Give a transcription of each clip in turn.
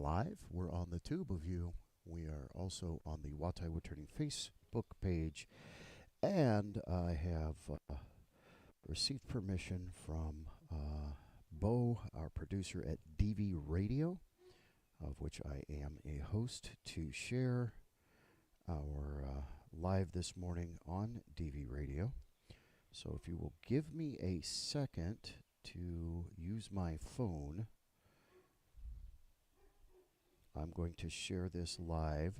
live. We're on the tube of you. We are also on the Watai Woodturning Facebook page. And I have received permission from Bo, our producer at DV Radio, of which I am a host, to share our live this morning on DV Radio. So if you will give me a second to use my phone, I'm going to share this live.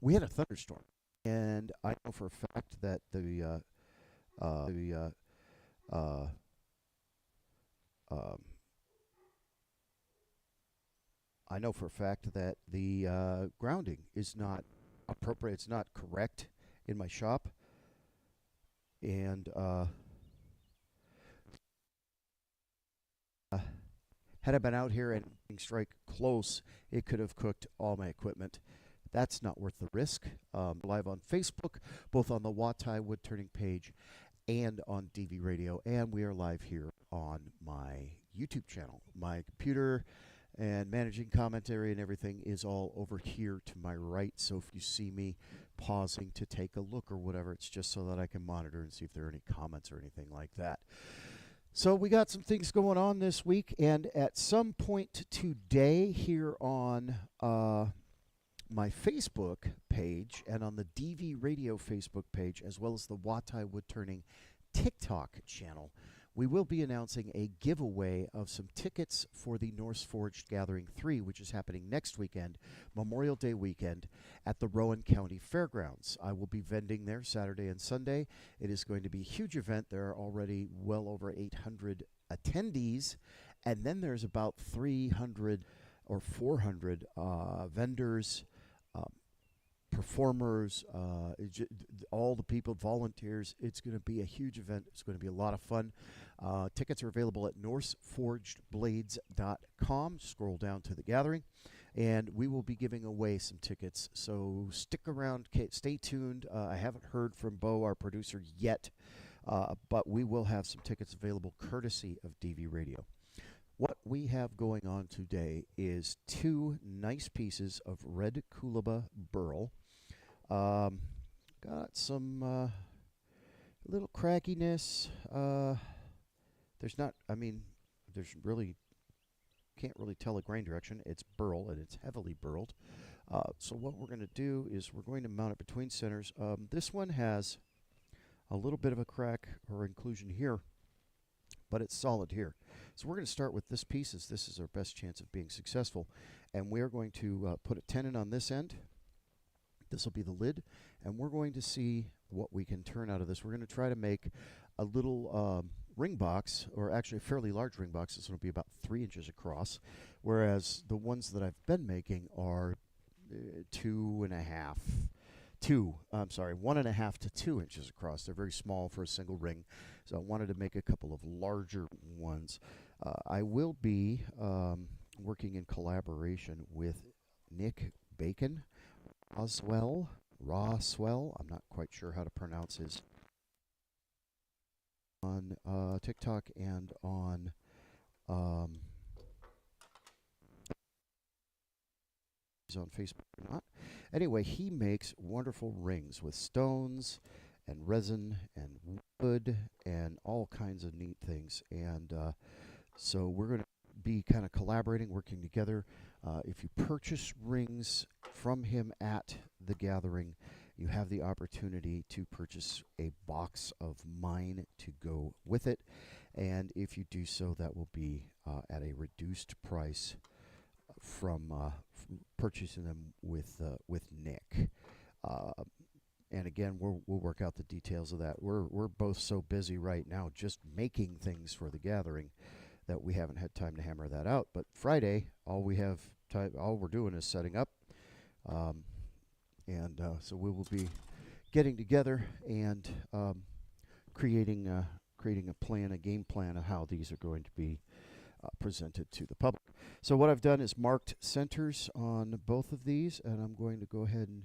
We had a thunderstorm, and I know for a fact that I know for a fact that the grounding is not appropriate. It's not correct in my shop, and had I been out here and strike close, it could have cooked all my equipment. That's not worth the risk. Live on Facebook, both on the Watai Woodturning page and on DV Radio, and we are live here on my YouTube channel. My computer and managing commentary and everything is all over here to my right, so if you see me pausing to take a look or whatever, it's just so that I can monitor and see if there are any comments or anything like that. So we got some things going on this week, and at some point today here on my Facebook page and on the DV Radio Facebook page, as well as the Watai Woodturning TikTok channel, we will be announcing a giveaway of some tickets for the Norse Forged Gathering 3, which is happening next weekend, Memorial Day weekend, at the Rowan County Fairgrounds. I will be vending there Saturday and Sunday. It is going to be a huge event. There are already well over 800 attendees, and then there's about 300 or 400 vendors, performers, all the people, volunteers. It's going to be a huge event. It's going to be a lot of fun. Tickets are available at norseforgedblades.com. Scroll down to the gathering, and we will be giving away some tickets. So stick around, stay tuned. I haven't heard from Bo, our producer, yet, but we will have some tickets available courtesy of DV Radio. What we have going on today is two nice pieces of red Coolabah burl. Got some little crackiness. There's really can't really tell a grain direction. It's burl, and it's heavily burled. So what we're going to do is we're going to mount it between centers. This one has a little bit of a crack or inclusion here, but it's solid here. So we're going to start with this piece, as this is our best chance of being successful. And we're going to put a tenon on this end. This will be the lid, and we're going to see what we can turn out of this. We're going to try to make a little ring box, or actually a fairly large ring box. This one will be about 3 inches across, whereas the ones that I've been making are 1.5 to 2 inches across. They're very small for a single ring, so I wanted to make a couple of larger ones. I will be working in collaboration with Nick Bacon, Roswell. I'm not quite sure how to pronounce his, on TikTok and on he's on Facebook or not. Anyway, he makes wonderful rings with stones and resin and wood and all kinds of neat things. And so we're going to be kind of collaborating, working together. If you purchase rings from him at the gathering, you have the opportunity to purchase a box of mine to go with it. And if you do so, that will be at a reduced price from purchasing them with Nick. And again, we'll work out the details of that. We're both so busy right now just making things for the gathering that we haven't had time to hammer that out. But Friday, all we're doing is setting up, and so we will be getting together and creating a plan, a game plan of how these are going to be presented to the public. So what I've done is marked centers on both of these, and I'm going to go ahead and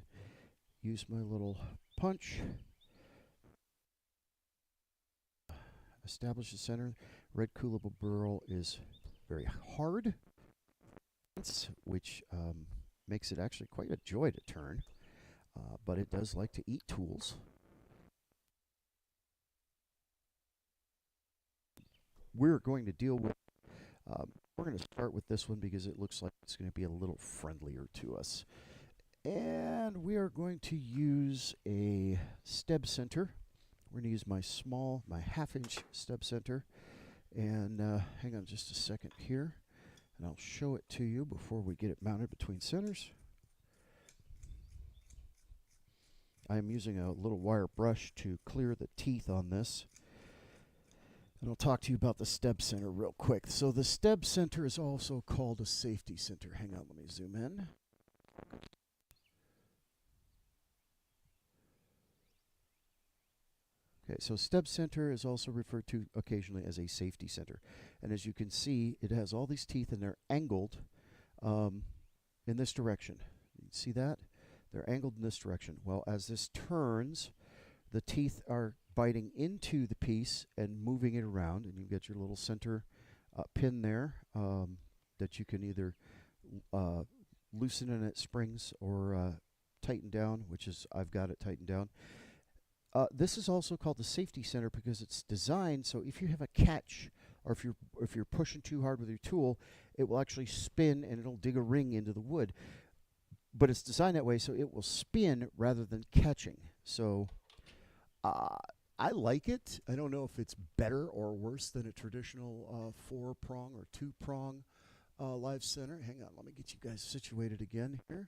use my little punch establish the center. Red coolable burl is very hard, which makes it actually quite a joy to turn, but it does like to eat tools. We're going to deal with, we're going to start with this one because it looks like it's going to be a little friendlier to us. And we are going to use a steb center. We're going to use my half-inch steb center. And hang on just a second here, and I'll show it to you before we get it mounted between centers. I am using a little wire brush to clear the teeth on this. And I'll talk to you about the steb center real quick. So the steb center is also called a safety center. Hang on, let me zoom in. Okay, so steb center is also referred to occasionally as a safety center. And as you can see, it has all these teeth and they're angled in this direction. You see that? They're angled in this direction. Well, as this turns, the teeth are biting into the piece and moving it around, and you get your little center pin there that you can either loosen and it springs or tighten down, which is I've got it tightened down. This is also called the safety center because it's designed so if you have a catch or if you're pushing too hard with your tool, it will actually spin and it'll dig a ring into the wood. But it's designed that way so it will spin rather than catching. So I like it. I don't know if it's better or worse than a traditional 4-prong or 2-prong live center. Hang on, let me get you guys situated again here.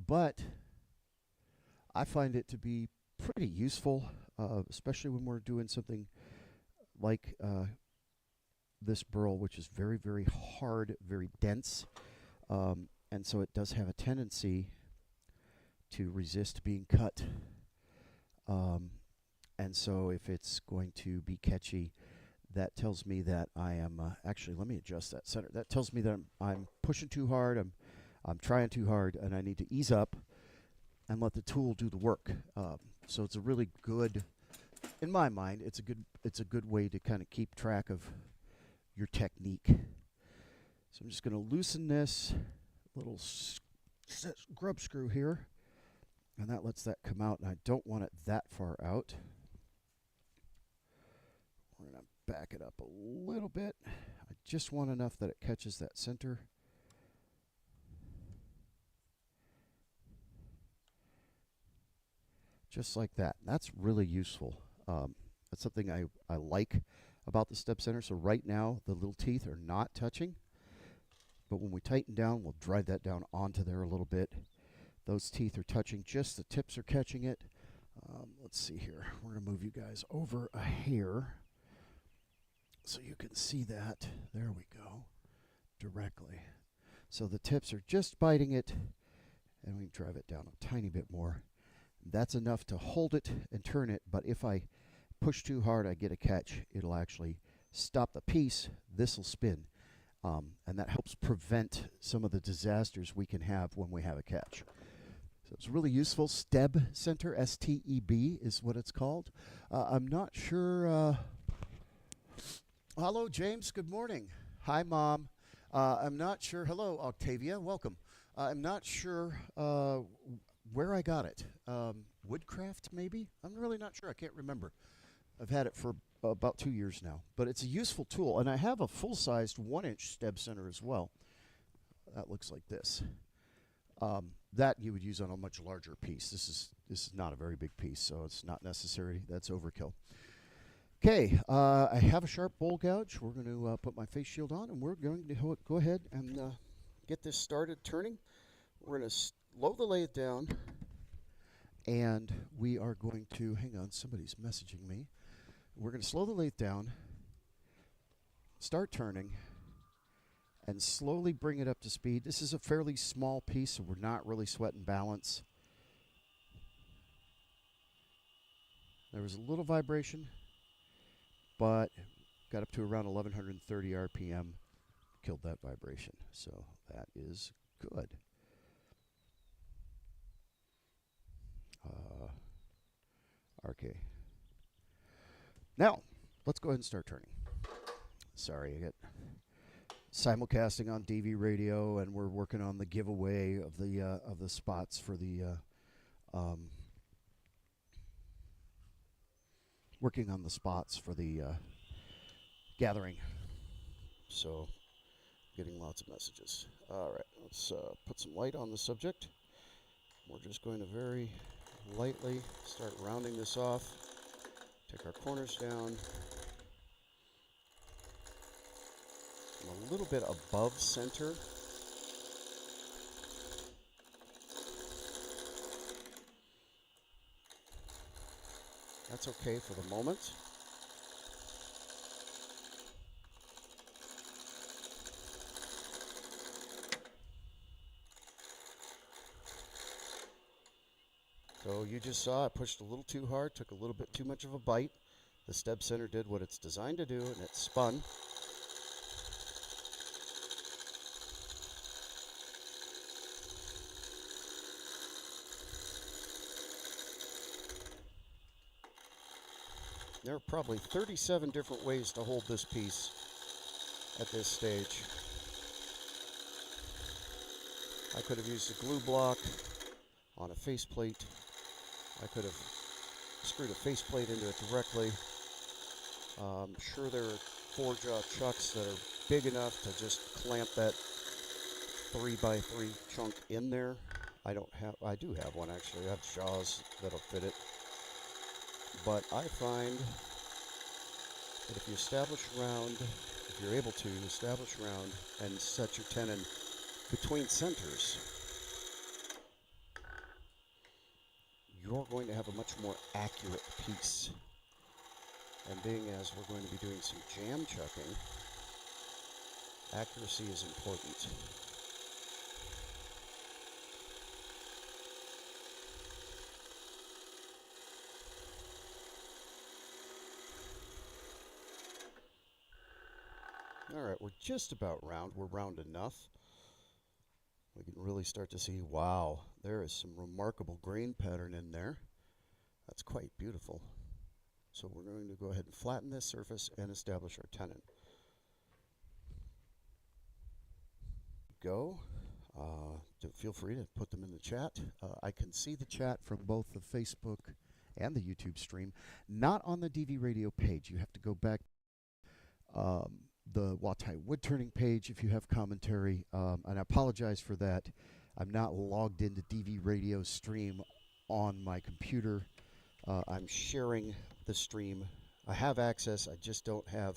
But I find it to be pretty useful, especially when we're doing something like this burl, which is very, very hard, very dense. And so it does have a tendency to resist being cut. And so if it's going to be catchy, that tells me that I am actually, let me adjust that center. That tells me that I'm pushing too hard, I'm trying too hard, and I need to ease up and let the tool do the work. So it's a really good, in my mind, it's a good way to kind of keep track of your technique. So I'm just going to loosen this little grub screw here, and that lets that come out, and I don't want it that far out. We're going to back it up a little bit. I just want enough that it catches that center. Just like that. That's really useful. That's something I like about the steb center. So right now, the little teeth are not touching. But when we tighten down, we'll drive that down onto there a little bit. Those teeth are touching. Just the tips are catching it. Let's see here. We're going to move you guys over a hair so you can see that. There we go. Directly. So the tips are just biting it, and we can drive it down a tiny bit more. That's enough to hold it and turn it, but if I push too hard, I get a catch. It'll actually stop the piece. This will spin, and that helps prevent some of the disasters we can have when we have a catch. So it's really useful. Steb Center, S-T-E-B is what it's called. I'm not sure. Hello, James. Good morning. Hi, Mom. I'm not sure. Hello, Octavia. Welcome. I'm not sure where I got it. Woodcraft, maybe? I'm really not sure. I can't remember. I've had it for about 2 years now. But it's a useful tool. And I have a full-sized 1-inch steb center as well. That looks like this. That you would use on a much larger piece. This is not a very big piece, so it's not necessary. That's overkill. Okay, I have a sharp bowl gouge. We're going to put my face shield on, and we're going to go ahead and get this started turning. We're going to slow the lathe down, and we are going to, hang on, somebody's messaging me. We're going to slow the lathe down, start turning, and slowly bring it up to speed. This is a fairly small piece, so we're not really sweating balance. There was a little vibration, but got up to around 1130 RPM, killed that vibration. So that is good. Okay. Now, let's go ahead and start turning. Sorry, I got simulcasting on DV radio, and we're working on the giveaway of the spots for the gathering. So, getting lots of messages. All right, let's put some light on the subject. We're just going to very lightly start rounding this off. Take our corners down. A little bit above center. That's okay for the moment. So you just saw I pushed a little too hard, took a little bit too much of a bite. The stub center did what it's designed to do, and it spun. There are probably 37 different ways to hold this piece at this stage. I could have used a glue block on a faceplate. I could have screwed a faceplate into it directly. I'm sure there are 4-jaw chucks that are big enough to just clamp that 3x3 chunk in there. I do have one actually. I have jaws that'll fit it. But I find that if you establish round, if you're able to establish round and set your tenon between centers, you're going to have a much more accurate piece. And being as we're going to be doing some jam chucking, accuracy is important. All right, we're just about round. We're round enough. We can really start to see, wow, there is some remarkable grain pattern in there. That's quite beautiful. So we're going to go ahead and flatten this surface and establish our tenon. Go. Feel free to put them in the chat. I can see the chat from both the Facebook and the YouTube stream. Not on the DV Radio page. You have to go back the Watai wood turning page if you have commentary, and I apologize for that. I'm not logged into DV Radio stream on my computer. I'm sharing the stream. I have access, I just don't have,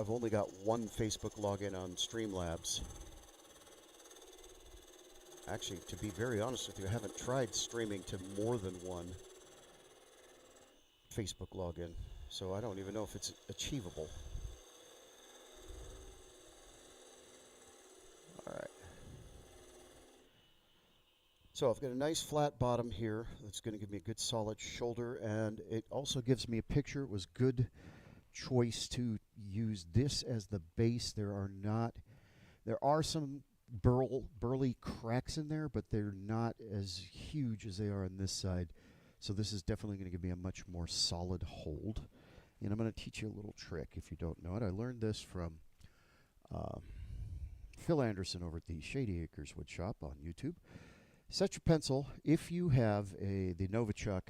I've only got one Facebook login on Streamlabs. Actually, to be very honest with you, I haven't tried streaming to more than one Facebook login. So I don't even know if it's achievable. All right. So I've got a nice flat bottom here that's going to give me a good solid shoulder, and it also gives me a picture. It was good choice to use this as the base. There are some burly cracks in there, but they're not as huge as they are on this side. So this is definitely going to give me a much more solid hold. And I'm going to teach you a little trick if you don't know it. I learned this from Phil Anderson over at the Shady Acres Wood Shop on YouTube. Set your pencil. If you have the Novichok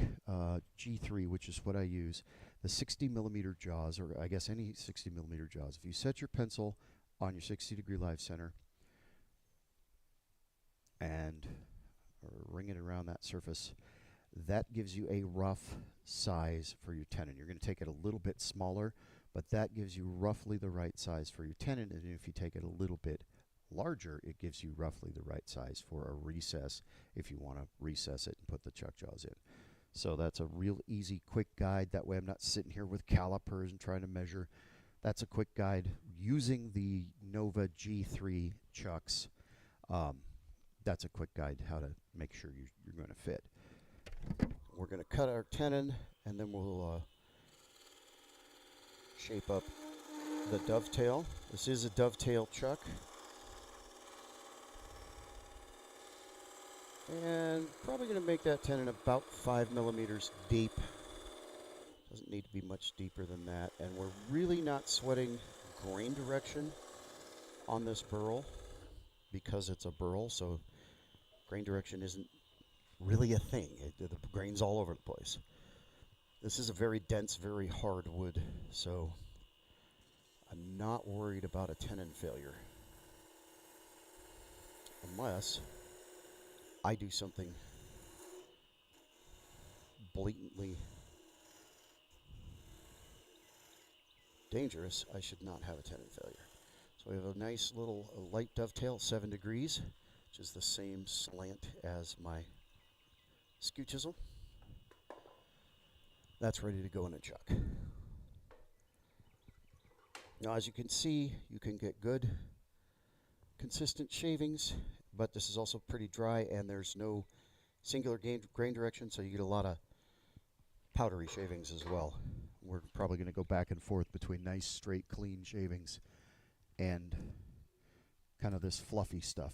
G3, which is what I use, the 60 millimeter jaws, or I guess any 60 millimeter jaws, if you set your pencil on your 60-degree live center and ring it around that surface, that gives you a rough size for your tenon. You're going to take it a little bit smaller, but that gives you roughly the right size for your tenon. And if you take it a little bit larger, it gives you roughly the right size for a recess if you want to recess it and put the chuck jaws in. So that's a real easy, quick guide. That way I'm not sitting here with calipers and trying to measure. That's a quick guide using the Nova G3 chucks. That's a quick guide how to make sure you're going to fit. We're going to cut our tenon, and then we'll shape up the dovetail. This is a dovetail chuck. And probably going to make that tenon about 5 millimeters deep. Doesn't need to be much deeper than that. And we're really not sweating grain direction on this burl because it's a burl, so grain direction isn't really a thing. The grain's all over the place. This is a very dense, very hard wood, so I'm not worried about a tenon failure. Unless I do something blatantly dangerous, I should not have a tenon failure. So we have a nice little light dovetail, 7 degrees, which is the same slant as my skew chisel. That's ready to go in a chuck. Now, as you can see, you can get good, consistent shavings, but this is also pretty dry, and there's no singular grain direction, so you get a lot of powdery shavings as well. We're probably going to go back and forth between nice, straight, clean shavings and kind of this fluffy stuff.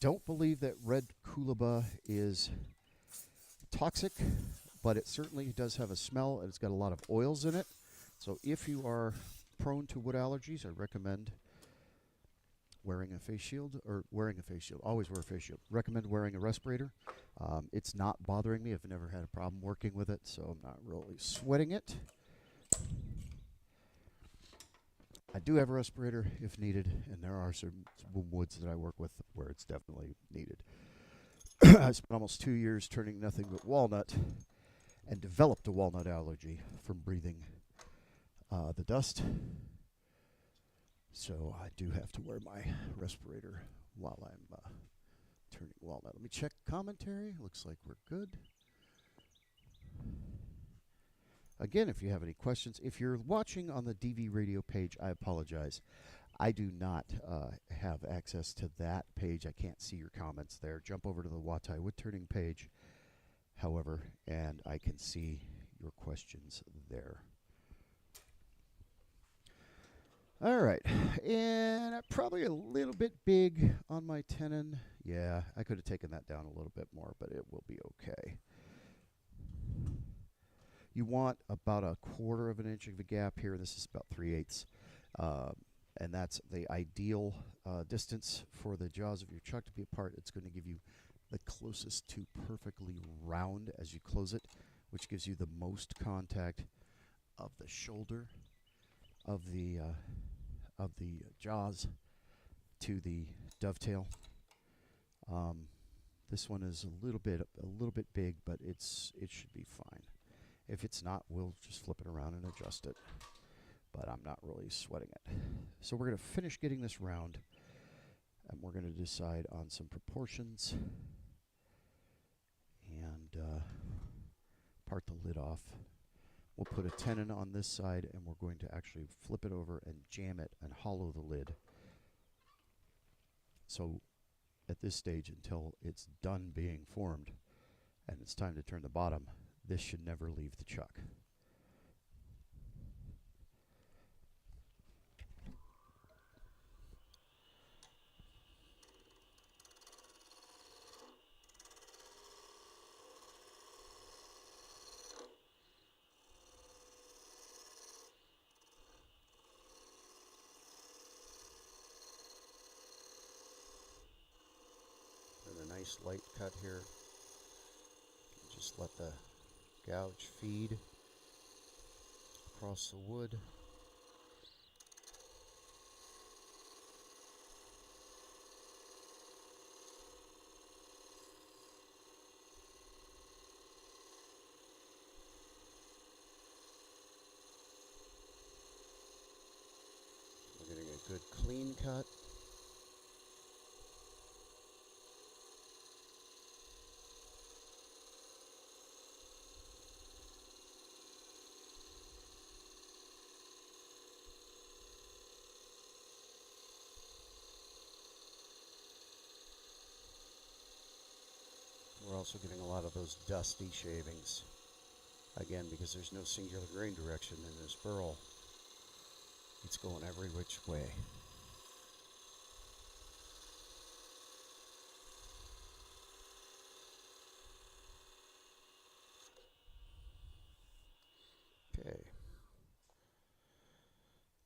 Don't believe that red coolabah is toxic, but it certainly does have a smell, and it's got a lot of oils in it. So if you are prone to wood allergies, I recommend wearing a face shield, Always wear a face shield. Recommend wearing a respirator. It's not bothering me. I've never had a problem working with it, so I'm not really sweating it. I do have a respirator if needed, and there are some woods that I work with where it's definitely needed. I spent almost 2 years turning nothing but walnut and developed a walnut allergy from breathing the dust. So I do have to wear my respirator while I'm turning walnut. Let me check commentary. Looks like we're good. Again, if you have any questions, if you're watching on the DV radio page, I apologize. I do not have access to that page. I can't see your comments there. Jump over to the Watai Wood Turning page, however, and I can see your questions there. All right, and probably a little bit big on my tenon. Yeah, I could have taken that down a little bit more, but it will be okay. You want about 1/4 of an inch of a gap here. This is about 3/8, and that's the ideal distance for the jaws of your chuck to be apart. It's going to give you the closest to perfectly round as you close it, which gives you the most contact of the shoulder of the jaws to the dovetail. This one is a little bit big, but it should be fine. If it's not, we'll just flip it around and adjust it. But I'm not really sweating it. So we're going to finish getting this round, and we're going to decide on some proportions and part the lid off. We'll put a tenon on this side, and we're going to actually flip it over and jam it and hollow the lid. So at this stage, until it's done being formed and it's time to turn the bottom, this should never leave the chuck. And a nice light cut here. Just let the gouge feed across the wood. We're getting a good clean cut. We're also getting a lot of those dusty shavings. Again, because there's no singular grain direction in this burl. It's going every which way.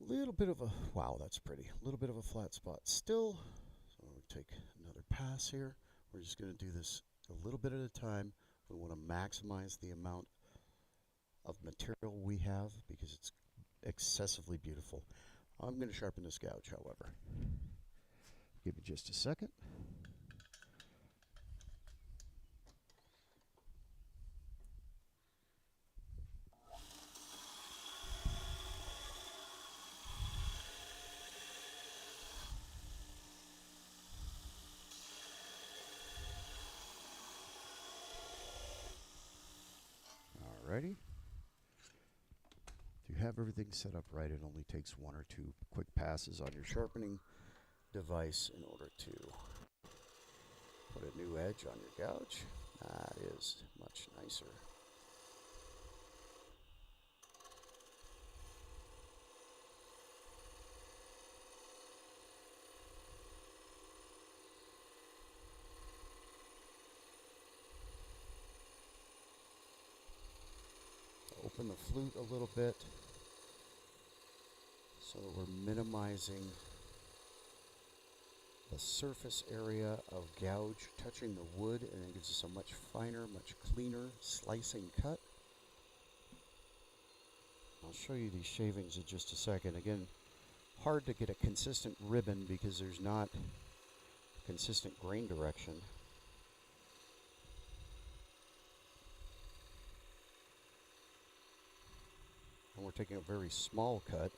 Little bit of a, wow, that's pretty. A little bit of a flat spot still. So we'll take another pass here. We're just going to do this a little bit at a time. We want to maximize the amount of material we have because it's excessively beautiful. I'm going to sharpen this gouge, however. Give me just a second. Alrighty. If you have everything set up right, it only takes one or two quick passes on your sharpening device in order to put a new edge on your gouge. That is much nicer. Open the flute a little bit so that we're minimizing the surface area of gouge touching the wood, and it gives us a much finer, much cleaner slicing cut. I'll show you these shavings in just a second. Again, hard to get a consistent ribbon because there's not consistent grain direction. And we're taking a very small cut.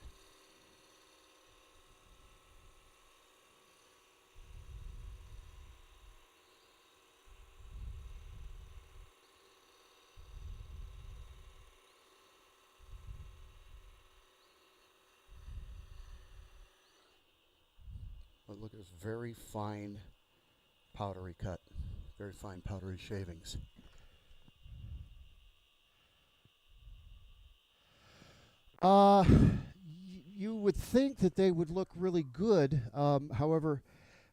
But look at this very fine powdery cut, very fine powdery shavings. You would think that they would look really good. However,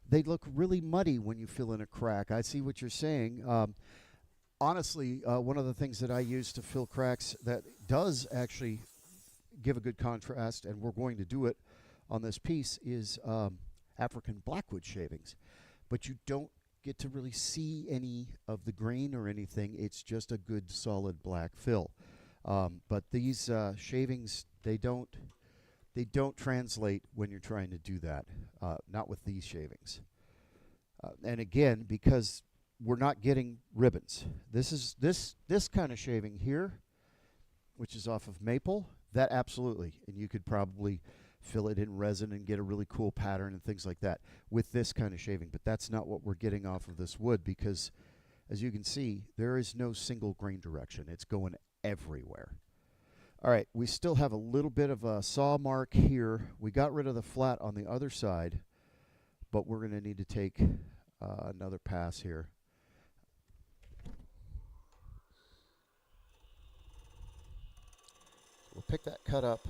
they look really muddy when you fill in a crack. I see what you're saying. Honestly, one of the things that I use to fill cracks that does actually give a good contrast, and we're going to do it on this piece, is African blackwood shavings. But you don't get to really see any of the grain or anything. It's just a good solid black fill. But these shavings, they don't translate when you're trying to do that. Not with these shavings. And again, because we're not getting ribbons. This kind of shaving here, which is off of maple, that absolutely, and you could probably fill it in resin and get a really cool pattern and things like that with this kind of shaving. But that's not what we're getting off of this wood because, as you can see, there is no single grain direction. It's going everywhere. All right, we still have a little bit of a saw mark here. We got rid of the flat on the other side, but we're going to need to take another pass here. We'll pick that cut up,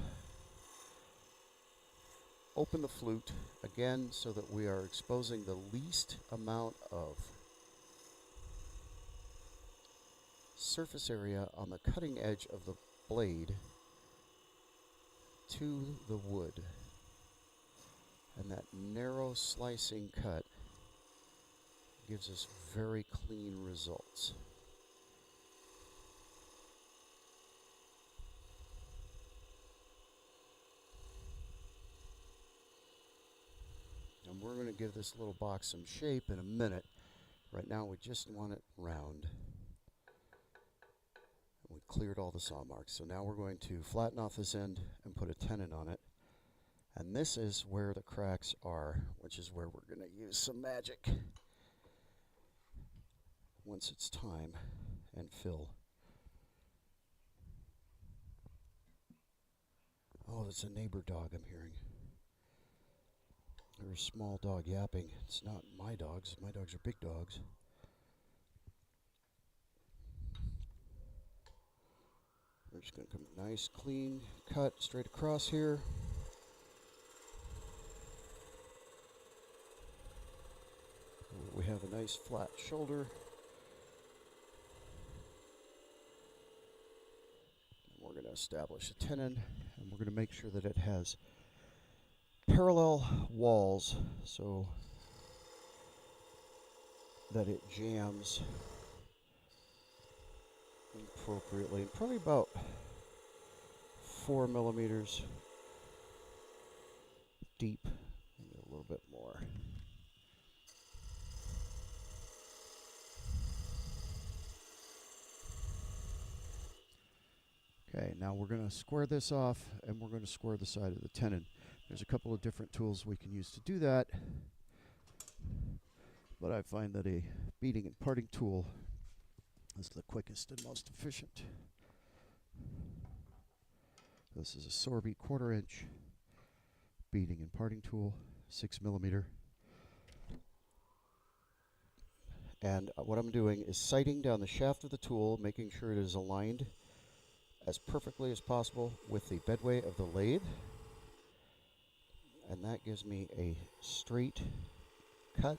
open the flute again so that we are exposing the least amount of surface area on the cutting edge of the blade to the wood. And that narrow slicing cut gives us very clean results. And we're going to give this little box some shape in a minute. Right now we just want it round. We cleared all the saw marks. So now we're going to flatten off this end and put a tenon on it. And this is where the cracks are, which is where we're going to use some magic once it's time and fill. Oh, that's a neighbor dog I'm hearing. There's a small dog yapping. It's not my dogs. My dogs are big dogs. We're just going to come nice, clean cut straight across here. We have a nice flat shoulder. And we're going to establish a tenon, and we're going to make sure that it has parallel walls so that it jams appropriately, and probably about 4 millimeters deep, maybe a little bit more. Okay, now we're going to square this off, and we're going to square the side of the tenon. There's a couple of different tools we can use to do that, but I find that a beading and parting tool is the quickest and most efficient. This is a Sorby 1/4 inch beading and parting tool, 6 millimeter. And what I'm doing is sighting down the shaft of the tool, making sure it is aligned as perfectly as possible with the bedway of the lathe. And that gives me a straight cut,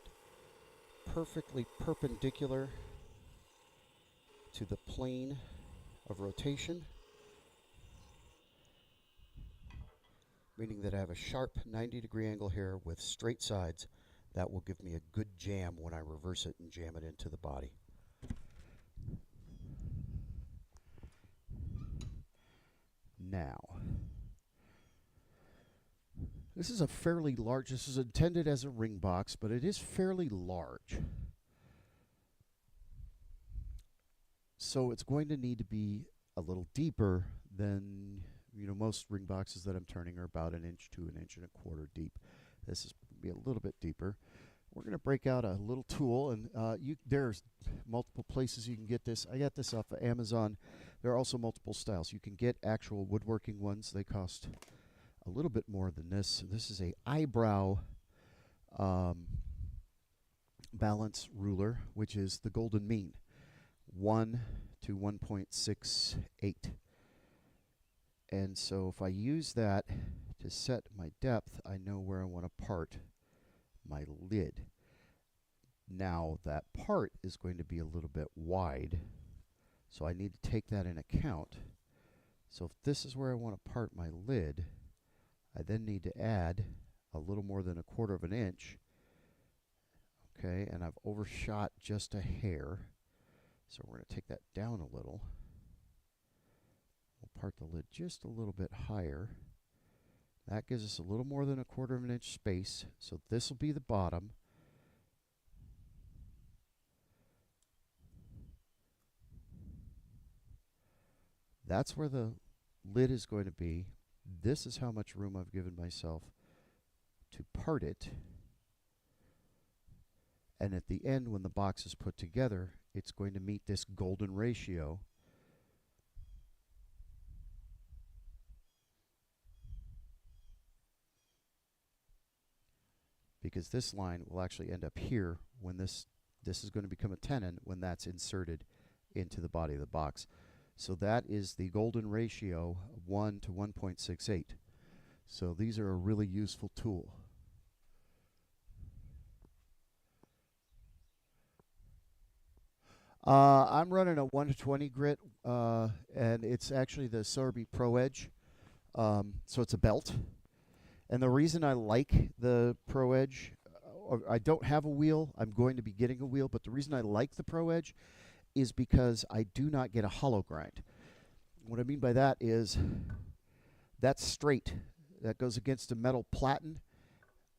perfectly perpendicular to the plane of rotation, meaning that I have a sharp 90-degree angle here with straight sides. That will give me a good jam when I reverse it and jam it into the body. Now, this is a fairly large, this is intended as a ring box, but it is fairly large. So it's going to need to be a little deeper than, most ring boxes that I'm turning are about 1 inch to 1.25 inches deep. This is going to be a little bit deeper. We're going to break out a little tool, and there's multiple places you can get this. I got this off of Amazon. There are also multiple styles. You can get actual woodworking ones. They cost a little bit more than this. This is a eyebrow balance ruler, which is the golden mean, 1 to 1.68. And so if I use that to set my depth, I know where I want to part my lid. Now that part is going to be a little bit wide, so I need to take that in account. So if this is where I want to part my lid, I then need to add a little more than 1/4 inch. Okay, and I've overshot just a hair, so we're going to take that down a little. We'll part the lid just a little bit higher. That gives us a little more than 1/4 inch space, so this will be the bottom. That's where the lid is going to be. This is how much room I've given myself to part it. And at the end, when the box is put together, it's going to meet this golden ratio. Because this line will actually end up here when this is going to become a tenon when that's inserted into the body of the box. So that is the golden ratio, 1 to 1.68. So these are a really useful tool. I'm running a 1 to 20 grit, and it's actually the Sorby Pro Edge. So it's a belt. And the reason I like the Pro Edge, I don't have a wheel. I'm going to be getting a wheel, but the reason I like the Pro Edge is because I do not get a hollow grind. What I mean by that is that's straight. That goes against a metal platen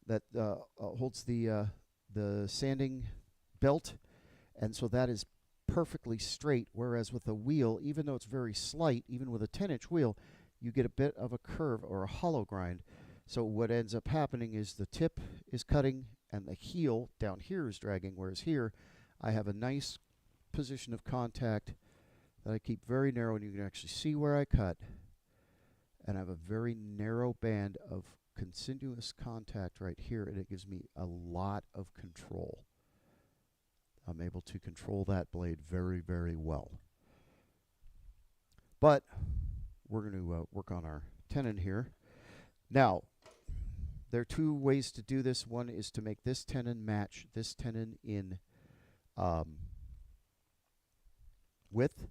that holds the sanding belt, and so that is perfectly straight, whereas with a wheel, even though it's very slight, even with a 10-inch wheel, you get a bit of a curve or a hollow grind. So what ends up happening is the tip is cutting and the heel down here is dragging, whereas here I have a nice position of contact that I keep very narrow, and you can actually see where I cut, and I have a very narrow band of continuous contact right here, and it gives me a lot of control. I'm able to control that blade very, very well. But we're going to work on our tenon here. Now, there are two ways to do this. One is to make this tenon match this tenon in width,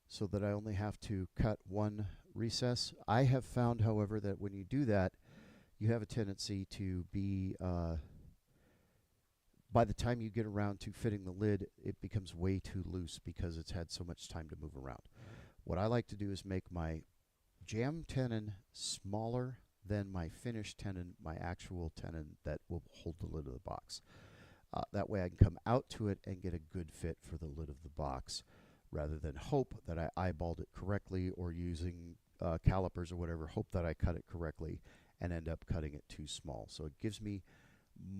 so that I only have to cut one recess. I have found, however, that when you do that, you have a tendency to be, by the time you get around to fitting the lid, it becomes way too loose because it's had so much time to move around. What I like to do is make my jam tenon smaller than my finished tenon, my actual tenon that will hold the lid of the box. That way I can come out to it and get a good fit for the lid of the box, rather than hope that I eyeballed it correctly, or using calipers or whatever, hope that I cut it correctly and end up cutting it too small. So it gives me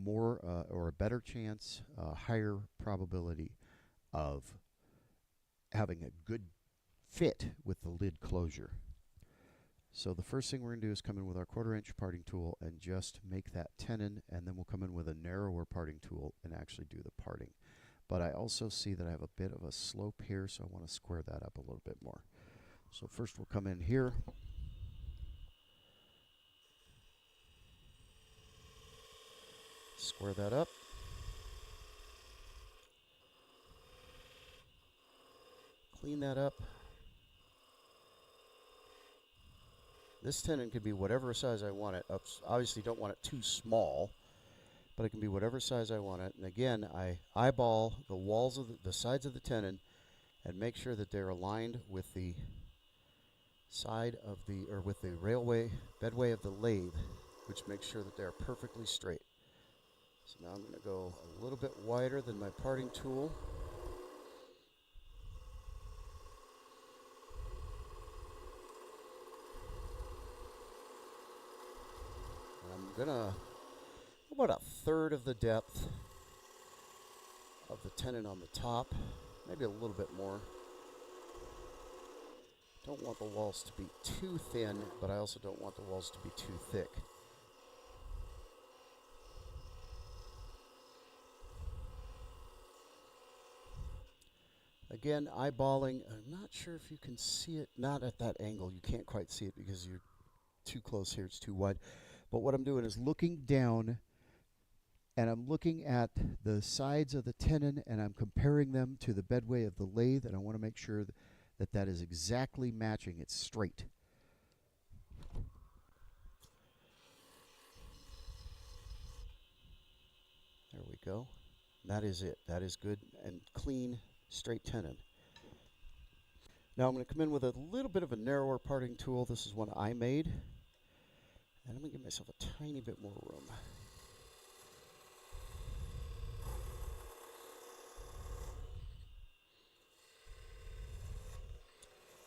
more or a better chance, higher probability of having a good fit with the lid closure. So the first thing we're going to do is come in with our 1/4 inch parting tool and just make that tenon, and then we'll come in with a narrower parting tool and actually do the parting. But I also see that I have a bit of a slope here, so I want to square that up a little bit more. So first we'll come in here. Square that up. Clean that up. This tenon can be whatever size I want it. Obviously don't want it too small, but it can be whatever size I want it. And again, I eyeball the walls of the sides of the tenon and make sure that they're aligned with the side of the, or with the railway, bedway of the lathe, which makes sure that they're perfectly straight. So now I'm going to go a little bit wider than my parting tool. I'm gonna about a third of the depth of the tenon on the top, maybe a little bit more. Don't want the walls to be too thin, but I also don't want the walls to be too thick. Again, eyeballing. I'm not sure if you can see it. Not at that angle. You can't quite see it because you're too close here. It's too wide. But what I'm doing is looking down, and I'm looking at the sides of the tenon, and I'm comparing them to the bedway of the lathe, and I want to make sure that that is exactly matching. It's straight. There we go. That is it. That is good and clean, straight tenon. Now I'm going to come in with a little bit of a narrower parting tool. This is one I made. And I'm going to give myself a tiny bit more room.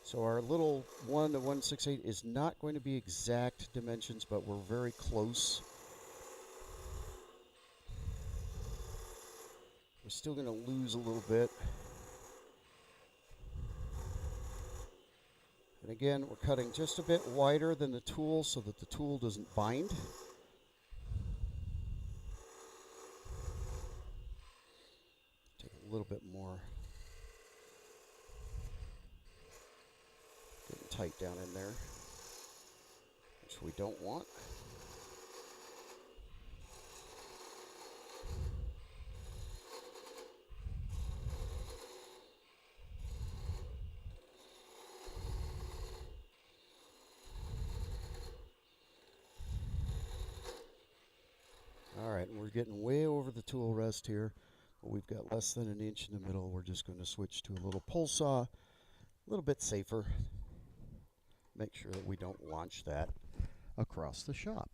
So our little 1 to 1/6/8 is not going to be exact dimensions, but we're very close. We're still going to lose a little bit. And again, we're cutting just a bit wider than the tool so that the tool doesn't bind. Take a little bit more. Getting tight down in there, which we don't want. Alright, and we're getting way over the tool rest here. But we've got less than an inch in the middle. We're just going to switch to a little pull saw, a little bit safer. Make sure that we don't launch that across the shop.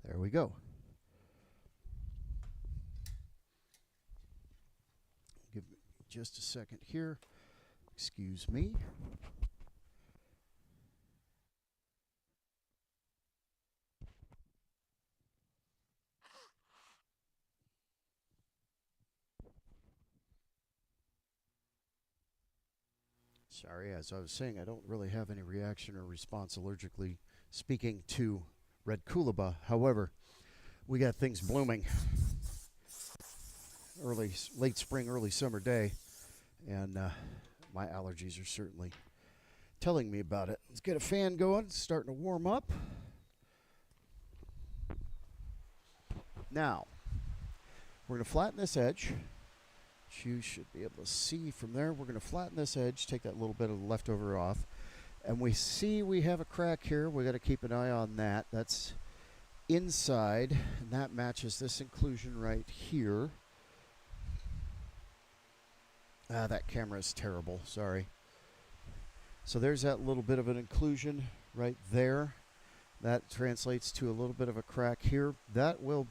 There we go. Give me just a second here. Excuse me. Sorry, as I was saying, I don't really have any reaction or response allergically speaking to red coolabah. However, we got things blooming. Late spring, early summer day, and my allergies are certainly telling me about it. Let's get a fan going. It's starting to warm up. Now, we're going to flatten this edge. You should be able to see from there. We're going to flatten this edge, take that little bit of the leftover off. And we see we have a crack here. We got to keep an eye on that. That's inside, and that matches this inclusion right here. That camera is terrible. Sorry. So there's that little bit of an inclusion right there. That translates to a little bit of a crack here. That will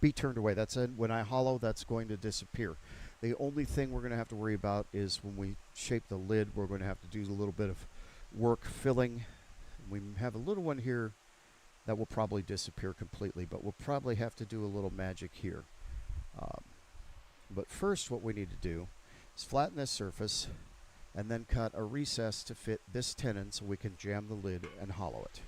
be turned away. That's it. When I hollow, that's going to disappear. The only thing we're going to have to worry about is when we shape the lid, we're going to have to do a little bit of work filling. We have a little one here that will probably disappear completely, but we'll probably have to do a little magic here. But first, what we need to do is flatten this surface and then cut a recess to fit this tenon so we can jam the lid and hollow it.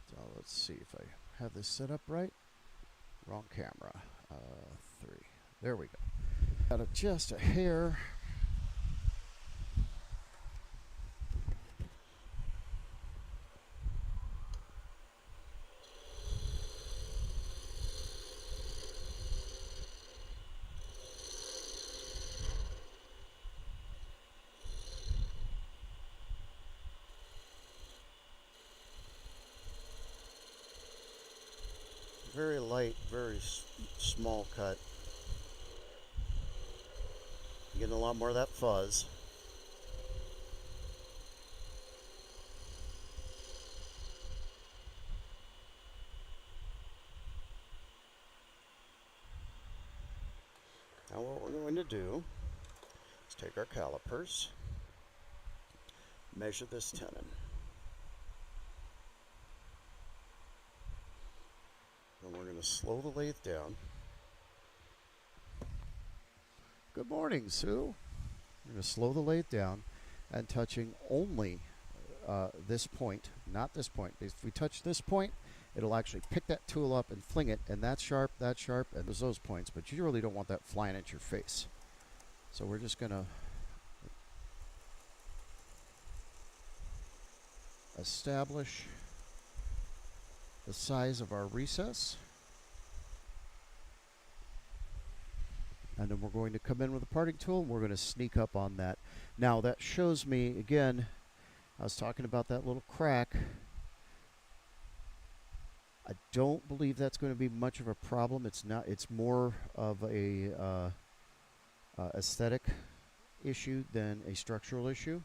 So let's see if I have this set up right. Wrong camera. 3. There we go. Got it just a hair. Very light, very small cut. You're getting a lot more of that fuzz. Now what we're going to do is take our calipers, measure this tenon. And we're going to slow the lathe down. Good morning, Sue. We're going to slow the lathe down and touching only this point, not this point. If we touch this point, it'll actually pick that tool up and fling it, and that's sharp, and there's those points, but you really don't want that flying at your face. So we're just going to establish the size of our recess. And then we're going to come in with a parting tool, and we're going to sneak up on that. Now that shows me, again, I was talking about that little crack. I don't believe that's going to be much of a problem. It's not. It's more of a aesthetic issue than a structural issue.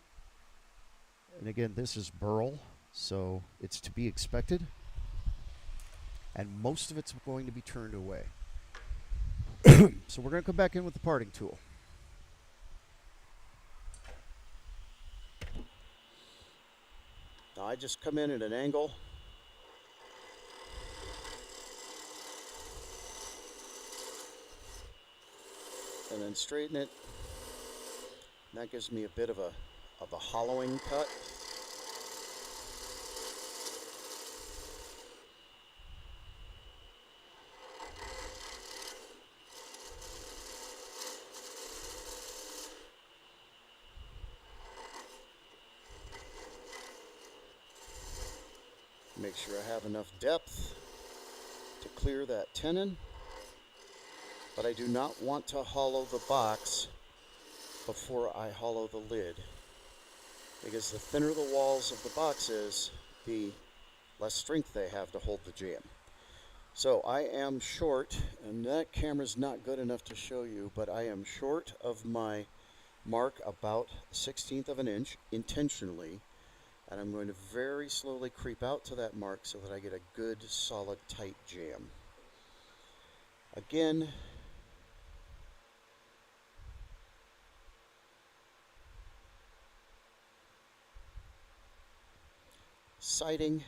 And again, this is burl, so it's to be expected. And most of it's going to be turned away. So we're going to come back in with the parting tool. Now I just come in at an angle. And then straighten it. And that gives me a bit of a hollowing cut. Make sure I have enough depth to clear that tenon, but I do not want to hollow the box before I hollow the lid, because the thinner the walls of the box is, the less strength they have to hold the jam. So I am short, and that camera's not good enough to show you, but I am short of my mark about 1/16 of an inch intentionally. And I'm going to very slowly creep out to that mark so that I get a good, solid, tight jam. Again, sighting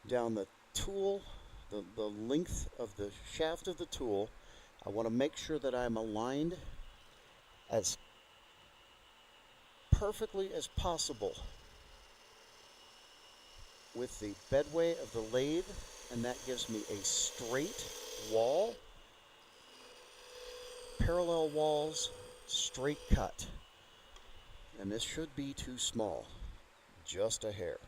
down the tool, the length of the shaft of the tool. I want to make sure that I'm aligned as perfectly as possible with the bedway of the lathe, and that gives me a straight wall, parallel walls, straight cut. And this should be too small, just a hair.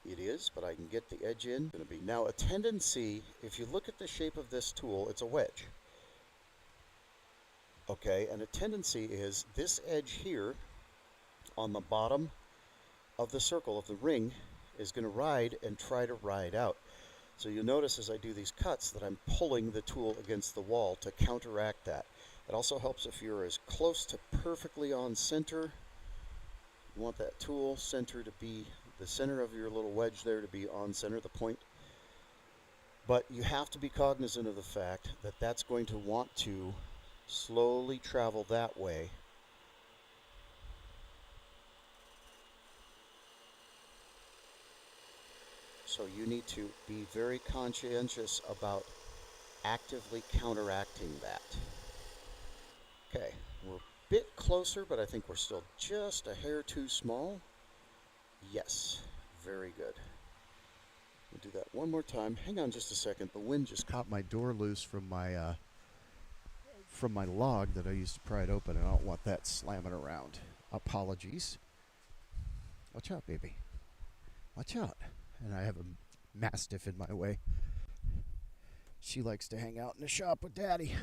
It is, but I can get the edge in. Going to be now a tendency, if you look at the shape of this tool, it's a wedge. Okay, and a tendency is this edge here on the bottom of the circle of the ring is going to ride and try to ride out. So you'll notice as I do these cuts that I'm pulling the tool against the wall to counteract that. It also helps if you're as close to perfectly on center. You want that tool center to be the center of your little wedge there, to be on center, the point. But you have to be cognizant of the fact that that's going to want to slowly travel that way. So you need to be very conscientious about actively counteracting that. Okay, we're a bit closer, but I think we're still just a hair too small. Yes, very good. We'll do that one more time. Hang on just a second. The wind just caught my door loose from my log that I used to pry it open, and I don't want that slamming around. Apologies. Watch out, baby. Watch out. And I have a Mastiff in my way. She likes to hang out in the shop with Daddy.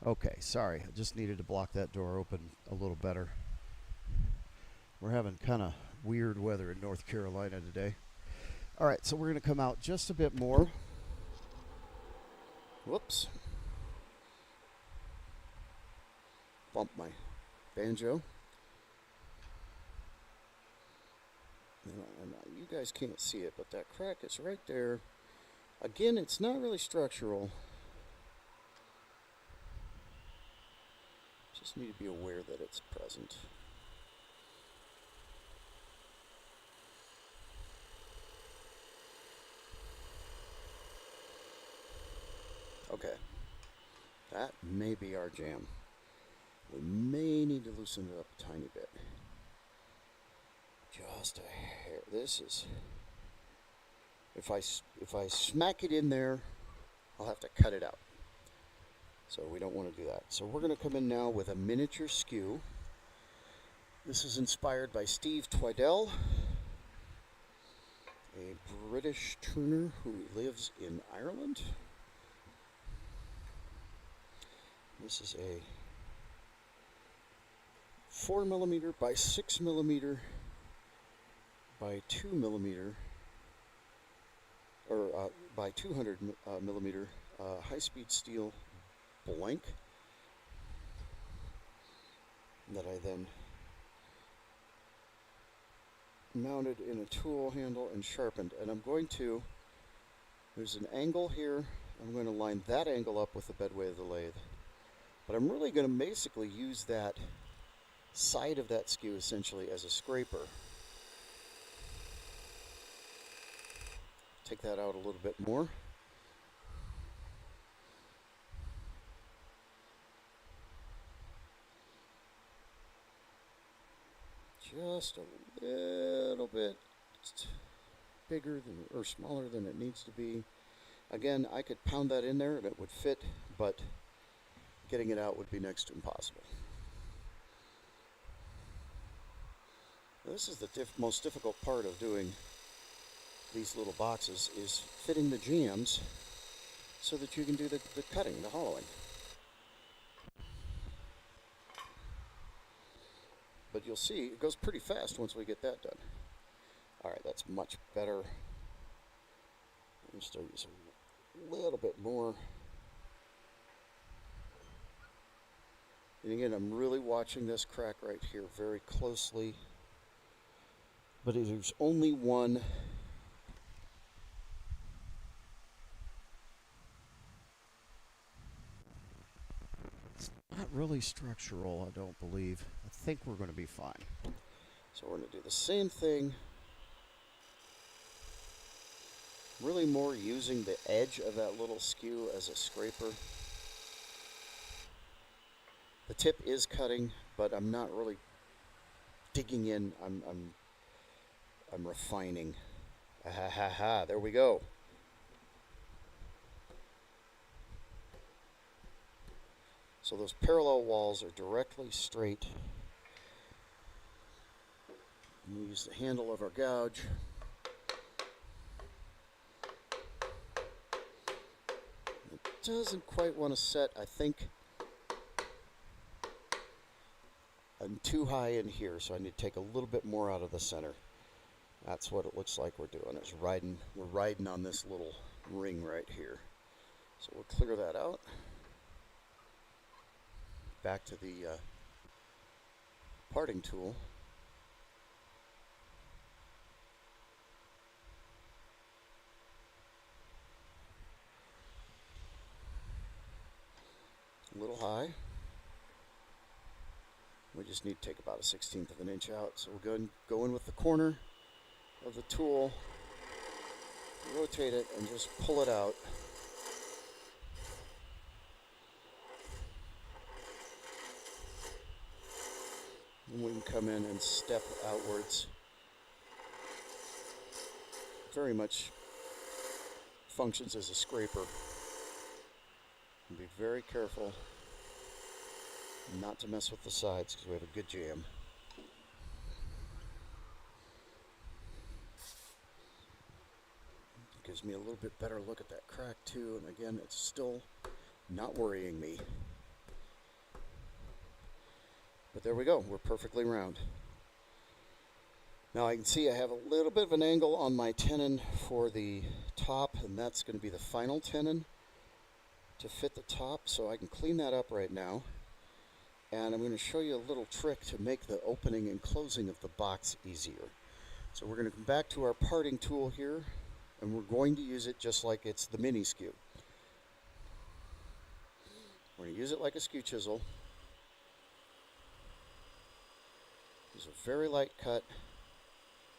Okay, sorry. I just needed to block that door open a little better. We're having kind of weird weather in North Carolina today. All right, so we're going to come out just a bit more. Whoops. Bump my banjo. You guys can't see it, but that crack is right there. Again, it's not really structural. Just need to be aware that it's present. Okay, that may be our jam. We may need to loosen it up a tiny bit. Just a hair. This is, if I smack it in there, I'll have to cut it out. So we don't want to do that. So we're going to come in now with a miniature skew. This is inspired by Steve Twidell, a British turner who lives in Ireland. This is a 4mm by 6mm by 2mm, or by 200mm high-speed steel blank that I then mounted in a tool handle and sharpened. And I'm going to, there's an angle here, I'm going to line that angle up with the bedway of the lathe. But I'm really going to basically use that side of that skew essentially as a scraper. Take that out a little bit more. Just a little bit bigger than, or smaller than it needs to be. Again, I could pound that in there and it would fit, but getting it out would be next to impossible. This is the most difficult part of doing these little boxes, is fitting the jams so that you can do the cutting, the hollowing. But you'll see it goes pretty fast once we get that done. Alright, that's much better. I'm still using a little bit more. And again, I'm really watching this crack right here very closely. But there's only one. It's not really structural, I don't believe. I think we're going to be fine. So we're going to do the same thing. Really more using the edge of that little skew as a scraper. The tip is cutting, but I'm not really digging in. I'm refining. Ha ha ha, there we go. So those parallel walls are directly straight. And we use the handle of our gouge. It doesn't quite want to set, I think. I'm too high in here, so I need to take a little bit more out of the center. That's what it looks like we're doing. We're riding on this little ring right here. So we'll clear that out. Back to the parting tool. A little high. We just need to take about a 1/16 of an inch out. So we'll go in with the corner of the tool, rotate it, and just pull it out. And we can come in and step outwards. Very much functions as a scraper. And be very careful not to mess with the sides because we have a good jam. Gives me a little bit better look at that crack too, and again, it's still not worrying me. But there we go, we're perfectly round. Now I can see I have a little bit of an angle on my tenon for the top, and that's going to be the final tenon to fit the top, so I can clean that up right now. And I'm going to show you a little trick to make the opening and closing of the box easier. So we're going to come back to our parting tool here, and we're going to use it just like it's the mini skew. We're going to use it like a skew chisel. Use a very light cut,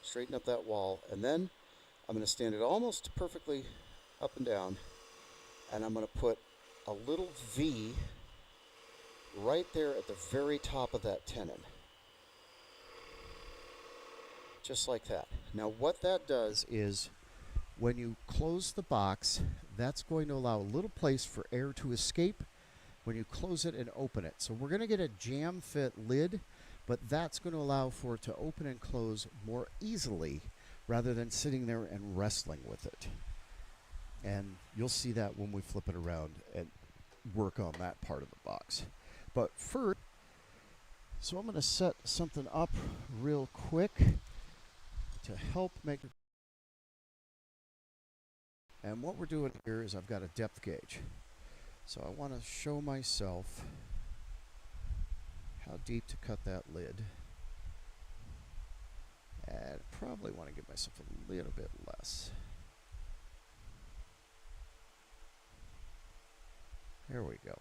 straighten up that wall, and then I'm going to stand it almost perfectly up and down, and I'm going to put a little V right there at the very top of that tenon. Just like that. Now what that does is when you close the box, that's going to allow a little place for air to escape when you close it and open it. So we're going to get a jam fit lid, but that's going to allow for it to open and close more easily rather than sitting there and wrestling with it. And you'll see that when we flip it around and work on that part of the box. But first, so I'm going to set something up real quick to help make it. And what we're doing here is I've got a depth gauge. So I want to show myself how deep to cut that lid. And probably want to give myself a little bit less. There we go.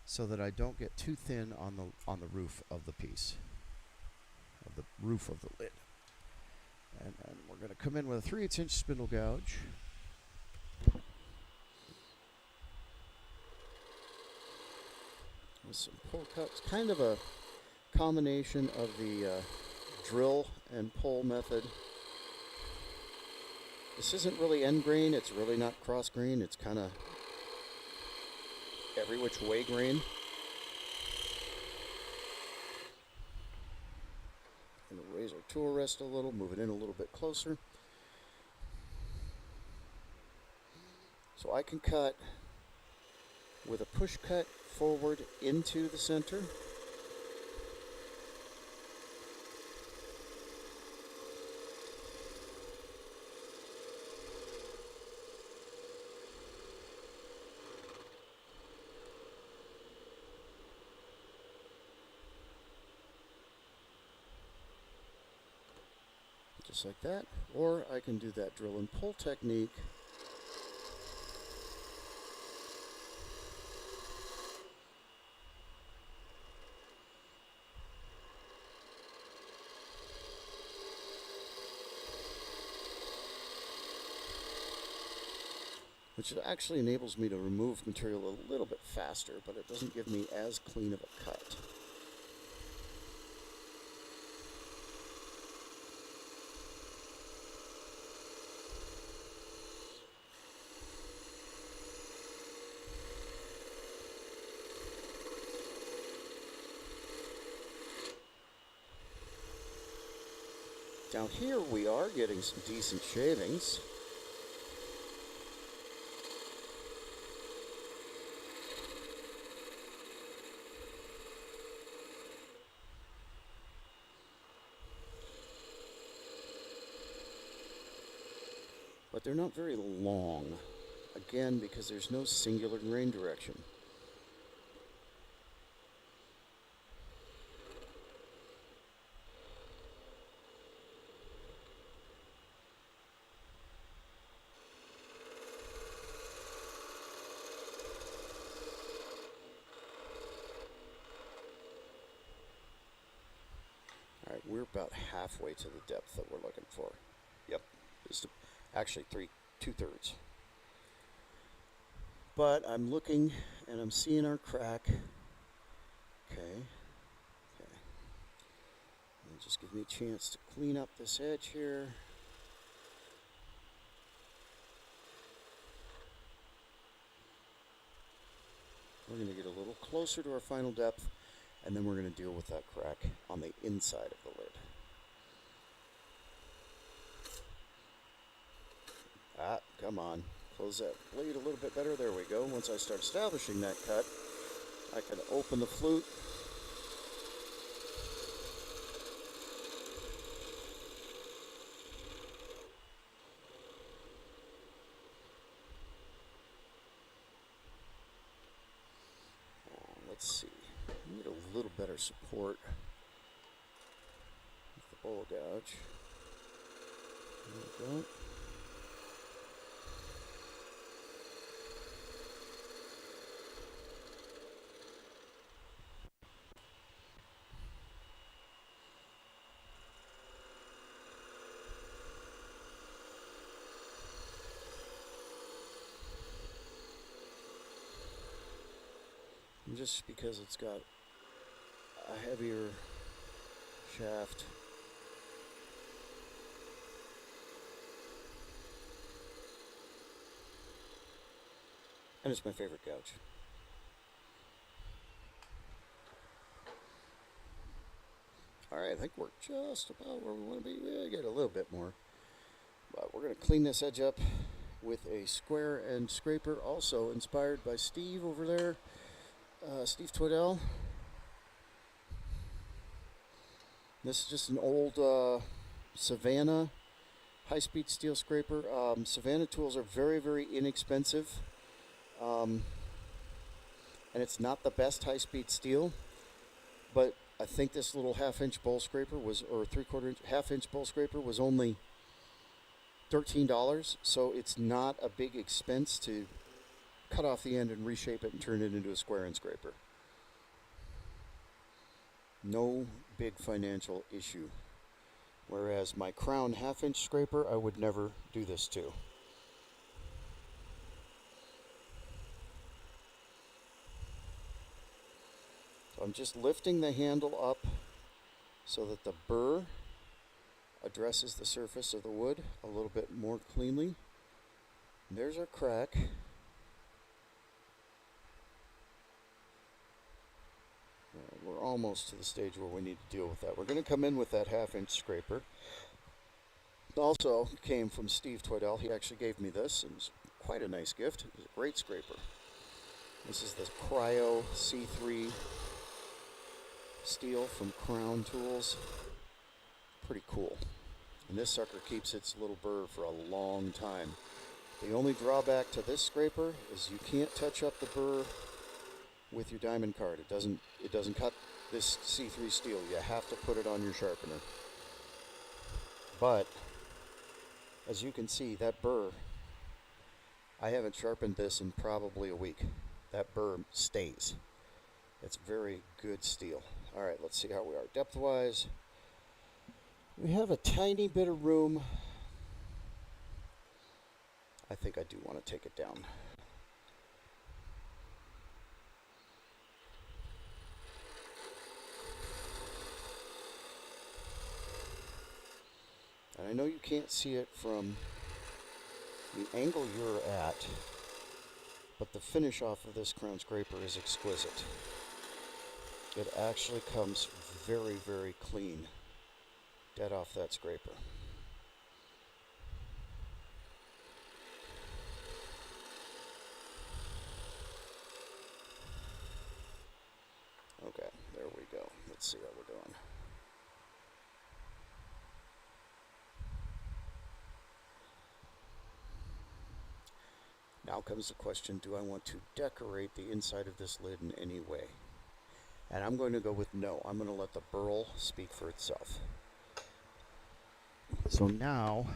So that I don't get too thin on the roof of the piece, of the roof of the lid. And then we're going to come in with a 3/8" spindle gouge. With some pull cuts, kind of a combination of the drill and pull method. This isn't really end grain, it's really not cross grain, it's kind of every which way grain. Going to raise our tool rest a little, move it in a little bit closer. So I can cut with a push cut forward into the center. Just like that, or I can do that drill and pull technique. which actually enables me to remove material a little bit faster, but it doesn't give me as clean of a cut. Down here we are getting some decent shavings. But they're not very long, again because there's no singular grain direction. All right, we're about halfway to the depth that we're looking for. Yep, just actually 2/3. But I'm looking and I'm seeing our crack. Okay. And just give me a chance to clean up this edge here. We're going to get a little closer to our final depth, and then we're going to deal with that crack on the inside of the lid. Come on. Close that blade a little bit better. There we go. Once I start establishing that cut, I can open the flute. Let's see. I need a little better support with the bowl gouge. There we go. And just because it's got a heavier shaft, and it's my favorite gouge. Alright, I think we're just about where we want to be. We get a little bit more. But we're going to clean this edge up with a square end scraper, also inspired by Steve over there. Steve Twiddell. This is just an old Savannah high-speed steel scraper. Savannah tools are very, very inexpensive. And it's not the best high-speed steel, but I think this little half-inch bowl scraper was, or half-inch bowl scraper was only $13, so it's not a big expense to cut off the end and reshape it and turn it into a square end scraper. No big financial issue. Whereas my Crown half-inch scraper, I would never do this to. So I'm just lifting the handle up so that the burr addresses the surface of the wood a little bit more cleanly. And there's our crack. We're almost to the stage where we need to deal with that. We're going to come in with that half-inch scraper. It also came from Steve Twiddell. He actually gave me this, and it's quite a nice gift. It's a great scraper. This is the Cryo C3 steel from Crown Tools. Pretty cool. And this sucker keeps its little burr for a long time. The only drawback to this scraper is you can't touch up the burr with your diamond card. It doesn't cut this C3 steel. You have to put it on your sharpener. But as you can see, that burr, I haven't sharpened this in probably a week. That burr stays. It's very good steel. All right, let's see how we are depth-wise. We have a tiny bit of room. I think I do want to take it down. And I know you can't see it from the angle you're at, but the finish off of this crown scraper is exquisite. It actually comes very, very clean, dead off that scraper. Okay, there we go. Let's see how we're doing. Now comes the question, do I want to decorate the inside of this lid in any way? And I'm going to go with no. I'm going to let the burl speak for itself. So now,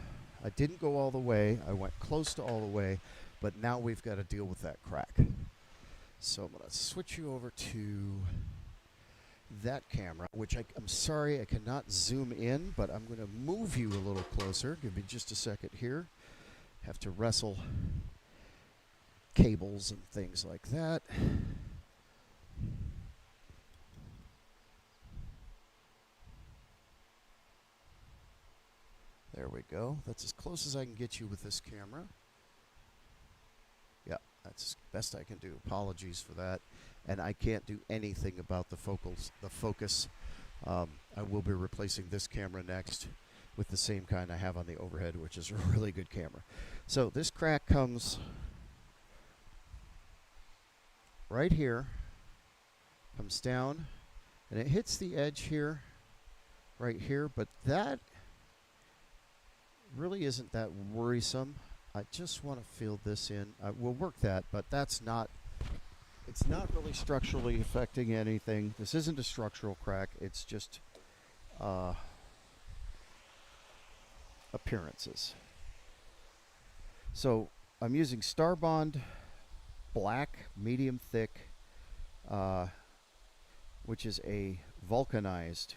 I didn't go all the way. I went close to all the way, but now we've got to deal with that crack. So I'm going to switch you over to that camera, which I'm sorry I cannot zoom in, but I'm going to move you a little closer. Give me just a second here. Have to wrestle cables and things like that. There we go. That's as close as I can get you with this camera. Yeah, that's best I can do. Apologies for that. And I can't do anything about the focus. I will be replacing this camera next with the same kind I have on the overhead, which is a really good camera. So this crack comes right here, comes down, and it hits the edge here, right here, but that really isn't that worrisome. I just want to fill this in. We'll work that, but it's not really structurally affecting anything. This isn't a structural crack. It's just appearances. So I'm using Starbond black, medium thick, which is a vulcanized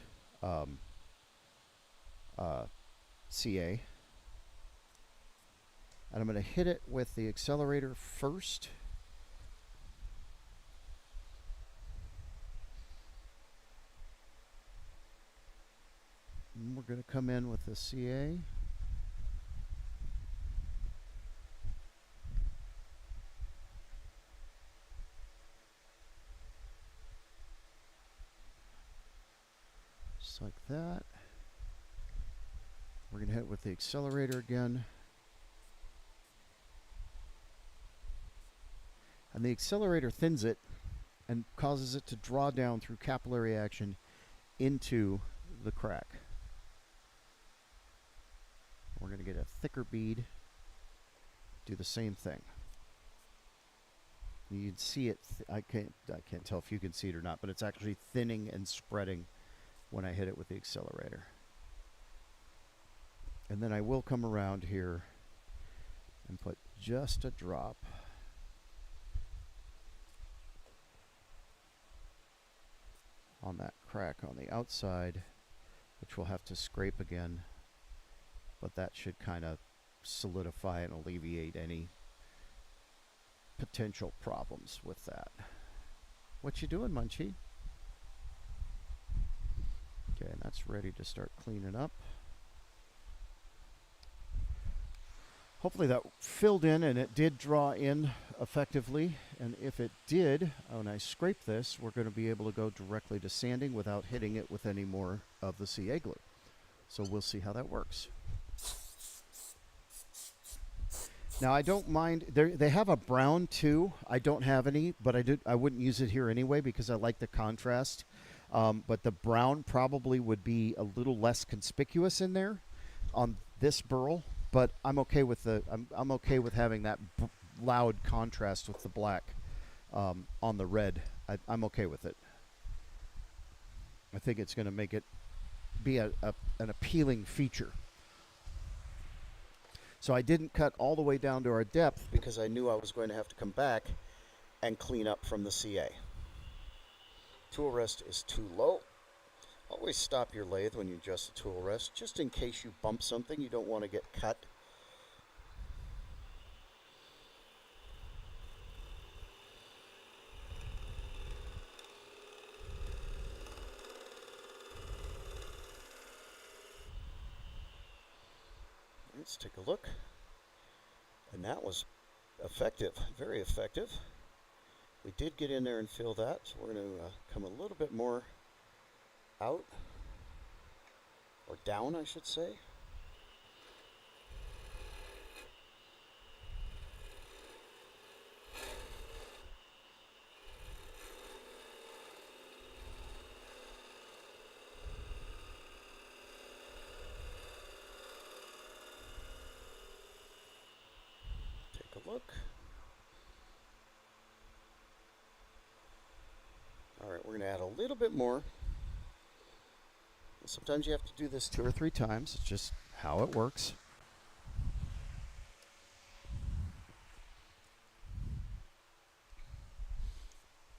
CA. And I'm going to hit it with the accelerator first. And we're going to come in with the CA. Just like that. We're going to hit it with the accelerator again. And the accelerator thins it and causes it to draw down through capillary action into the crack. We're going to get a thicker bead, do the same thing. You can see it, I can't tell if you can see it or not, but it's actually thinning and spreading when I hit it with the accelerator. And then I will come around here and put just a drop on that crack on the outside, which we'll have to scrape again, but that should kind of solidify and alleviate any potential problems with that. What you doing, Munchie? Okay, and that's ready to start cleaning up. Hopefully that filled in and it did draw in effectively. And if it did, when I scrape this, we're going to be able to go directly to sanding without hitting it with any more of the CA glue. So we'll see how that works. Now I don't mind, they have a brown too. I don't have any, but I wouldn't use it here anyway because I like the contrast. But the brown probably would be a little less conspicuous in there on this burl. But I'm okay with I'm okay with having that loud contrast with the black on the red. I'm okay with it. I think it's going to make it be an appealing feature. So I didn't cut all the way down to our depth because I knew I was going to have to come back and clean up from the CA. Tool rest is too low. Always stop your lathe when you adjust the tool rest, just in case you bump something you don't want to get cut. let's take a look. And that was effective, very effective. We did get in there and fill that, so we're going to come a little bit more out, or down, I should say. Take a look. All right, we're going to add a little bit more. Sometimes you have to do this 2 or 3 times. It's just how it works.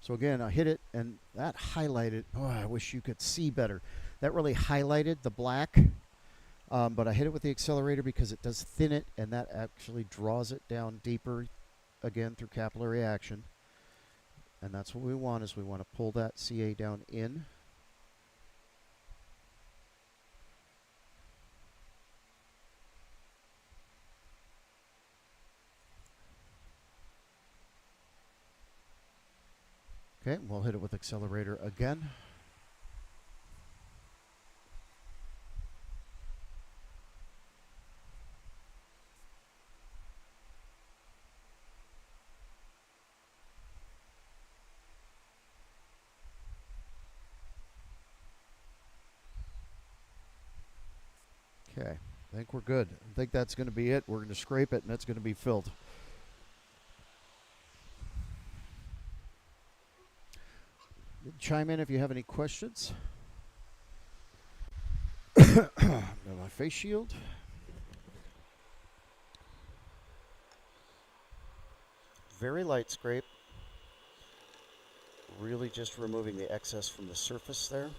So again, I hit it, and that highlighted. Oh, I wish you could see better. That really highlighted the black. But I hit it with the accelerator because it does thin it, and that actually draws it down deeper, again, through capillary action. And that's what we want, is we want to pull that CA down in. Okay, we'll hit it with accelerator again. Okay, I think we're good. I think that's going to be it. We're going to scrape it, and it's going to be filled. Chime in if you have any questions. My face shield. Very light scrape. Really just removing the excess from the surface there.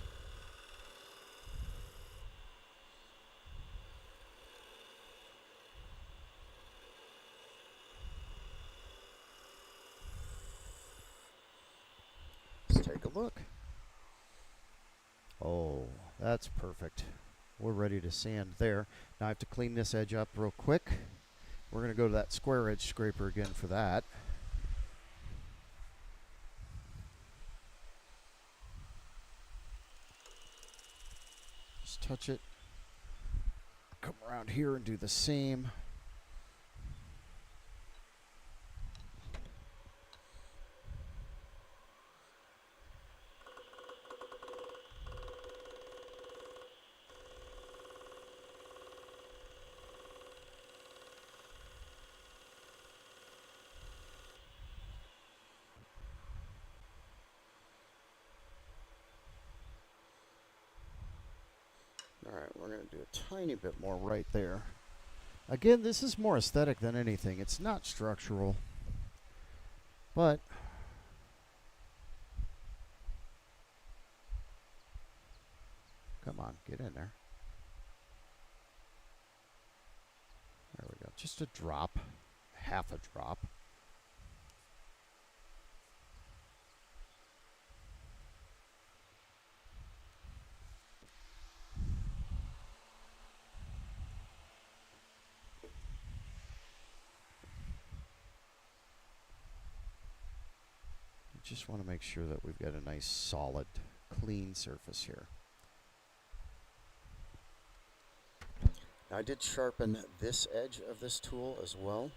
Take a look. Oh, that's perfect. We're ready to sand there. Now I have to clean this edge up real quick. We're going to go to that square edge scraper again for that. Just touch it. Come around here and do the same. All right, we're going to do a tiny bit more right there. Again, this is more aesthetic than anything. It's not structural, but come on, get in there. There we go. Just a drop, half a drop. Just want to make sure that we've got a nice, solid, clean surface here. Now I did sharpen this edge of this tool as well.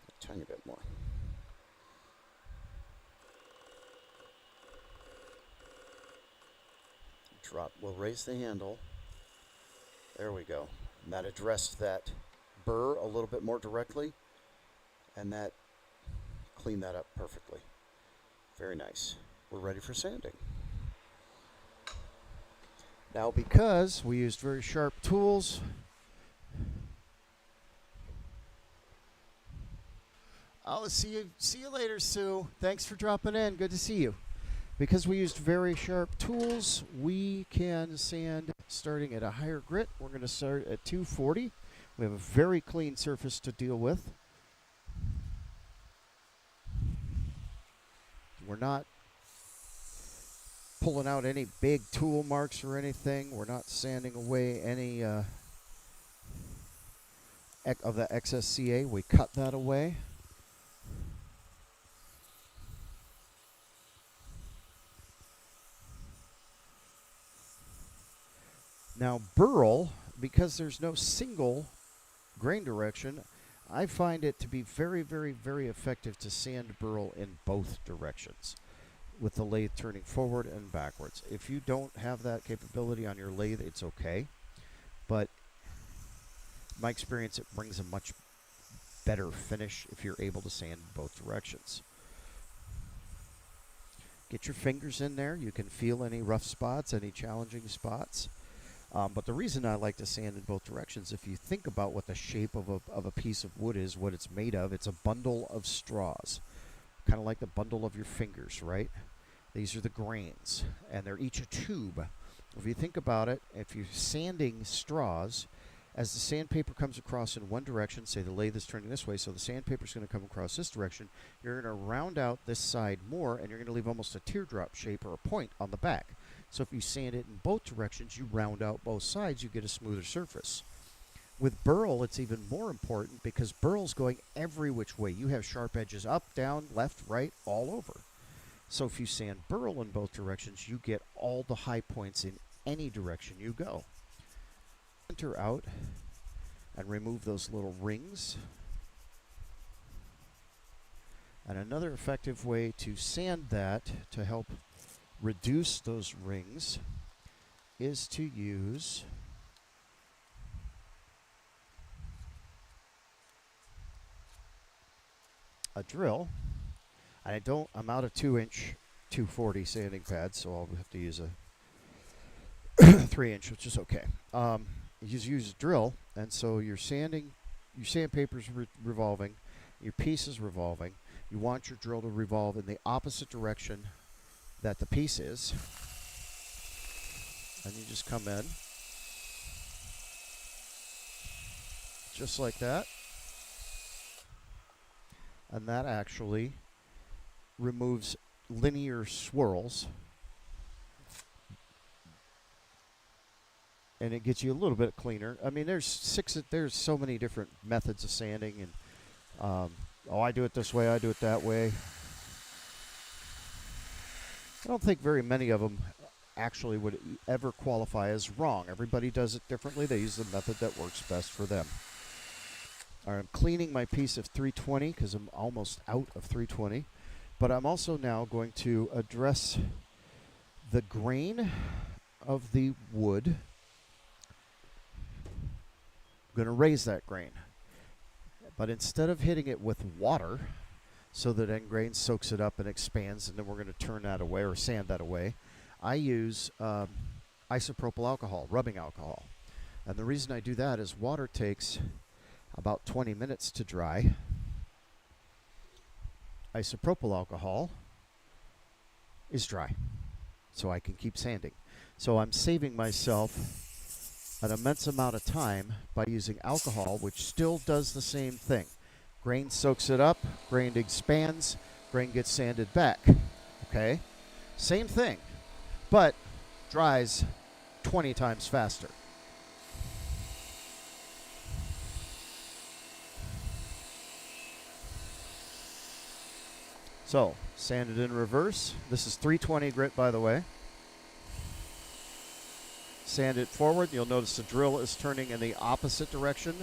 A tiny bit more. Drop. We'll raise the handle. There we go. And that addressed that burr a little bit more directly, and that cleaned that up perfectly. Very nice. We're ready for sanding. Now, because we used very sharp tools, I'll see you later, Sue. Thanks for dropping in. Good to see you. Because we used very sharp tools, we can sand starting at a higher grit. We're going to start at 240. We have a very clean surface to deal with. We're not pulling out any big tool marks or anything. We're not sanding away any of the excess CA. We cut that away. Now burl, because there's no single grain direction, I find it to be very, very, very effective to sand burl in both directions, with the lathe turning forward and backwards. If you don't have that capability on your lathe, it's okay. But in my experience, it brings a much better finish if you're able to sand both directions. Get your fingers in there. You can feel any rough spots, any challenging spots. But the reason I like to sand in both directions, if you think about what the shape of a piece of wood is, what it's made of, it's a bundle of straws. Kind of like the bundle of your fingers, right? These are the grains, and they're each a tube. If you think about it, if you're sanding straws, as the sandpaper comes across in one direction, say the lathe is turning this way, so the sandpaper is going to come across this direction, you're going to round out this side more, and you're going to leave almost a teardrop shape or a point on the back. So if you sand it in both directions, you round out both sides, you get a smoother surface. With burl, it's even more important because burl's going every which way. You have sharp edges up, down, left, right, all over. So if you sand burl in both directions, you get all the high points in any direction you go. Center out and remove those little rings. And another effective way to sand that to help reduce those rings is to use a drill. And I'm out of 2-inch 240 sanding pads, so I'll have to use a 3-inch, which is okay. You just use a drill, and so you're sanding, your sandpaper's revolving, your piece is revolving. You want your drill to revolve in the opposite direction that the piece is, and you just come in just like that, and that actually removes linear swirls, and it gets you a little bit cleaner. I mean, there's so many different methods of sanding, and I do it this way, I do it that way. I don't think very many of them actually would ever qualify as wrong. Everybody does it differently. They use the method that works best for them. All right, I'm cleaning my piece of 320 because I'm almost out of 320. But I'm also now going to address the grain of the wood. I'm going to raise that grain. But instead of hitting it with water, so that end grain soaks it up and expands, and then we're going to turn that away or sand that away, I use isopropyl alcohol, rubbing alcohol. And the reason I do that is water takes about 20 minutes to dry. Isopropyl alcohol is dry, so I can keep sanding. So I'm saving myself an immense amount of time by using alcohol, which still does the same thing. Grain soaks it up, grain expands, grain gets sanded back. Okay? Same thing, but dries 20 times faster. So, sanded in reverse. This is 320 grit, by the way. Sand it forward. You'll notice the drill is turning in the opposite direction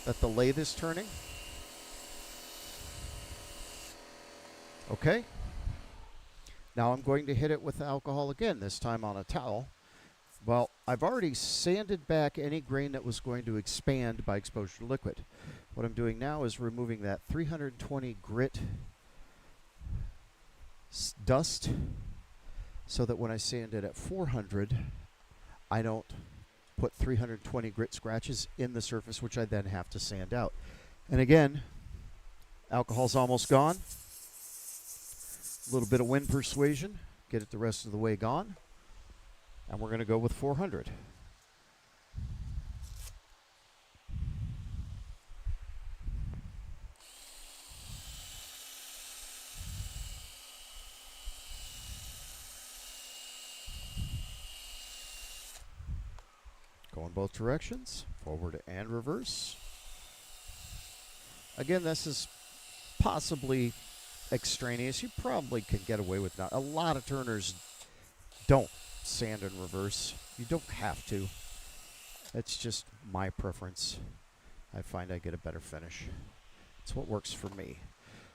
that the lathe is turning. Okay. Now I'm going to hit it with alcohol again, this time on a towel. Well, I've already sanded back any grain that was going to expand by exposure to liquid. What I'm doing now is removing that 320 grit dust so that when I sand it at 400, I don't put 320 grit scratches in the surface, which I then have to sand out. And again, alcohol's almost gone. A little bit of wind persuasion, get it the rest of the way gone. And we're going to go with 400. in both directions, forward and reverse. Again, this is possibly extraneous. You probably can get away with not. A lot of turners don't sand in reverse. You don't have to. It's just my preference. I find I get a better finish. It's what works for me.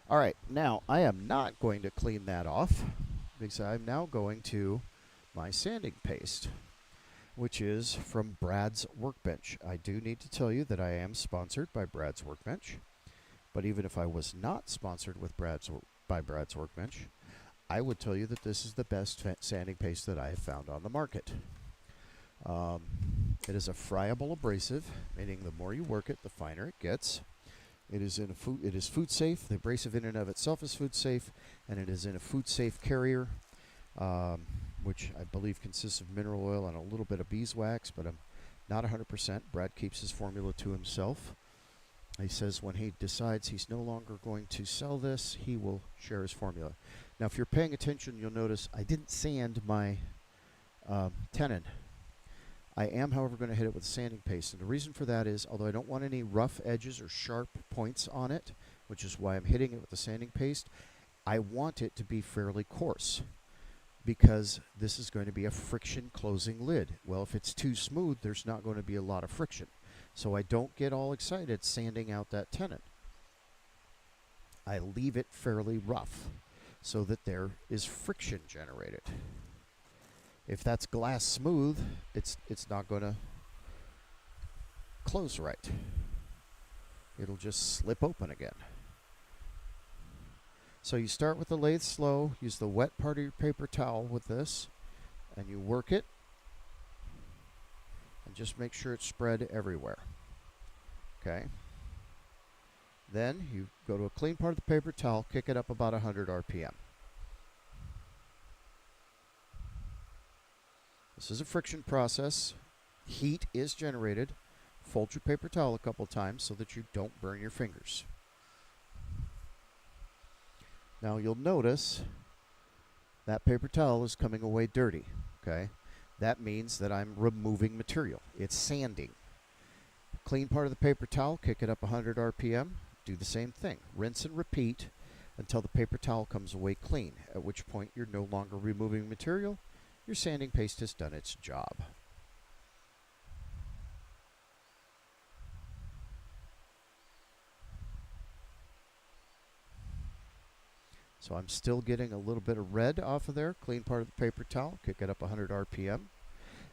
All right, now I am not going to clean that off because I'm now going to my sanding paste, which is from Brad's Workbench. I do need to tell you that I am sponsored by Brad's Workbench, but even if I was not sponsored with by Brad's Workbench, I would tell you that this is the best sanding paste that I have found on the market. It is a friable abrasive, meaning the more you work it, the finer it gets. It is food safe. The abrasive in and of itself is food safe, and it is in a food safe carrier, which I believe consists of mineral oil and a little bit of beeswax, but I'm not 100%. Brad keeps his formula to himself. He says when he decides he's no longer going to sell this, he will share his formula. Now, if you're paying attention, you'll notice I didn't sand my tenon. I am, however, going to hit it with sanding paste. And the reason for that is, although I don't want any rough edges or sharp points on it, which is why I'm hitting it with the sanding paste, I want it to be fairly coarse because this is going to be a friction closing lid. Well, if it's too smooth, there's not going to be a lot of friction. So I don't get all excited sanding out that tenon. I leave it fairly rough so that there is friction generated. If that's glass smooth, it's not going to close right. It'll just slip open again. So you start with the lathe slow, use the wet part of your paper towel with this, and you work it, and just make sure it's spread everywhere. Okay. Then you go to a clean part of the paper towel, kick it up about 100 RPM. This is a friction process. Heat is generated. Fold your paper towel a couple times so that you don't burn your fingers. Now you'll notice that paper towel is coming away dirty. Okay, that means that I'm removing material. It's sanding. Clean part of the paper towel, kick it up 100 RPM. Do the same thing. Rinse and repeat until the paper towel comes away clean, at which point you're no longer removing material. Your sanding paste has done its job. So I'm still getting a little bit of red off of there. Clean part of the paper towel, kick it up 100 RPM.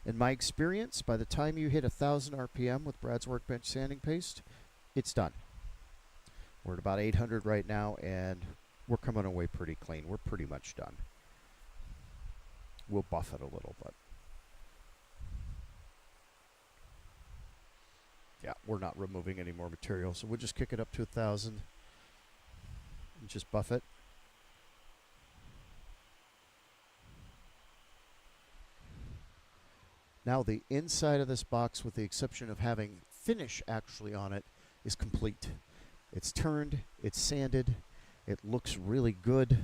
In my experience, by the time you hit 1,000 RPM with Brad's Workbench sanding paste, it's done. We're at about 800 right now, and we're coming away pretty clean. We're pretty much done. We'll buff it a little, but yeah, we're not removing any more material. So we'll just kick it up to 1,000 and just buff it. Now the inside of this box, with the exception of having finish actually on it, is complete. It's turned, it's sanded, it looks really good.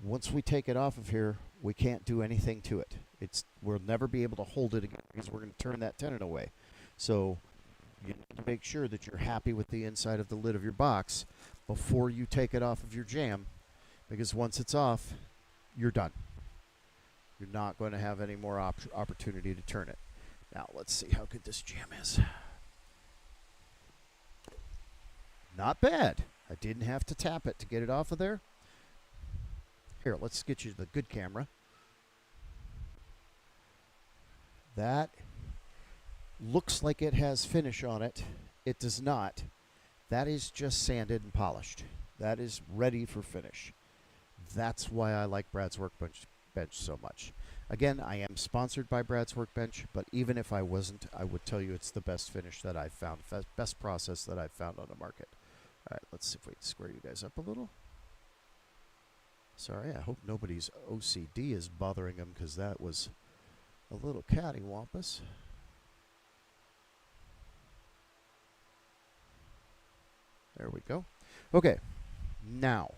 Once we take it off of here, we can't do anything to it. We'll never be able to hold it again because we're going to turn that tenon away. So you need to make sure that you're happy with the inside of the lid of your box before you take it off of your jam, because once it's off, you're done. You're not going to have any more opportunity to turn it. Now, let's see how good this jam is. Not bad. I didn't have to tap it to get it off of there. Here, let's get you the good camera. That looks like it has finish on it. It does not. That is just sanded and polished. That is ready for finish. That's why I like Brad's Workbench so much. Again, I am sponsored by Brad's Workbench, but even if I wasn't, I would tell you it's the best finish that I've found, best process that I've found on the market. All right, let's see if we can square you guys up a little. Sorry, I hope nobody's OCD is bothering them, because that was a little cattywampus. There we go. Okay, now,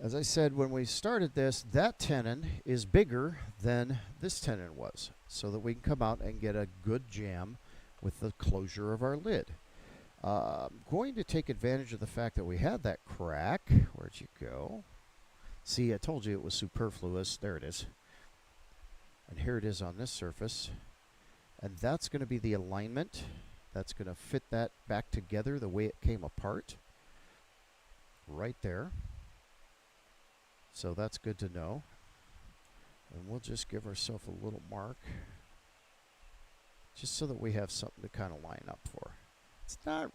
as I said when we started this, that tenon is bigger than this tenon was. so that we can come out and get a good jam with the closure of our lid. I'm going to take advantage of the fact that we had that crack. Where'd you go? See, I told you it was superfluous. There it is. And here it is on this surface. And that's going to be the alignment. That's going to fit that back together the way it came apart. Right there. So that's good to know. And we'll just give ourselves a little mark. Just so that we have something to kind of line up for. It's not,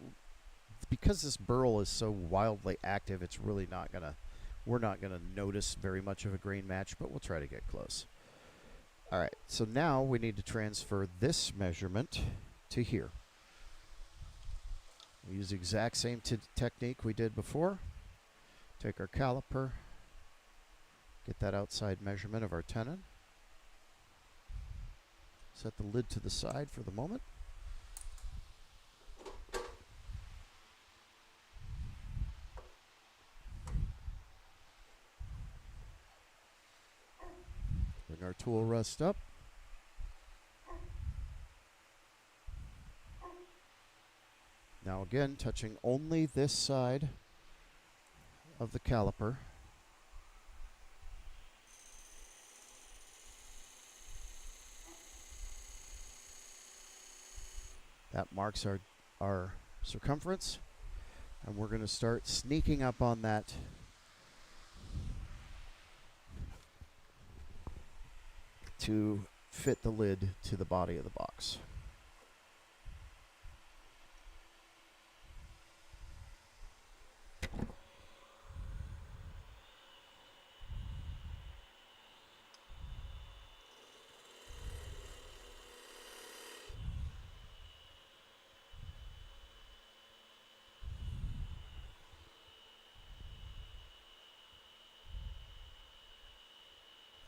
because this burl is so wildly active, it's really not going to, we're not going to notice very much of a grain match, but we'll try to get close. All right, so now we need to transfer this measurement to here. We use the exact same technique we did before. Take our caliper, get that outside measurement of our tenon. Set the lid to the side for the moment. Bring our tool rest up. Now again, touching only this side of the caliper. That marks our circumference, and we're going to start sneaking up on that to fit the lid to the body of the box.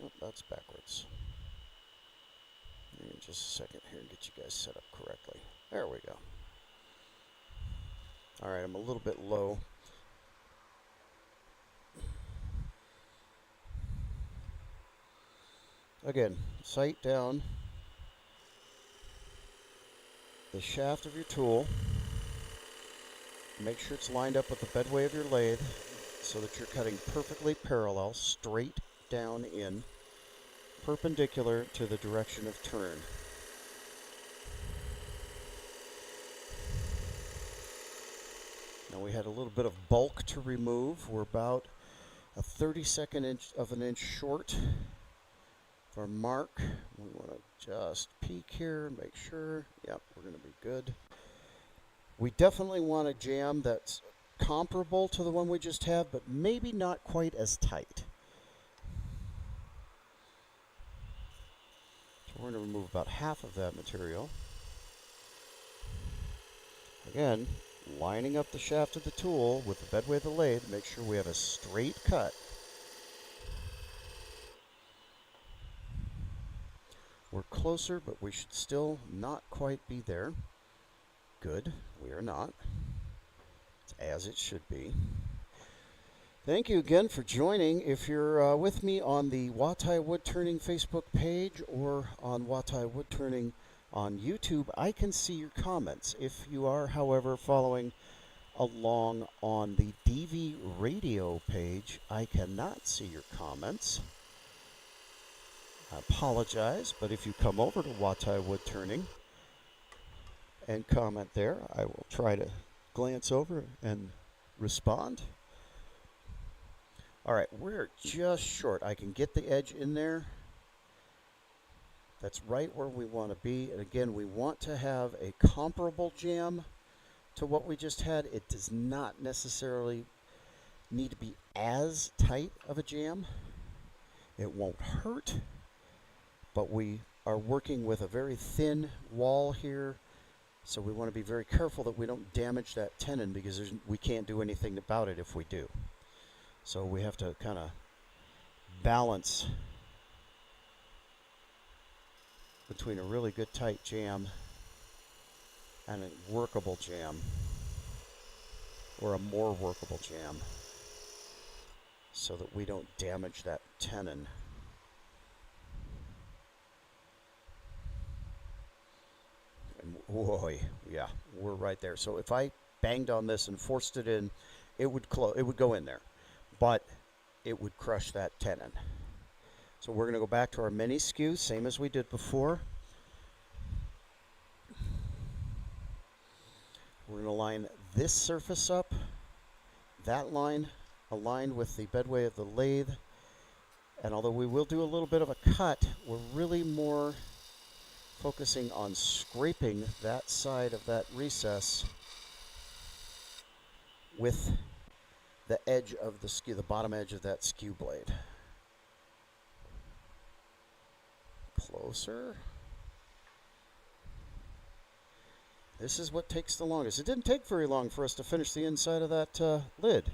Oh, that's backwards. Give me just a second here and get you guys set up correctly. There we go. All right, I'm a little bit low. Again, sight down the shaft of your tool. Make sure it's lined up with the bedway of your lathe so that you're cutting perfectly parallel, straight down in, perpendicular to the direction of turn. Now we had a little bit of bulk to remove. We're about a 32nd of an inch short of our mark. We want to just peek here, make sure. Yep, we're going to be good. We definitely want a jam that's comparable to the one we just have, but maybe not quite as tight. So we're going to remove about half of that material. Again, lining up the shaft of the tool with the bedway of the lathe, make sure we have a straight cut. We're closer, but we should still not quite be there. Good, we are not. It's as it should be. Thank you again for joining. If you're with me on the Watai Wood Turning Facebook page or on Watai Wood Turning on YouTube, I can see your comments. If you are, however, following along on the DV Radio page, I cannot see your comments. I apologize, but if you come over to Watai Wood Turning and comment there, I will try to glance over and respond. All right, we're just short. I can get the edge in there. That's right where we want to be. And again, we want to have a comparable jam to what we just had. It does not necessarily need to be as tight of a jam. It won't hurt, but we are working with a very thin wall here. So we want to be very careful that we don't damage that tenon, because we can't do anything about it if we do. So we have to kind of balance between a really good tight jam and a workable jam, or a more workable jam, so that we don't damage that tenon. boy, yeah, we're right there. So if I banged on this and forced it in, it would go in there, but it would crush that tenon. So we're going to go back to our mini skew, same as we did before. We're going to line this surface up, that line aligned with the bedway of the lathe. And although we will do a little bit of a cut, we're really more focusing on scraping that side of that recess with the edge of the skew, the bottom edge of that skew blade. Closer. This is what takes the longest. It didn't take very long for us to finish the inside of that lid.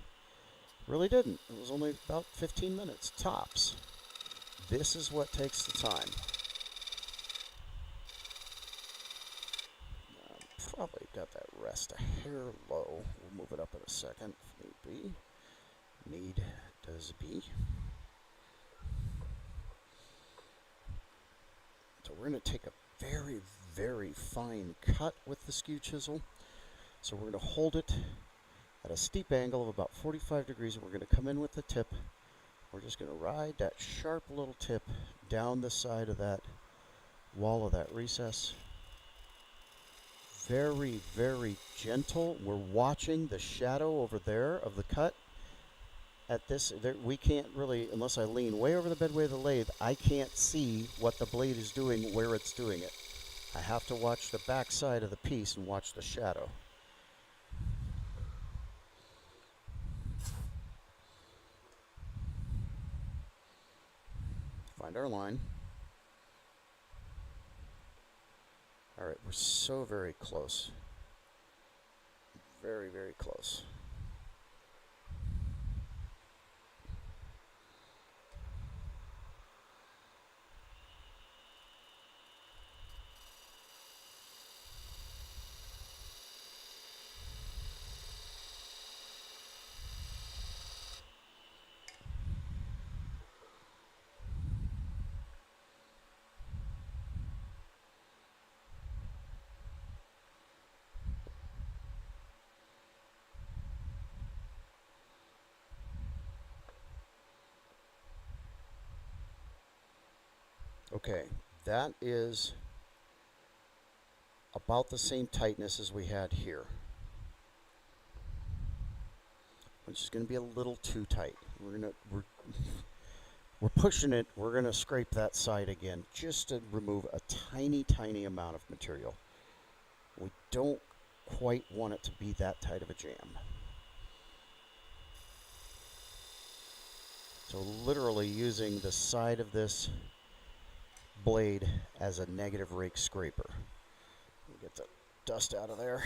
Really didn't. It was only about 15 minutes, tops. This is what takes the time. Probably got that rest a hair low. We'll move it up in a second if need be. Need does be. So we're going to take a very, very fine cut with the skew chisel. So we're going to hold it at a steep angle of about 45 degrees, and we're going to come in with the tip. We're just going to ride that sharp little tip down the side of that wall of that recess. Very, very gentle. We're watching the shadow over there of the cut. At this, we can't really, unless I lean way over the bedway of the lathe, I can't see what the blade is doing, where it's doing it. I have to watch the back side of the piece and watch the shadow. Find our line. All right, we're so very close. Very, very close. Okay, that is about the same tightness as we had here, which is going to be a little too tight. We're pushing it. We're going to scrape that side again just to remove a tiny, tiny amount of material. We don't quite want it to be that tight of a jam. So literally using the side of this blade as a negative rake scraper. Get the dust out of there.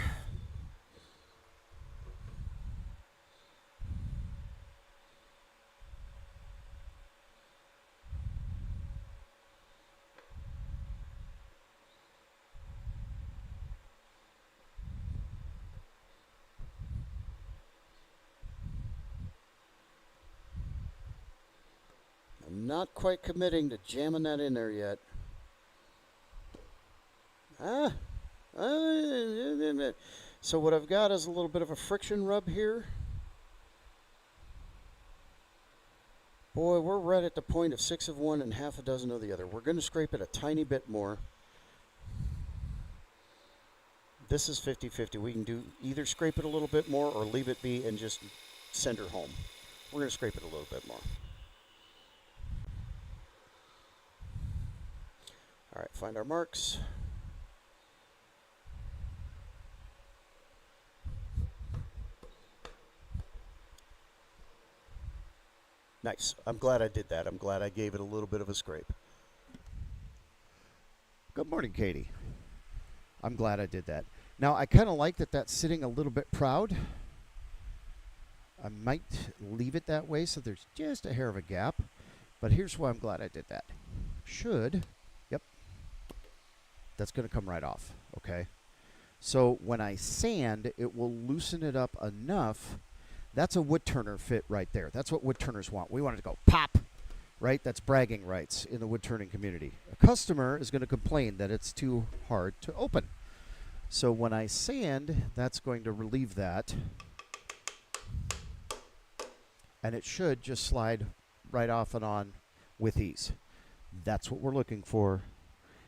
I'm not quite committing to jamming that in there yet. So what I've got is a little bit of a friction rub here. Boy, we're right at the point of 6 of one and half a dozen of the other. We're going to scrape it a tiny bit more. This is 50-50. We can do either scrape it a little bit more or leave it be and just send her home. We're going to scrape it a little bit more. All right, find our marks. Nice. I'm glad I did that. I'm glad I gave it a little bit of a scrape. Good morning, Katie. I'm glad I did that. Now, I kind of like that that's sitting a little bit proud. I might leave it that way so there's just a hair of a gap. But here's why I'm glad I did that. Yep. That's going to come right off, okay? So when I sand, it will loosen it up enough. That's a wood turner fit right there. That's what wood turners want. We want it to go pop, right? That's bragging rights in the wood turning community. A customer is going to complain that it's too hard to open. So when I sand, that's going to relieve that. And it should just slide right off and on with ease. That's what we're looking for.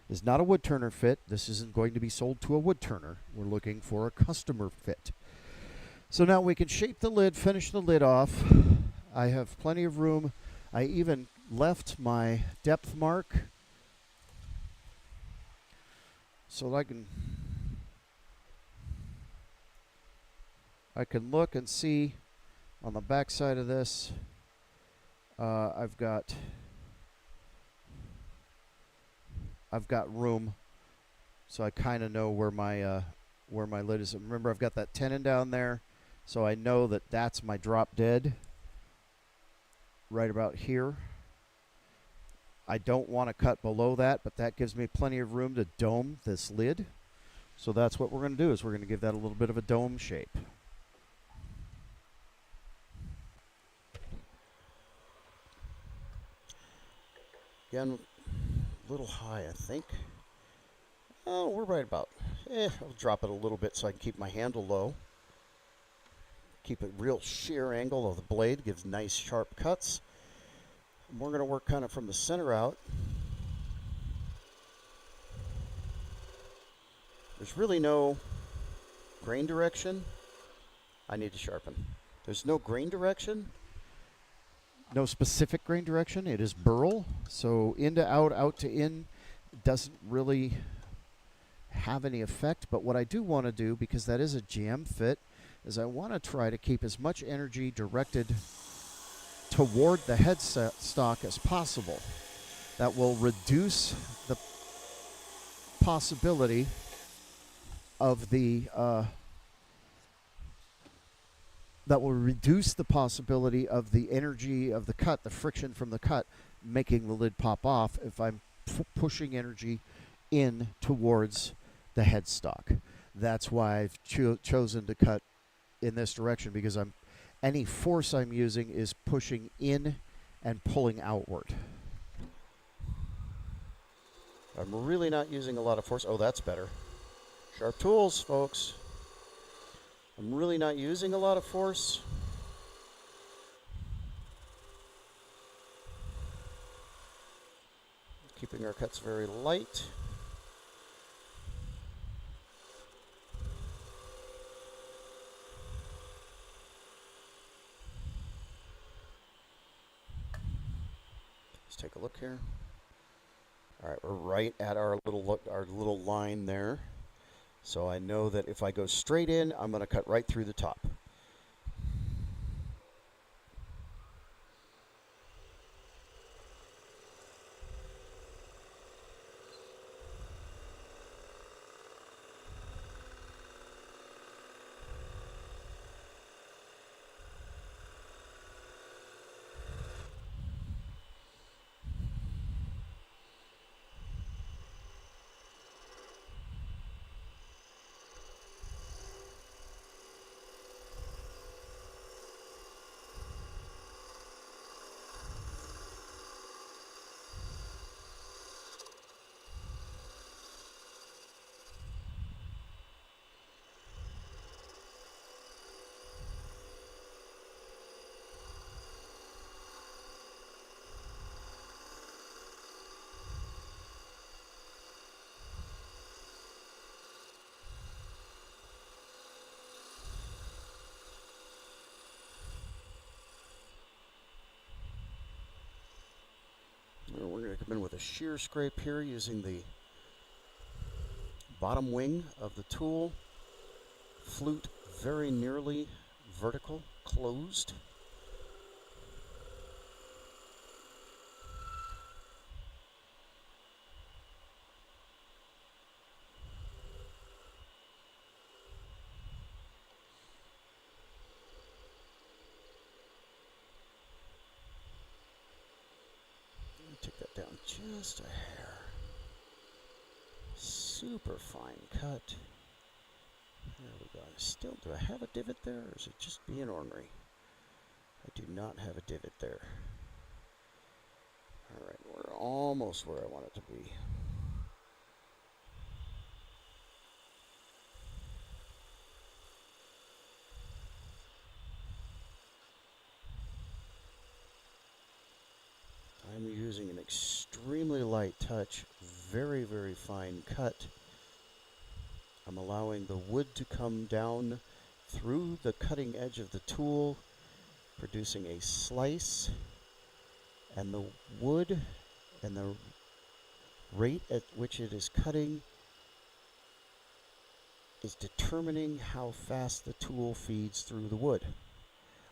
Is not a wood turner fit. This isn't going to be sold to a wood turner. We're looking for a customer fit. So now we can shape the lid, finish the lid off. I have plenty of room. I even left my depth mark so I can look and see on the back side of this. I've got room, so I kind of know where my lid is. Remember, I've got that tenon down there, so I know that that's my drop dead right about here. I don't want to cut below that, but that gives me plenty of room to dome this lid. So that's what we're going to do, is we're going to give that a little bit of a dome shape. Again, a little high, I think. Oh, we're right about. I'll drop it a little bit so I can keep my handle low. Keep a real sheer angle of the blade, gives nice sharp cuts. And we're going to work kind of from the center out. There's really no grain direction. I need to sharpen. There's no grain direction. No specific grain direction. It is burl. So in to out, out to in doesn't really have any effect. But what I do want to do, because that is a jam fit, is I want to try to keep as much energy directed toward the headstock as possible. That will reduce the possibility of the energy of the cut, the friction from the cut, making the lid pop off if I'm pushing energy in towards the headstock. That's why I've chosen to cut in this direction, because any force I'm using is pushing in and pulling outward. I'm really not using a lot of force. Oh, that's better. Sharp tools, folks. I'm really not using a lot of force. Keeping our cuts very light. Let's take a look here. All right, we're right at our little line there. So I know that if I go straight in, I'm going to cut right through the top. We're going to come in with a shear scrape here using the bottom wing of the tool. Flute very nearly vertical, closed. Take that down just a hair. Super fine cut. There we go. Still, do I have a divot there, or is it just being ornery? I do not have a divot there. All right, we're almost where I want it to be. light touch, very, very fine cut. I'm allowing the wood to come down through the cutting edge of the tool, producing a slice, and the wood and the rate at which it is cutting is determining how fast the tool feeds through the wood.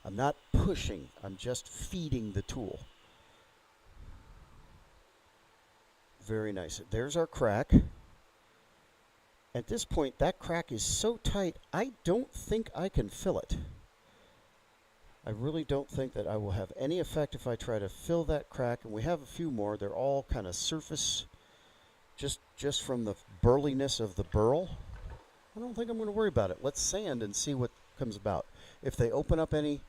I'm not pushing, I'm just feeding the tool. Very nice. There's our crack. At this point, that crack is so tight, I don't think I can fill it. I really don't think that I will have any effect if I try to fill that crack. And we have a few more. They're all kind of surface, just from the burliness of the burl. I don't think I'm going to worry about it. Let's sand and see what comes about. If they open up any,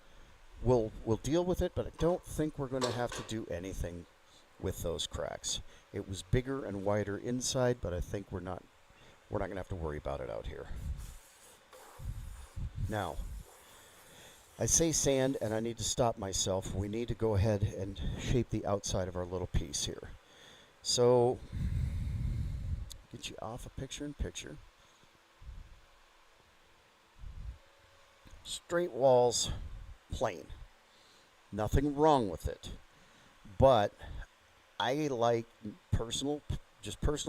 we'll deal with it, but I don't think we're going to have to do anything with those cracks. It was bigger and wider inside, but I think we're not going to have to worry about it out here. Now, I say sand, and I need to stop myself. We need to go ahead and shape the outside of our little piece here. So, get you off a picture-in-picture. Straight walls, plain. Nothing wrong with it. But I like personal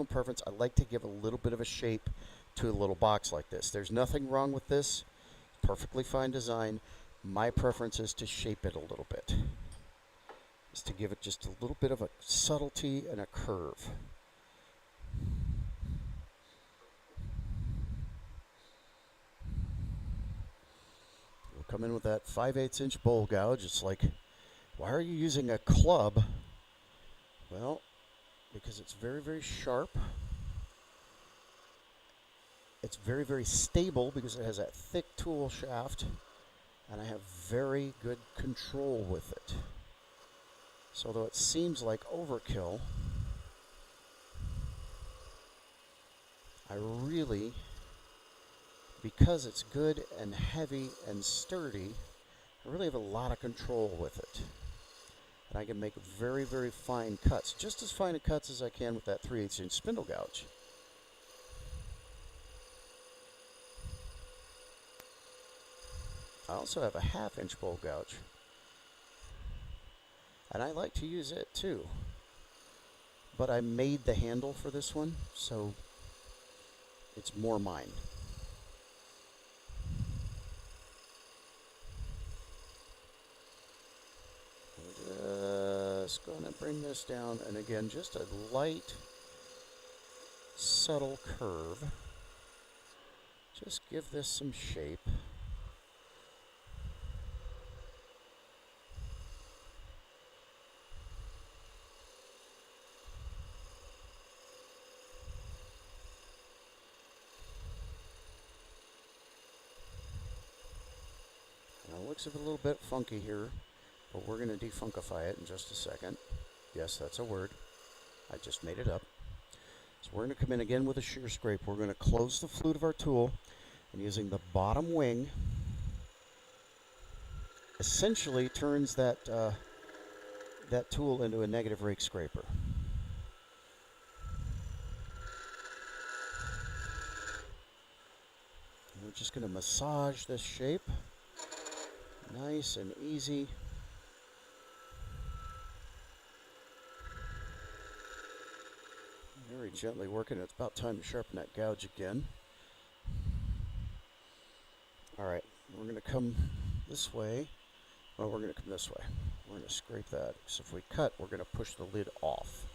preference, I like to give a little bit of a shape to a little box like this. There's nothing wrong with this. Perfectly fine design. My preference is to shape it a little bit. Is to give it just a little bit of a subtlety and a curve. We'll come in with that 5/8 inch bowl gouge. It's like, why are you using a club? Well, because it's very, very sharp. It's very, very stable because it has that thick tool shaft, and I have very good control with it. So although it seems like overkill, I really, because it's good and heavy and sturdy, I really have a lot of control with it. And I can make very, very fine cuts, just as fine cuts as I can with that 3/8 inch spindle gouge. I also have a 1/2 inch bowl gouge, and I like to use it too. But I made the handle for this one, so it's more mine. Just going to bring this down, and again, just a light, subtle curve. Just give this some shape. Now it looks a little bit funky here, but we're going to defunkify it in just a second. Yes, that's a word. I just made it up. So we're going to come in again with a shear scrape. We're going to close the flute of our tool, and using the bottom wing, essentially turns that tool into a negative rake scraper. And we're just going to massage this shape, nice and easy. Very gently working. It's about time to sharpen that gouge again. All right, we're going to come this way. Well, we're going to come this way. We're going to scrape that. So if we cut, we're going to push the lid off.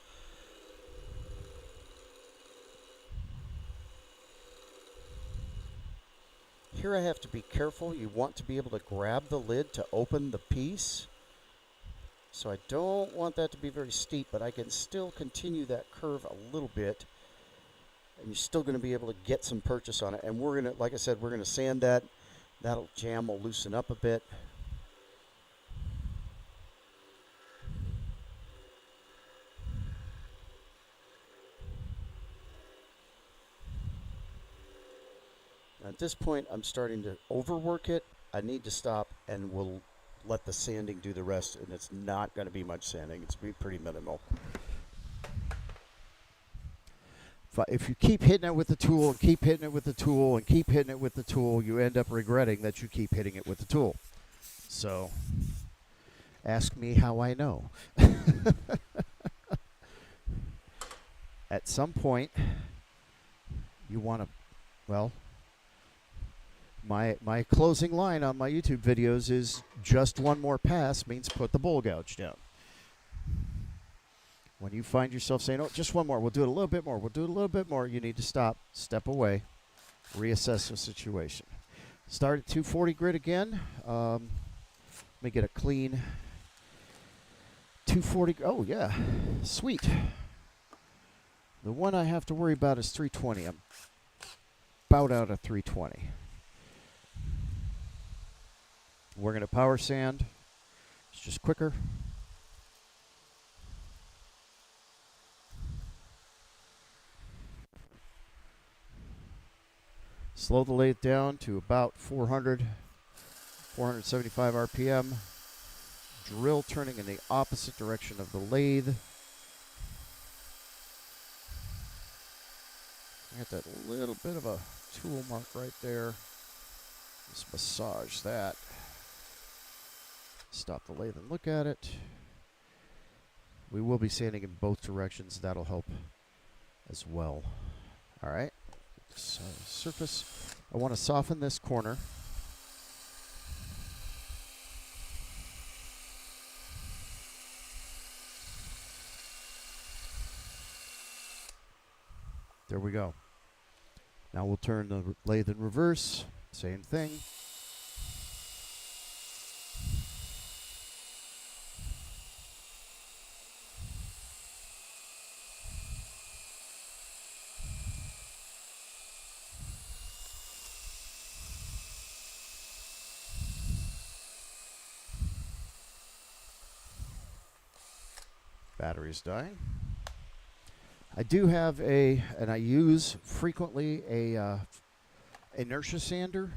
Here I have to be careful. You want to be able to grab the lid to open the piece. So I don't want that to be very steep, but I can still continue that curve a little bit. And you're still going to be able to get some purchase on it. And we're going to, like I said, we're going to sand that. That'll jam will loosen up a bit. At this point, I'm starting to overwork it. I need to stop, and we'll let the sanding do the rest, and it's not going to be much sanding. It's going to be pretty minimal. if you keep hitting it with the tool and keep hitting it with the tool and keep hitting it with the tool, you end up regretting that you keep hitting it with the tool. So, ask me how I know. At some point, you want to, well, my closing line on my YouTube videos is just one more pass means put the bowl gouge down. When you find yourself saying, oh, just one more, we'll do it a little bit more, we'll do it a little bit more, you need to stop, step away, reassess the situation. Start at 240 grit again. Let me get a clean 240. Oh, yeah. Sweet. The one I have to worry about is 320. I'm about out of 320. We're going to power sand. It's just quicker. Slow the lathe down to about 475 RPM. Drill turning in the opposite direction of the lathe. I got that little bit of a tool mark right there. Just massage that. Stop the lathe and look at it. We will be sanding in both directions. That'll help as well. All right. So surface. I want to soften this corner. There we go. Now we'll turn the lathe in reverse. Same thing. Battery's dying. I do have and I use frequently a inertia sander.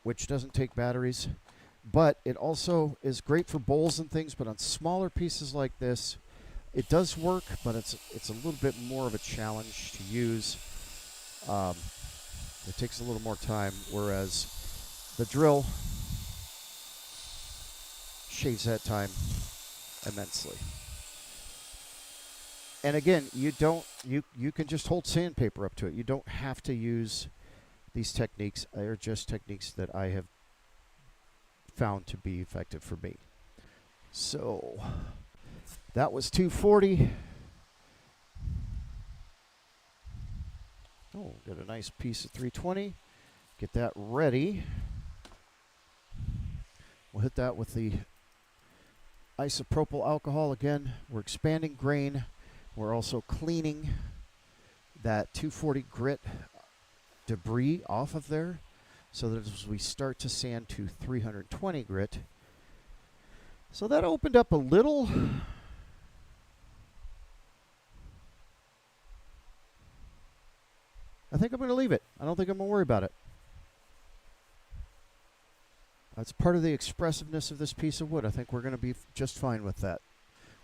Which doesn't take batteries, but it also is great for bowls and things, but on smaller pieces like this, it does work, but it's a little bit more of a challenge to use. It takes a little more time, whereas the drill shaves that time immensely. And again, you can just hold sandpaper up to it. You don't have to use these techniques. They're just techniques that I have found to be effective for me. So that was 240. Oh, got a nice piece of 320. Get that ready. We'll hit that with the isopropyl alcohol again. We're expanding grain. We're also cleaning that 240 grit debris off of there, so that as we start to sand to 320 grit. So that opened up a little. I think I'm going to leave it. I don't think I'm going to worry about it. That's part of the expressiveness of this piece of wood. I think we're going to be just fine with that.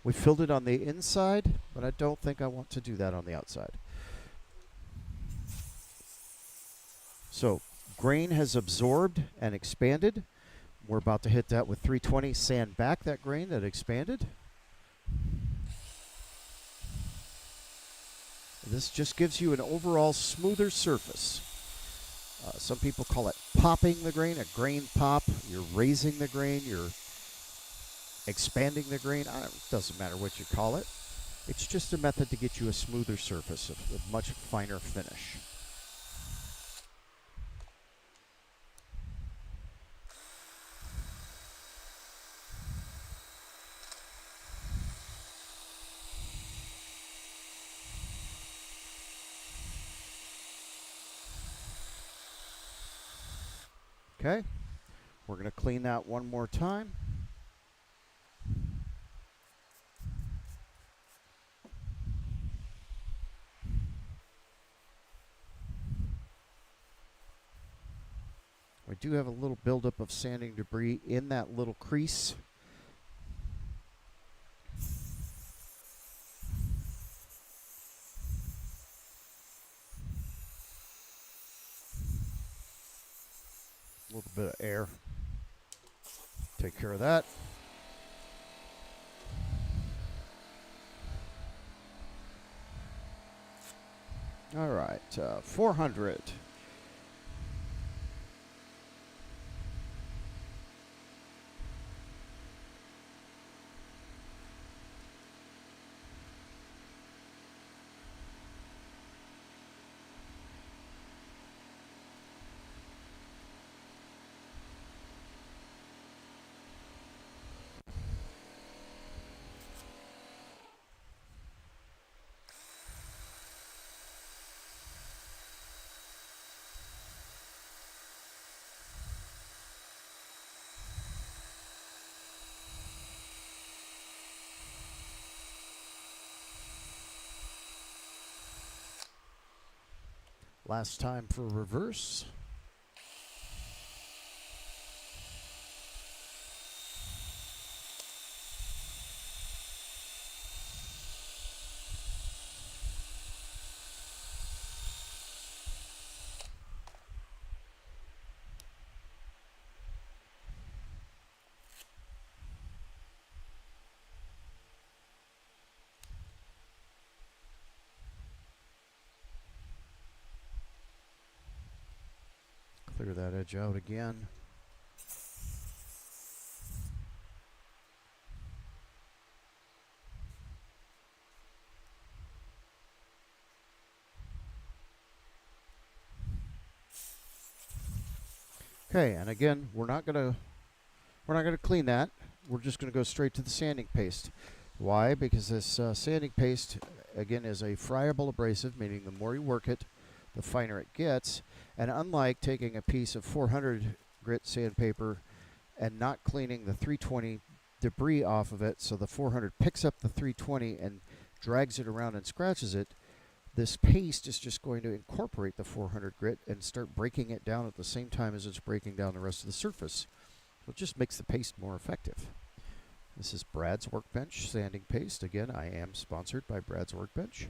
We filled it on the inside, but I don't think I want to do that on the outside. So grain has absorbed and expanded. We're about to hit that with 320, sand back that grain that expanded. This just gives you an overall smoother surface. Some people call it popping the grain, a grain pop. You're raising the grain, you're expanding the grain. It doesn't matter what you call it. It's just a method to get you a smoother surface, a much finer finish. Okay, we're going to clean that one more time. We do have a little buildup of sanding debris in that little crease. little bit of air. Take care of that. All right, 400. Last time for reverse. Clear that edge out again. Okay, and again, we're not gonna clean that. We're just gonna go straight to the sanding paste. Why? Because this sanding paste, again, is a friable abrasive, meaning the more you work it, the finer it gets. And unlike taking a piece of 400 grit sandpaper and not cleaning the 320 debris off of it, so the 400 picks up the 320 and drags it around and scratches it, this paste is just going to incorporate the 400 grit and start breaking it down at the same time as it's breaking down the rest of the surface. So it just makes the paste more effective. This is Brad's Workbench sanding paste. Again, I am sponsored by Brad's Workbench.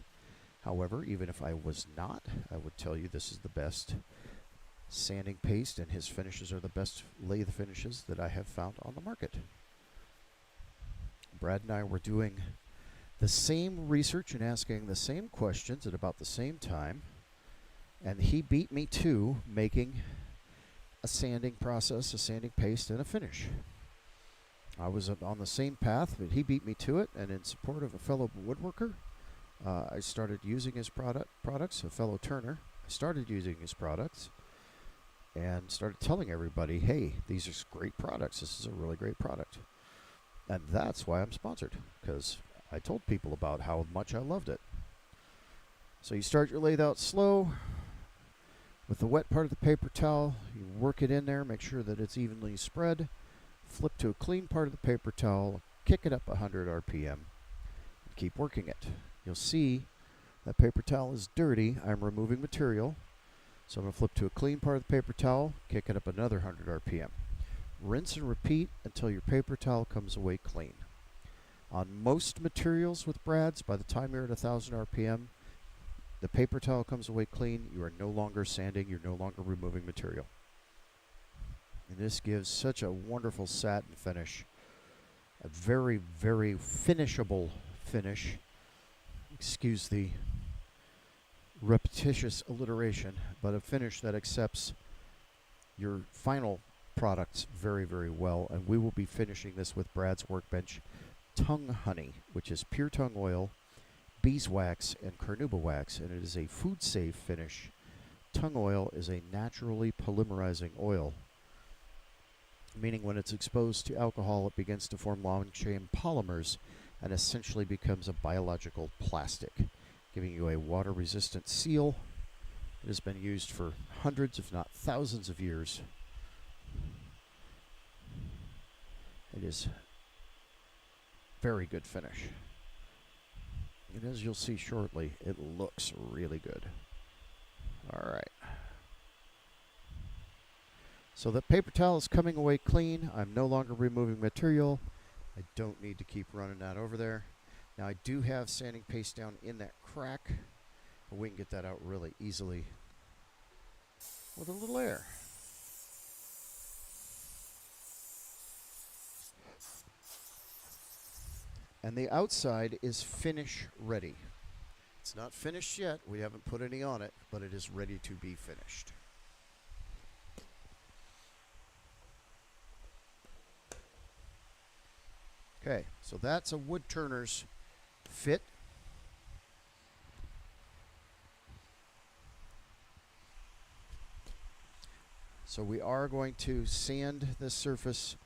However, even if I was not, I would tell you this is the best sanding paste, and his finishes are the best lathe finishes that I have found on the market. Brad and I were doing the same research and asking the same questions at about the same time, and he beat me to making a sanding process, a sanding paste, and a finish. I was on the same path, but he beat me to it, and in support of a fellow woodworker, I started using his products, a fellow turner. I started using his products and started telling everybody, hey, these are great products. This is a really great product. And that's why I'm sponsored, because I told people about how much I loved it. So you start your lathe out slow. With the wet part of the paper towel, you work it in there, make sure that it's evenly spread. Flip to a clean part of the paper towel, kick it up 100 RPM, and keep working it. You'll see that paper towel is dirty. I'm removing material. So I'm going to flip to a clean part of the paper towel, kick it up another 100 RPM. Rinse and repeat until your paper towel comes away clean. On most materials with Brad's, by the time you're at 1000 RPM, the paper towel comes away clean. You are no longer sanding. You're no longer removing material. And this gives such a wonderful satin finish. A very, very finishable finish. Excuse the repetitious alliteration, but a finish that accepts your final products very, very well. And we will be finishing this with Brad's Workbench Tongue Honey, which is pure tongue oil, beeswax, and carnauba wax, and it is a food-safe finish. Tongue oil is a naturally polymerizing oil, meaning when it's exposed to alcohol, it begins to form long-chain polymers and essentially becomes a biological plastic, giving you a water-resistant seal. It has been used for hundreds, if not thousands of years. It is very good finish. And as you'll see shortly, it looks really good. All right. So the paper towel is coming away clean. I'm no longer removing material. I don't need to keep running that over there. Now I do have sanding paste down in that crack, but we can get that out really easily with a little air. And the outside is finish ready. It's not finished yet. We haven't put any on it, but it is ready to be finished. Okay, so that's a wood turner's fit. So we are going to sand the surface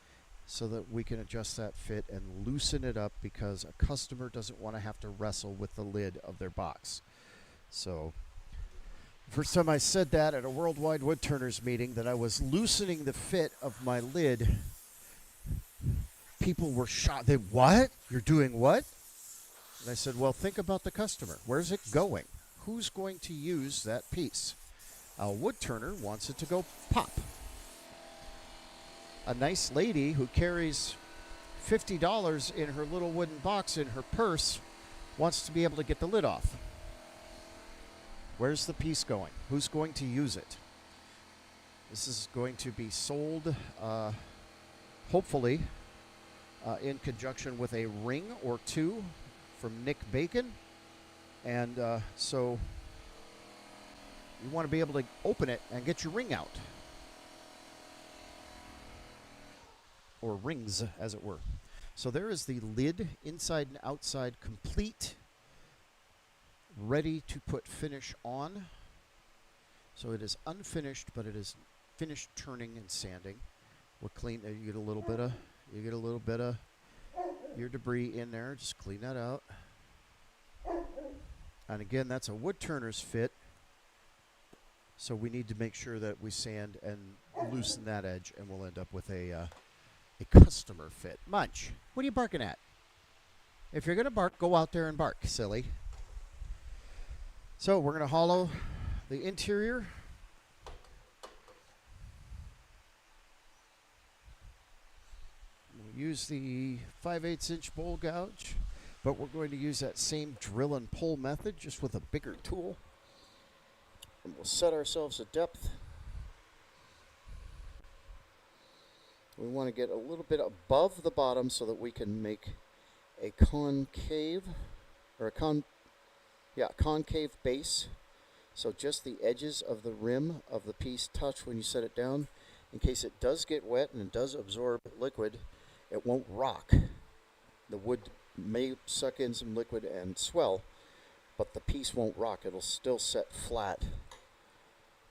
so that we can adjust that fit and loosen it up, because a customer doesn't want to have to wrestle with the lid of their box. So first time I said that at a Worldwide Woodturners meeting, that I was loosening the fit of my lid, people were shocked. They, what? You're doing what? And I said, well, think about the customer. Where's it going? Who's going to use that piece? A wood turner wants it to go pop. A nice lady who carries $50 in her little wooden box in her purse wants to be able to get the lid off. Where's the piece going? Who's going to use it? This is going to be sold, hopefully, in conjunction with a ring or two from Nick Bacon. And so you want to be able to open it and get your ring out. Or rings, as it were. So there is the lid, inside and outside, complete, ready to put finish on. So it is unfinished, but it is finished turning and sanding. We'll clean. You get a little bit of your debris in there. Just clean that out. And again, that's a wood turner's fit. So we need to make sure that we sand and loosen that edge, and we'll end up with a customer fit. Munch, what are you barking at? If you're going to bark, go out there and bark, silly. So we're going to hollow the interior. We'll use the 5/8 inch bowl gouge, but we're going to use that same drill and pull method, just with a bigger tool. And we'll set ourselves a depth. We want to get a little bit above the bottom so that we can make a concave, or a concave base. So just the edges of the rim of the piece touch when you set it down. In case it does get wet and it does absorb liquid, it won't rock. The wood may suck in some liquid and swell, but the piece won't rock. It'll still set flat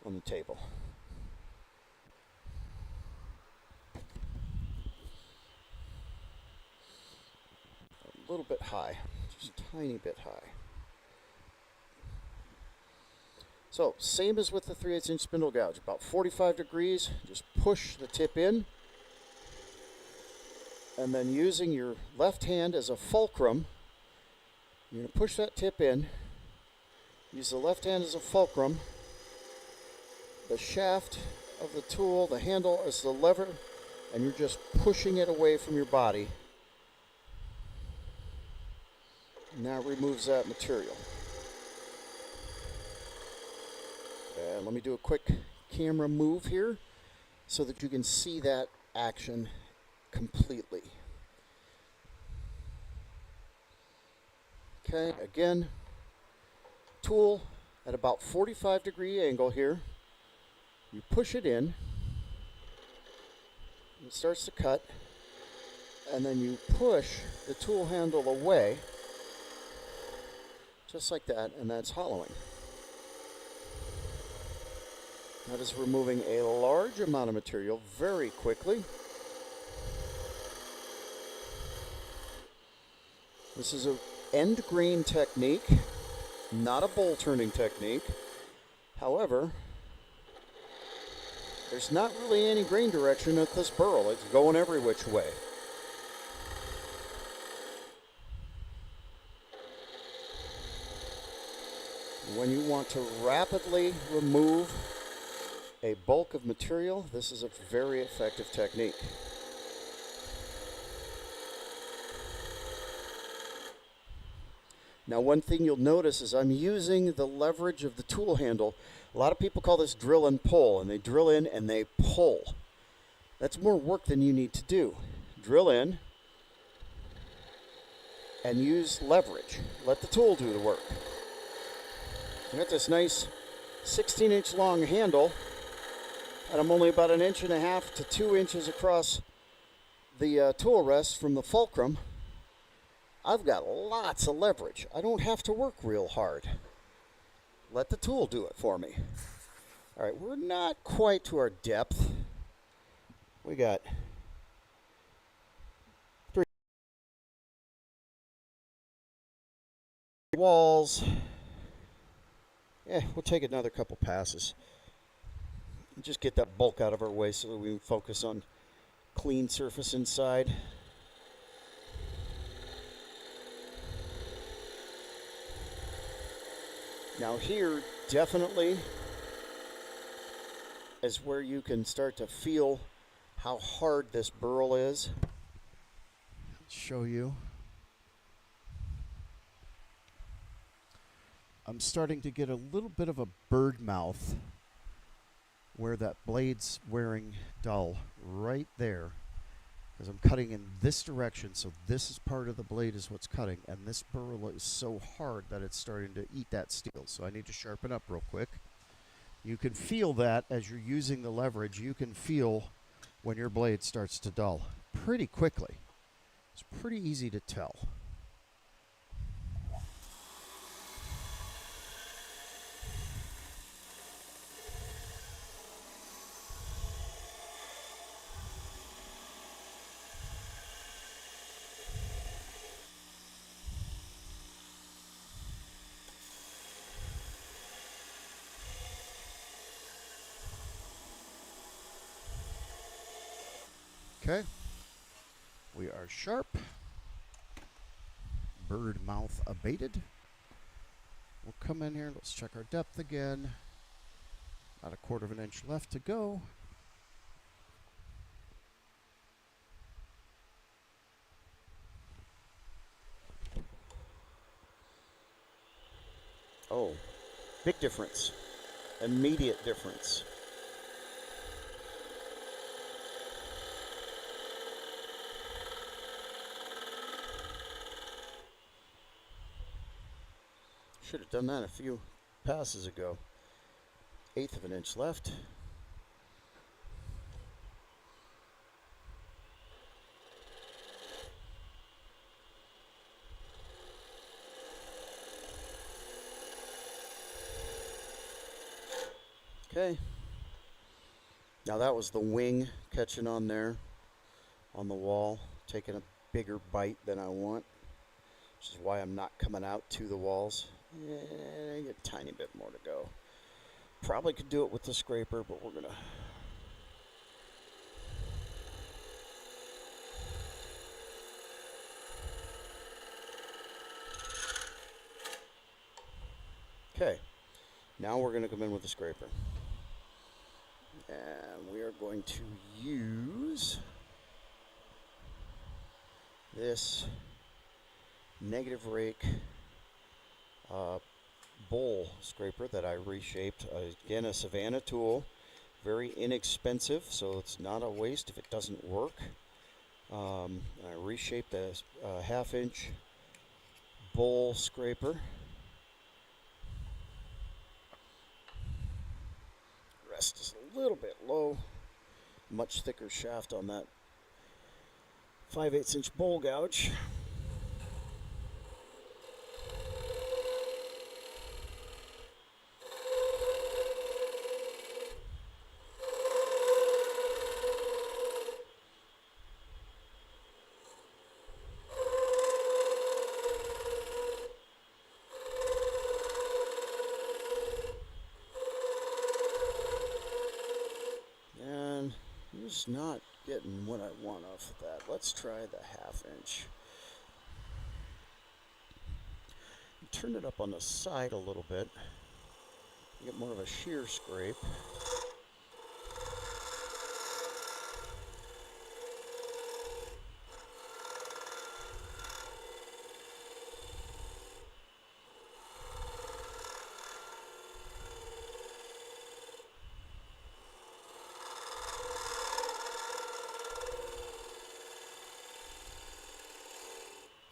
on the table. A little bit high, just a tiny bit high. So, same as with the 3/8 inch spindle gouge, about 45 degrees, just push the tip in, and then using your left hand as a fulcrum, you're going to push that tip in, use the left hand as a fulcrum, the shaft of the tool, the handle as the lever, and you're just pushing it away from your body. Now removes that material. And let me do a quick camera move here so that you can see that action completely. Okay, again, tool at about 45-degree angle here. You push it in, it starts to cut, and then you push the tool handle away, just like that, and that's hollowing. That is removing a large amount of material very quickly. This is an end grain technique, not a bowl turning technique. However, there's not really any grain direction at this burl. It's going every which way. When you want to rapidly remove a bulk of material, this is a very effective technique. Now, one thing you'll notice is I'm using the leverage of the tool handle. A lot of people call this drill and pull, and they drill in and they pull. That's more work than you need to do. Drill in, and use leverage. Let the tool do the work. You got this nice 16-inch long handle, and I'm only about 1.5 to 2 inches across the tool rest from the fulcrum. I've got lots of leverage. I don't have to work real hard. Let the tool do it for me. All right, we're not quite to our depth. We got 3 walls. Yeah, we'll take another couple passes. Just get that bulk out of our way so that we can focus on clean surface inside. Now here, definitely is where you can start to feel how hard this burl is. Let's show you. I'm starting to get a little bit of a bird mouth where that blade's wearing dull right there, because I'm cutting in this direction, so this is part of the blade is what's cutting, and this burl is so hard that it's starting to eat that steel, so I need to sharpen up real quick. You can feel that as you're using the leverage. You can feel when your blade starts to dull pretty quickly. It's pretty easy to tell. Okay, we are sharp. Bird mouth abated. We'll come in here, let's check our depth again. About 1/4 inch left to go. Oh, big difference. Immediate difference. Should have done that a few passes ago. 1/8 inch left. Okay. Now that was the wing catching on there on the wall, taking a bigger bite than I want, which is why I'm not coming out to the walls. Yeah, I get a tiny bit more to go. Probably could do it with the scraper, but we're gonna. Okay, now we're gonna come in with the scraper. And we are going to use this negative rake bowl scraper that I reshaped. Again, a Savannah tool, very inexpensive, so it's not a waste if it doesn't work. I reshaped a 1/2 inch bowl scraper. Rest is a little bit low, much thicker shaft on that 5/8 inch bowl gouge. Just not getting what I want off of that. Let's try the 1/2 inch. Turn it up on the side a little bit. Get more of a shear scrape.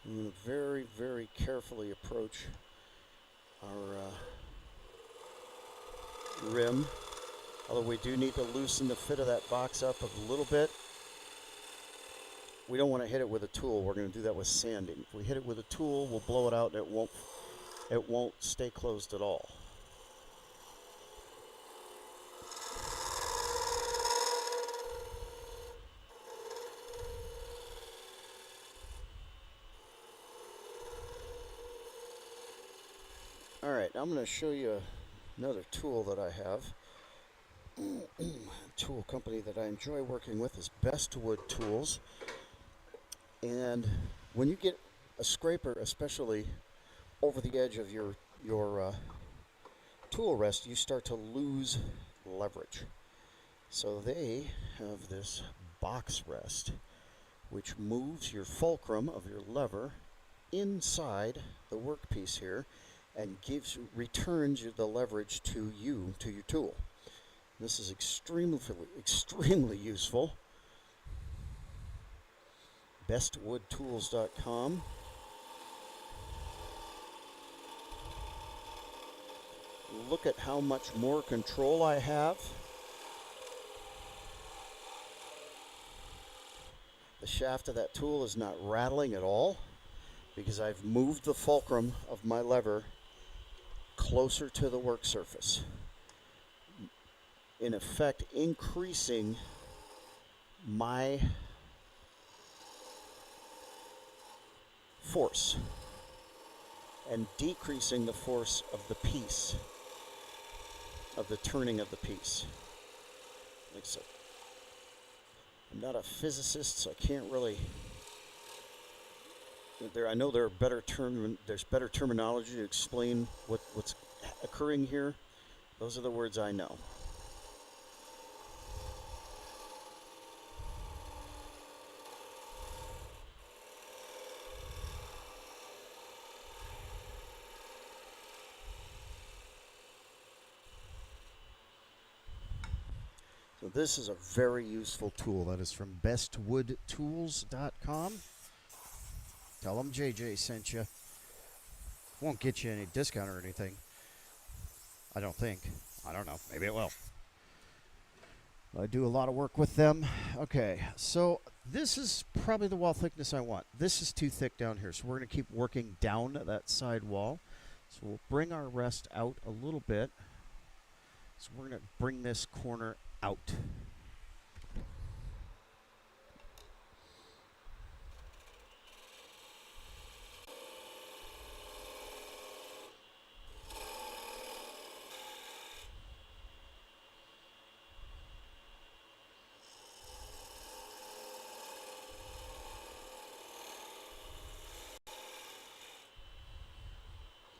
I'm going to very, very carefully approach our rim. Although we do need to loosen the fit of that box up a little bit. We don't want to hit it with a tool. We're going to do that with sanding. If we hit it with a tool, we'll blow it out and it won't stay closed at all. All right, I'm going to show you another tool that I have. A tool company that I enjoy working with is Bestwood Tools. And when you get a scraper, especially over the edge of your tool rest, you start to lose leverage. So they have this box rest, which moves your fulcrum of your lever inside the workpiece here and returns you the leverage to your tool. This is extremely useful. Bestwoodtools.com. Look at how much more control I have. The shaft of that tool is not rattling at all because I've moved the fulcrum of my lever closer to the work surface, in effect increasing my force and decreasing the force of the piece, of the turning of the piece. Like so. I'm not a physicist, so I can't really. I know there's better terminology to explain what's occurring here. Those are the words I know. So this is a very useful tool. That is from bestwoodtools.com. Tell them JJ sent you. Won't get you any discount or anything. I don't think. I don't know. Maybe it will. I do a lot of work with them. Okay, so this is probably the wall thickness I want. This is too thick down here, so we're going to keep working down that side wall. So we'll bring our rest out a little bit. So we're going to bring this corner out.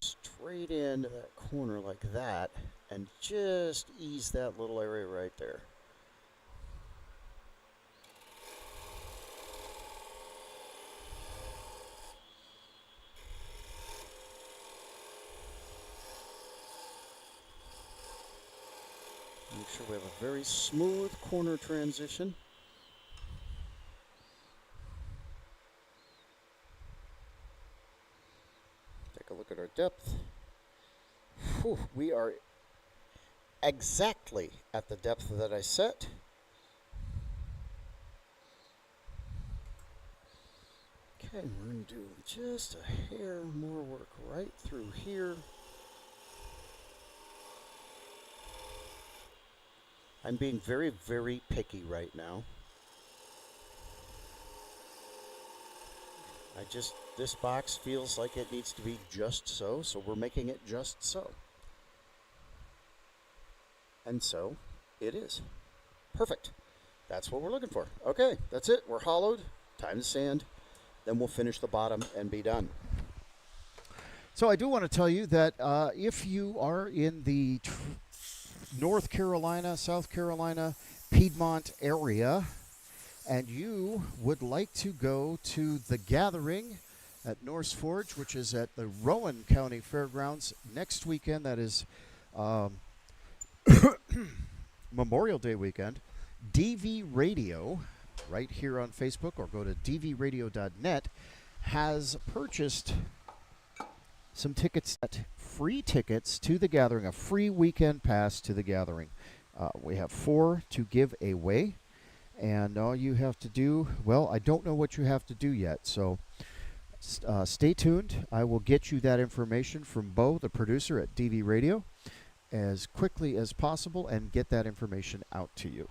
Straight into that corner like that, and just ease that little area right there. Make sure we have a very smooth corner transition. Take a look at our depth. Whew, we are exactly at the depth that I set. Okay, we're going to do just a hair more work right through here. I'm being very, very picky right now. This box feels like it needs to be just so, so we're making it just so. And so it is. Perfect. That's what we're looking for. Okay, that's it. We're hollowed. Time to sand. Then we'll finish the bottom and be done. So I do want to tell you that if you are in the North Carolina, South Carolina, Piedmont area, and you would like to go to the gathering at Norse Forge, which is at the Rowan County Fairgrounds next weekend, that is Memorial Day weekend, DV Radio, right here on Facebook, or go to dvradio.net, has purchased some tickets, free tickets to the gathering, a free weekend pass to the gathering. We have 4 to give away, and all you have to do, well, I don't know what you have to do yet, so stay tuned. I will get you that information from Bo, the producer at DV Radio, as quickly as possible and get that information out to you.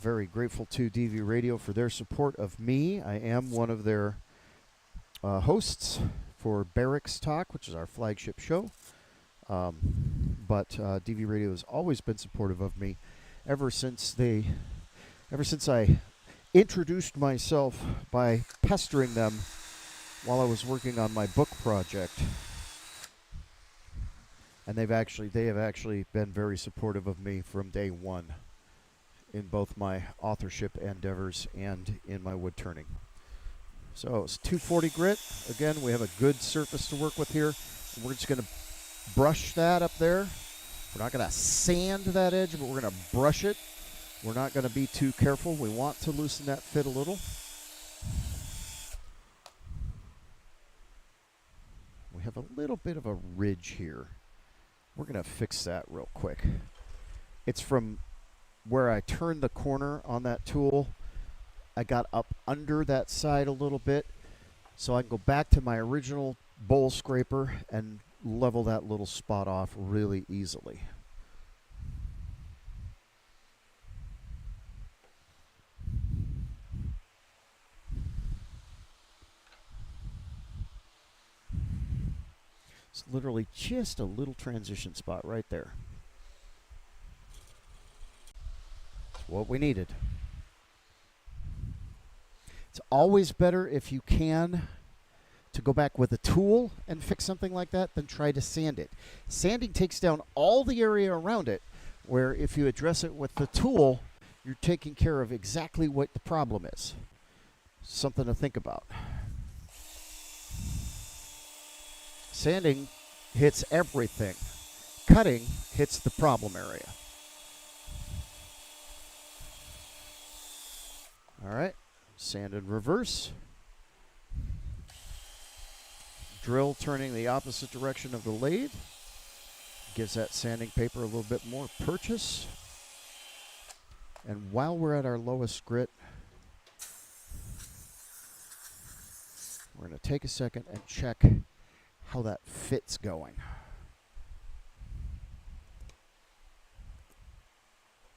Very grateful to DV Radio for their support of me. I am one of their hosts for Barracks Talk, which is our flagship show. But DV Radio has always been supportive of me ever since I introduced myself by pestering them while I was working on my book project. And they have actually been very supportive of me from day one in both my authorship endeavors and in my wood turning. So it's 240 grit. Again, we have a good surface to work with here. We're just going to brush that up there. We're not going to sand that edge, but we're going to brush it. We're not going to be too careful. We want to loosen that fit a little. We have a little bit of a ridge here. We're going to fix that real quick. It's from where I turned the corner on that tool. I got up under that side a little bit, so I can go back to my original bowl scraper and level that little spot off really easily. It's literally just a little transition spot right there. That's what we needed. It's always better if you can to go back with a tool and fix something like that than try to sand it. Sanding takes down all the area around it, where if you address it with the tool, you're taking care of exactly what the problem is. Something to think about. Sanding hits everything. Cutting hits the problem area. All right, sand in reverse. Drill turning the opposite direction of the lathe. Gives that sanding paper a little bit more purchase. And while we're at our lowest grit, we're going to take a second and check how that fit's going.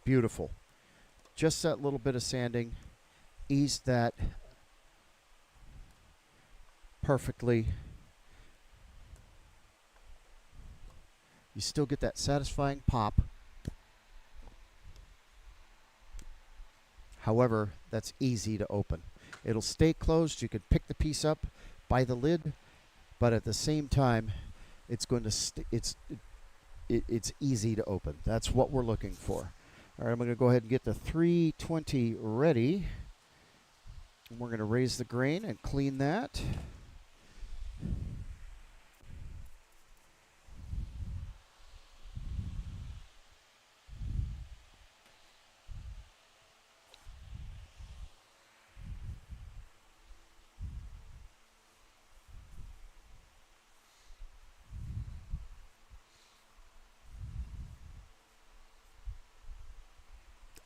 Beautiful. Just that little bit of sanding eased that perfectly. You still get that satisfying pop. However, that's easy to open. It'll stay closed. You can pick the piece up by the lid, but at the same time, it's going to it's easy to open. That's what we're looking for. All right, I'm going to go ahead and get the 320 ready. And we're going to raise the grain and clean that.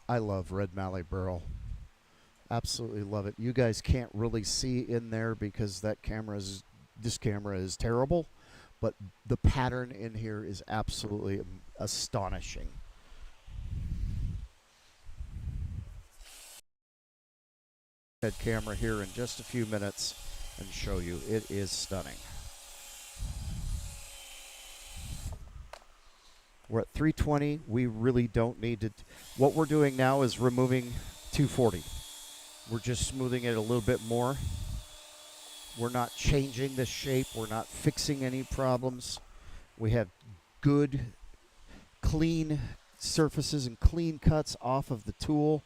I love red mallee burl. Absolutely love it. You guys can't really see in there because this camera is terrible, but the pattern in here is absolutely astonishing. Head camera here in just a few minutes and show you. It is stunning. We're at 320. We really don't need to. What we're doing now is removing 240. We're just smoothing it a little bit more. We're not changing the shape. We're not fixing any problems. We have good, clean surfaces and clean cuts off of the tool,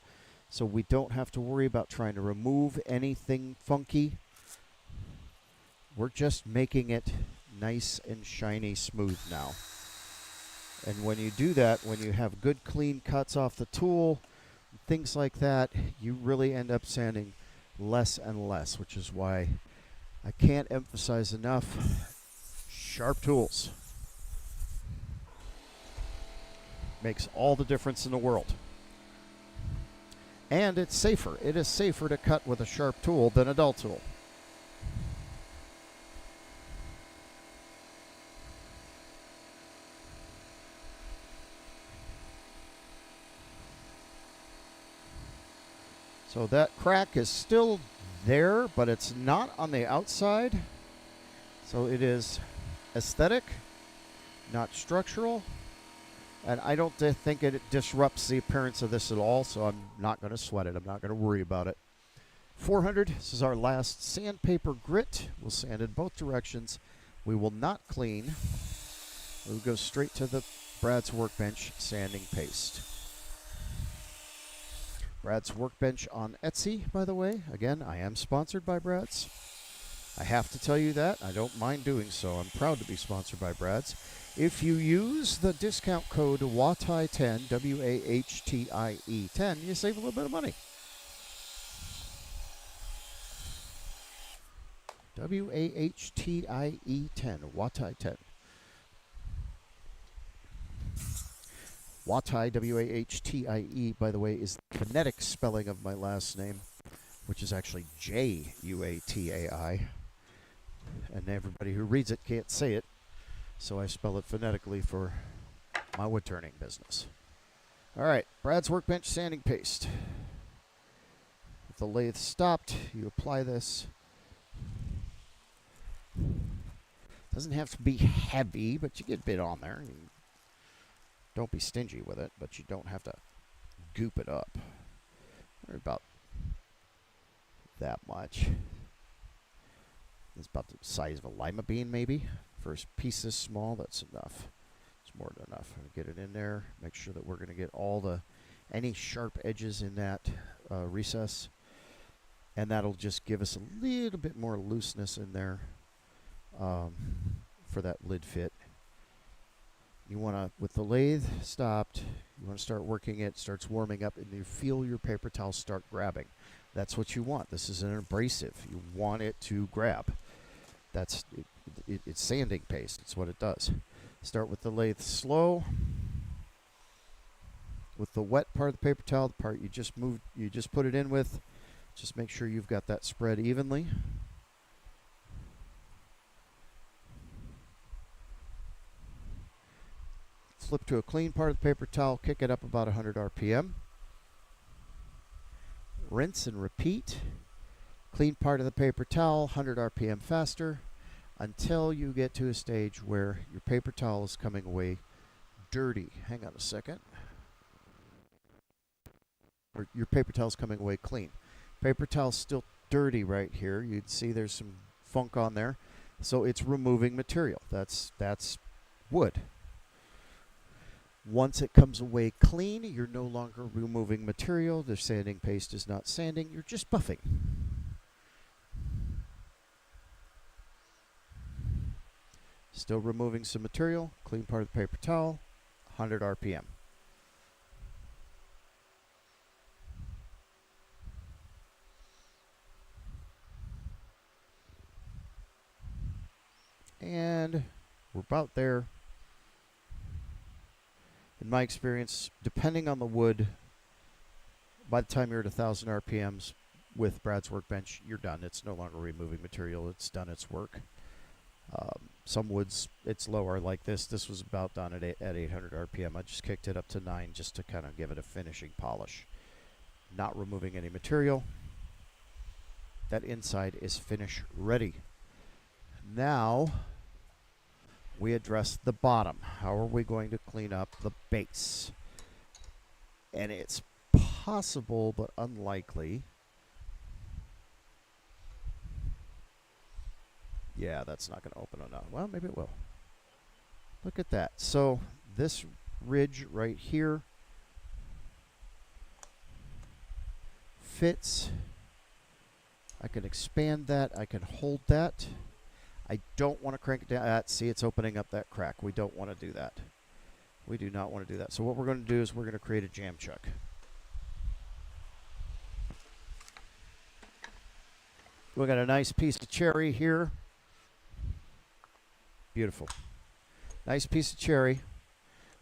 so we don't have to worry about trying to remove anything funky. We're just making it nice and shiny smooth now. And when you do that, when you have good clean cuts off the tool, things like that, you really end up sanding less and less, which is why I can't emphasize enough, sharp tools makes all the difference in the world. And it's safer. It is safer to cut with a sharp tool than a dull tool. So that crack is still there, but it's not on the outside. So it is aesthetic, not structural. And I don't think it disrupts the appearance of this at all, so I'm not going to sweat it. I'm not going to worry about it. 400, this is our last sandpaper grit. We'll sand in both directions. We will not clean. We'll go straight to the Brad's Workbench sanding paste. Brad's Workbench on Etsy, by the way. Again, I am sponsored by Brad's. I have to tell you that. I don't mind doing so. I'm proud to be sponsored by Brad's. If you use the discount code WAHTIE10, W-A-H-T-I-E 10, you save a little bit of money. W-A-H-T-I-E 10, WAHTIE 10. WAHTIE, W-A-H-T-I-E, by the way, is the phonetic spelling of my last name, which is actually J-U-A-T-A-I. And everybody who reads it can't say it, so I spell it phonetically for my wood turning business. All right, Brad's Workbench sanding paste. With the lathe stopped, you apply this. Doesn't have to be heavy, but you get a bit on there. Don't be stingy with it, but you don't have to goop it up. Or about that much. It's about the size of a lima bean, maybe. First piece this small, that's enough. It's more than enough. Get it in there. Make sure that we're going to get all any sharp edges in that recess. And that'll just give us a little bit more looseness in there for that lid fit. You want to, with the lathe stopped, you want to start working it, starts warming up, and you feel your paper towel start grabbing. That's what you want. This is an abrasive. You want it to grab. That's it's sanding paste. It's what it does. Start with the lathe slow. With the wet part of the paper towel, the part you just put it in with, just make sure you've got that spread evenly. Flip to a clean part of the paper towel, kick it up about 100 RPM. Rinse and repeat. Clean part of the paper towel, 100 RPM faster, until you get to a stage where your paper towel is coming away dirty. Hang on a second. Or your paper towel is coming away clean. Paper towel's still dirty right here. You'd see there's some funk on there. So it's removing material. That's wood. Once it comes away clean, you're no longer removing material. The sanding paste is not sanding. You're just buffing. Still removing some material. Clean part of the paper towel. 100 RPM. And we're about there. In my experience, depending on the wood, by the time you're at 1,000 RPMs with Brad's Workbench, you're done. It's no longer removing material. It's done its work. Some woods, it's lower like this. This was about done at 800 RPM. I just kicked it up to 9 just to kind of give it a finishing polish. Not removing any material. That inside is finish ready. Now we address the bottom. How are we going to clean up the base? And it's possible but unlikely. Yeah, that's not going to open enough. Well, maybe it will. Look at that. So this ridge right here fits. I can expand that. I can hold that. I don't want to crank it down. See, it's opening up that crack. We don't want to do that. We do not want to do that. So what we're going to do is we're going to create a jam chuck. We got a nice piece of cherry here. Beautiful. Nice piece of cherry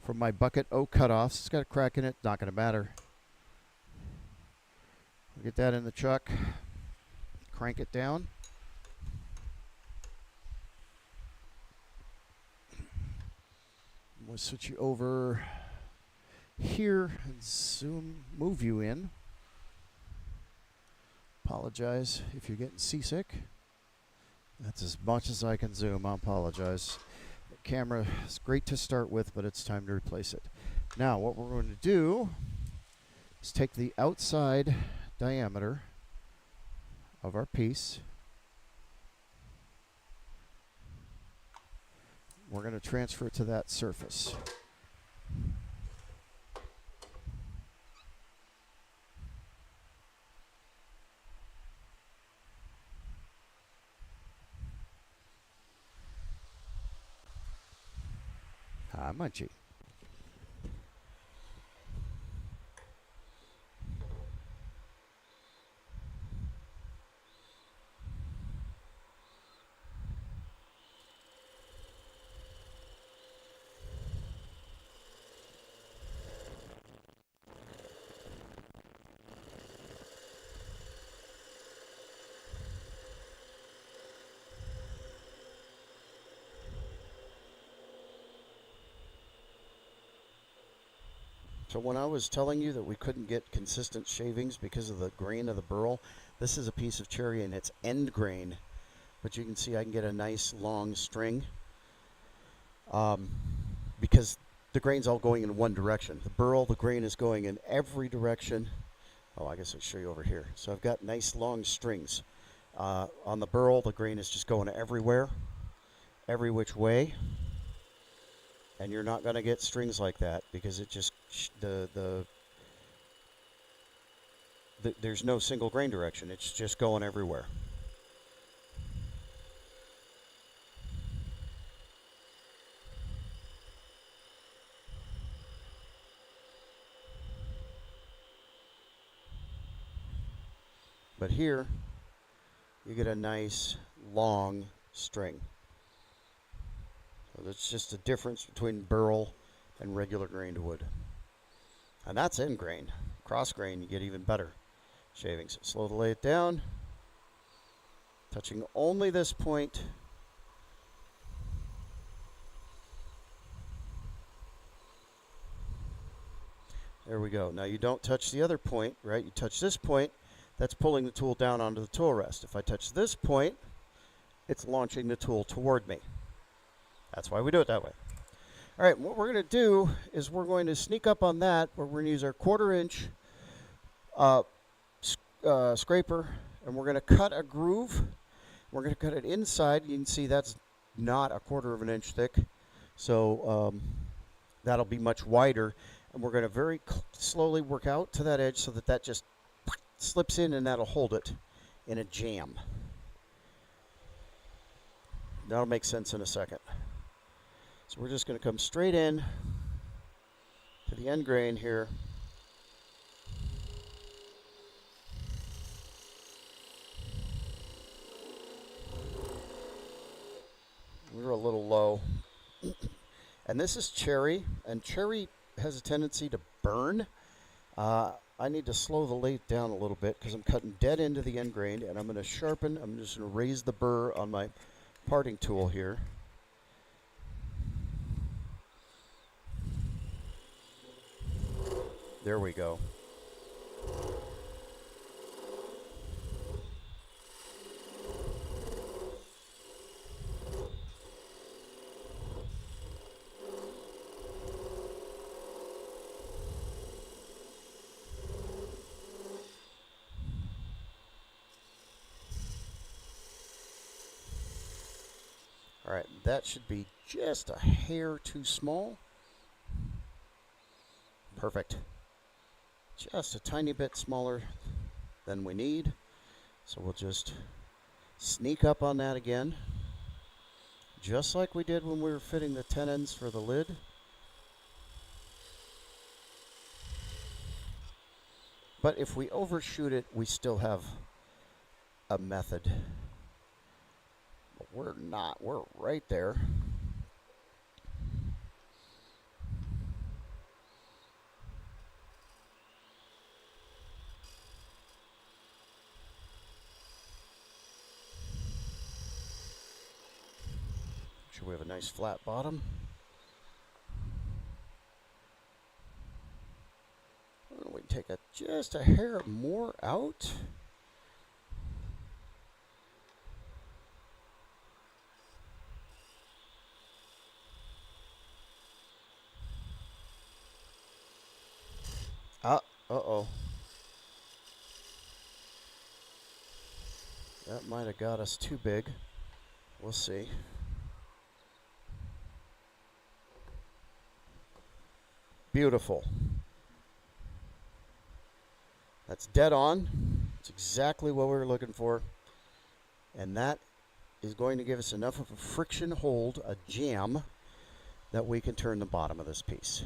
from my bucket oak cutoffs. It's got a crack in it. Not going to matter. We'll get that in the truck. Crank it down. We'll switch you over here and move you in. Apologize if you're getting seasick. That's as much as I can zoom. I apologize. The camera is great to start with, but it's time to replace it. Now, what we're going to do is take the outside diameter of our piece. We're going to transfer it to that surface. Hi, Munchie. So when I was telling you that we couldn't get consistent shavings because of the grain of the burl, this is a piece of cherry and it's end grain. But you can see I can get a nice long string because the grain's all going in one direction. The burl, the grain is going in every direction. Oh, I guess I'll show you over here. So I've got nice long strings. On the burl, the grain is just going everywhere, every which way. And you're not going to get strings like that because it just there's no single grain direction. It's just going everywhere. But here, you get a nice long string. So that's just a difference between burl and regular grained wood. And that's end grain. Cross grain, you get even better shavings. Slowly lay it down, touching only this point. There we go. Now you don't touch the other point, right? You touch this point, that's pulling the tool down onto the tool rest. If I touch this point, it's launching the tool toward me. That's why we do it that way. All right, what we're going to do is we're going to sneak up on that. We're going to use our 1/4 inch scraper, and we're going to cut a groove. We're going to cut it inside. You can see that's not a 1/4 inch thick, so that'll be much wider. And we're going to very slowly work out to that edge so that that just slips in, and that'll hold it in a jam. That'll make sense in a second. So we're just going to come straight in to the end grain here. We're a little low. And this is cherry, and cherry has a tendency to burn. I need to slow the lathe down a little bit because I'm cutting dead into the end grain, and I'm going to sharpen. I'm just going to raise the burr on my parting tool here. There we go. All right, that should be just a hair too small. Perfect. Just a tiny bit smaller than we need. So we'll just sneak up on that again, just like we did when we were fitting the tenons for the lid. But if we overshoot it, we still have a method. But we're not. We're right there. Sure we have a nice flat bottom. We take just a hair more out. Uh-oh. That might have got us too big. We'll see. Beautiful. That's dead on. It's exactly what we were looking for. And that is going to give us enough of a friction hold, a jam, that we can turn the bottom of this piece.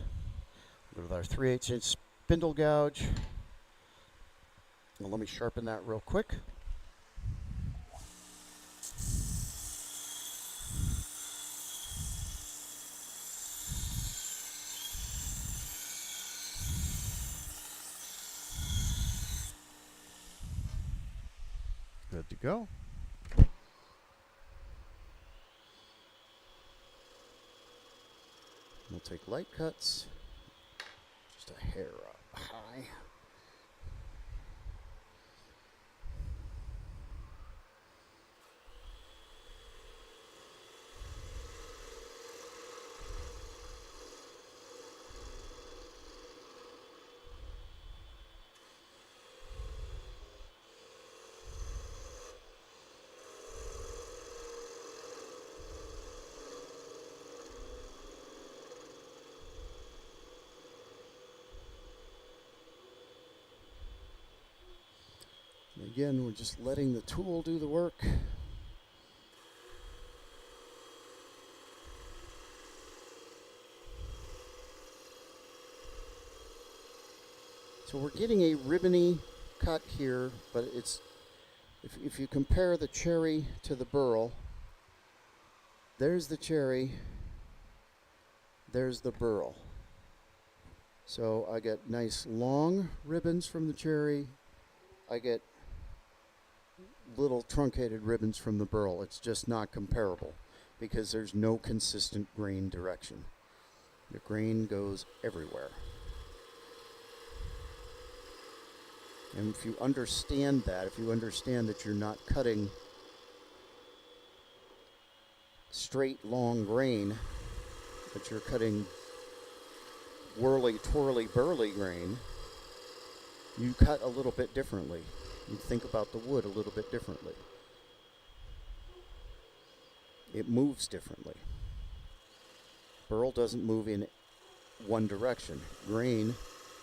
With our 3/8 inch spindle gouge. Well, let me sharpen that real quick. Good to go. We'll take light cuts, just a hair up high. Again, we're just letting the tool do the work. So we're getting a ribbony cut here, but it's, if you compare the cherry to the burl, there's the cherry, there's the burl. So I get nice long ribbons from the cherry. I get little truncated ribbons from the burl. It's just not comparable because there's no consistent grain direction. The grain goes everywhere. And if you understand that, if you understand that you're not cutting straight, long grain, but you're cutting whirly, twirly, burly grain, you cut a little bit differently. You think about the wood a little bit differently. It moves differently. Burl doesn't move in one direction. Grain,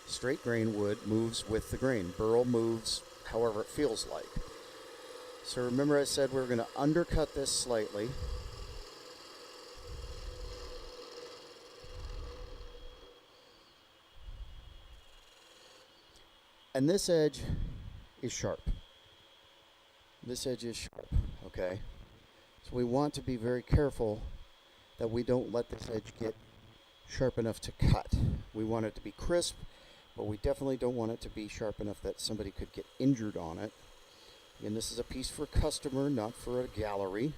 straight grain wood moves with the grain. Burl moves however it feels like. So remember I said we're going to undercut this slightly. And this edge is sharp. This edge is sharp, okay? So we want to be very careful that we don't let this edge get sharp enough to cut. We want it to be crisp, but we definitely don't want it to be sharp enough that somebody could get injured on it. And this is a piece for a customer, not for a gallery.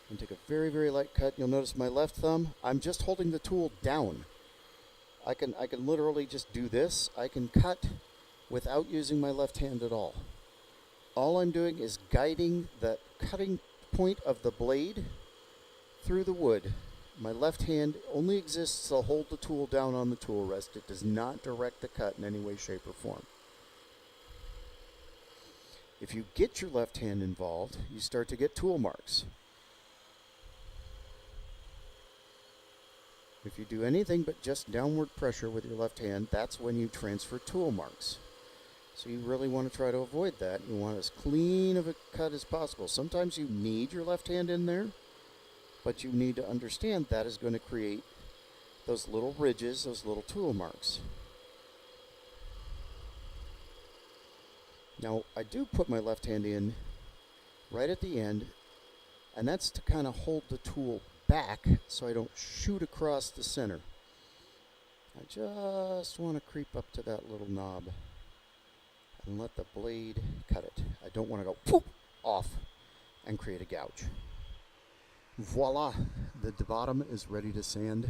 And take a very, very light cut. You'll notice my left thumb, I'm just holding the tool down. I can literally just do this. I can cut without using my left hand at all. All I'm doing is guiding the cutting point of the blade through the wood. My left hand only exists to hold the tool down on the tool rest. It does not direct the cut in any way, shape, or form. If you get your left hand involved, you start to get tool marks. If you do anything but just downward pressure with your left hand, that's when you transfer tool marks. So you really want to try to avoid that. You want as clean of a cut as possible. Sometimes you need your left hand in there, but you need to understand that is going to create those little ridges, those little tool marks. Now, I do put my left hand in right at the end, and that's to kind of hold the tool back so I don't shoot across the center. I just want to creep up to that little knob and let the blade cut it. I don't want to go poof off and create a gouge. Voila, the bottom is ready to sand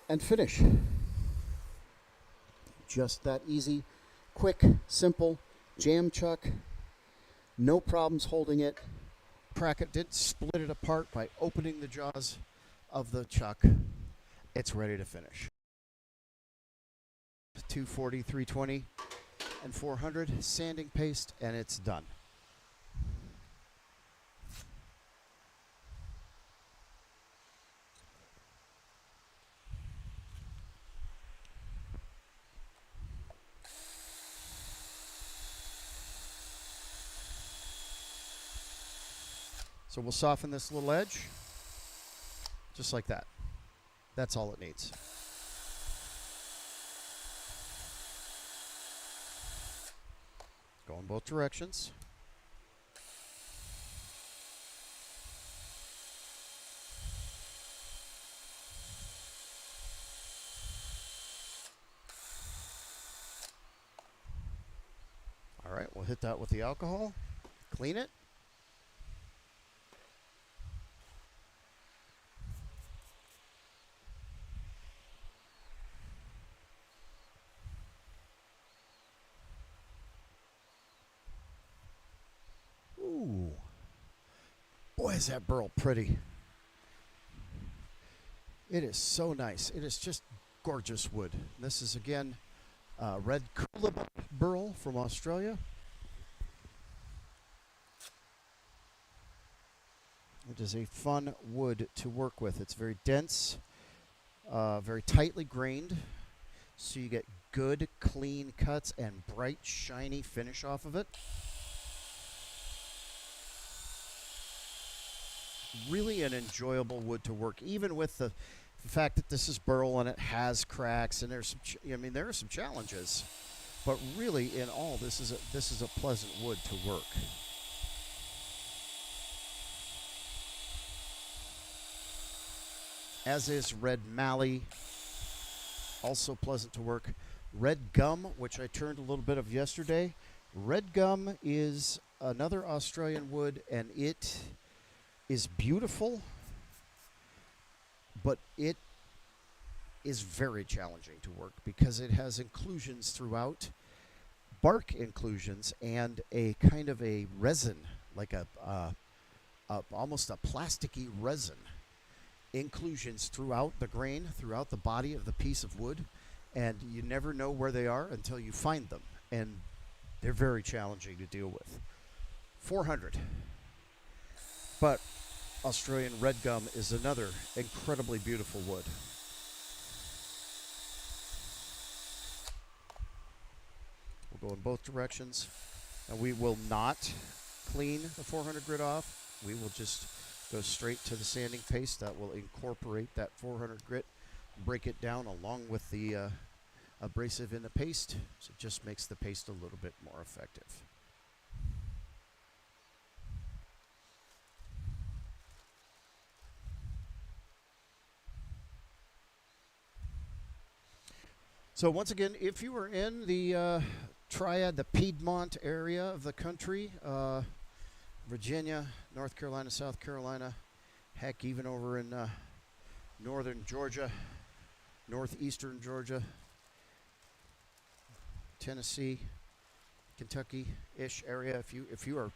and finish. Just that easy, quick, simple, jam chuck, no problems holding it. Prackett did split it apart by opening the jaws of the chuck. It's ready to finish. 240, 320, and 400 sanding paste, and it's done. So we'll soften this little edge, just like that. That's all it needs. Go in both directions. All right, we'll hit that with the alcohol, clean it. Ooh, boy, is that burl pretty. It is so nice. It is just gorgeous wood. This is, again, red Coolabah burl from Australia. It is a fun wood to work with. It's very dense, very tightly grained, so you get good, clean cuts and bright, shiny finish off of it. Really an enjoyable wood to work, even with the fact that this is burl and it has cracks, and there's some, there are some challenges, but really, in all, this is a pleasant wood to work. As is red mallee, also pleasant to work. Red gum, which I turned a little bit of yesterday. Red gum is another Australian wood, and it is beautiful, but it is very challenging to work because it has inclusions throughout, bark inclusions, and a kind of a resin, like a almost a plasticky resin inclusions throughout the grain, throughout the body of the piece of wood, and you never know where they are until you find them, and they're very challenging to deal with. 400. But Australian red gum is another incredibly beautiful wood. We'll go in both directions, and we will not clean the 400 grit off. We will just go straight to the sanding paste that will incorporate that 400 grit, break it down along with the abrasive in the paste, so it just makes the paste a little bit more effective. So once again, if you are in the Triad, the Piedmont area of the country, Virginia, North Carolina, South Carolina, heck, even over in northern Georgia, northeastern Georgia, Tennessee, Kentucky-ish area. If you are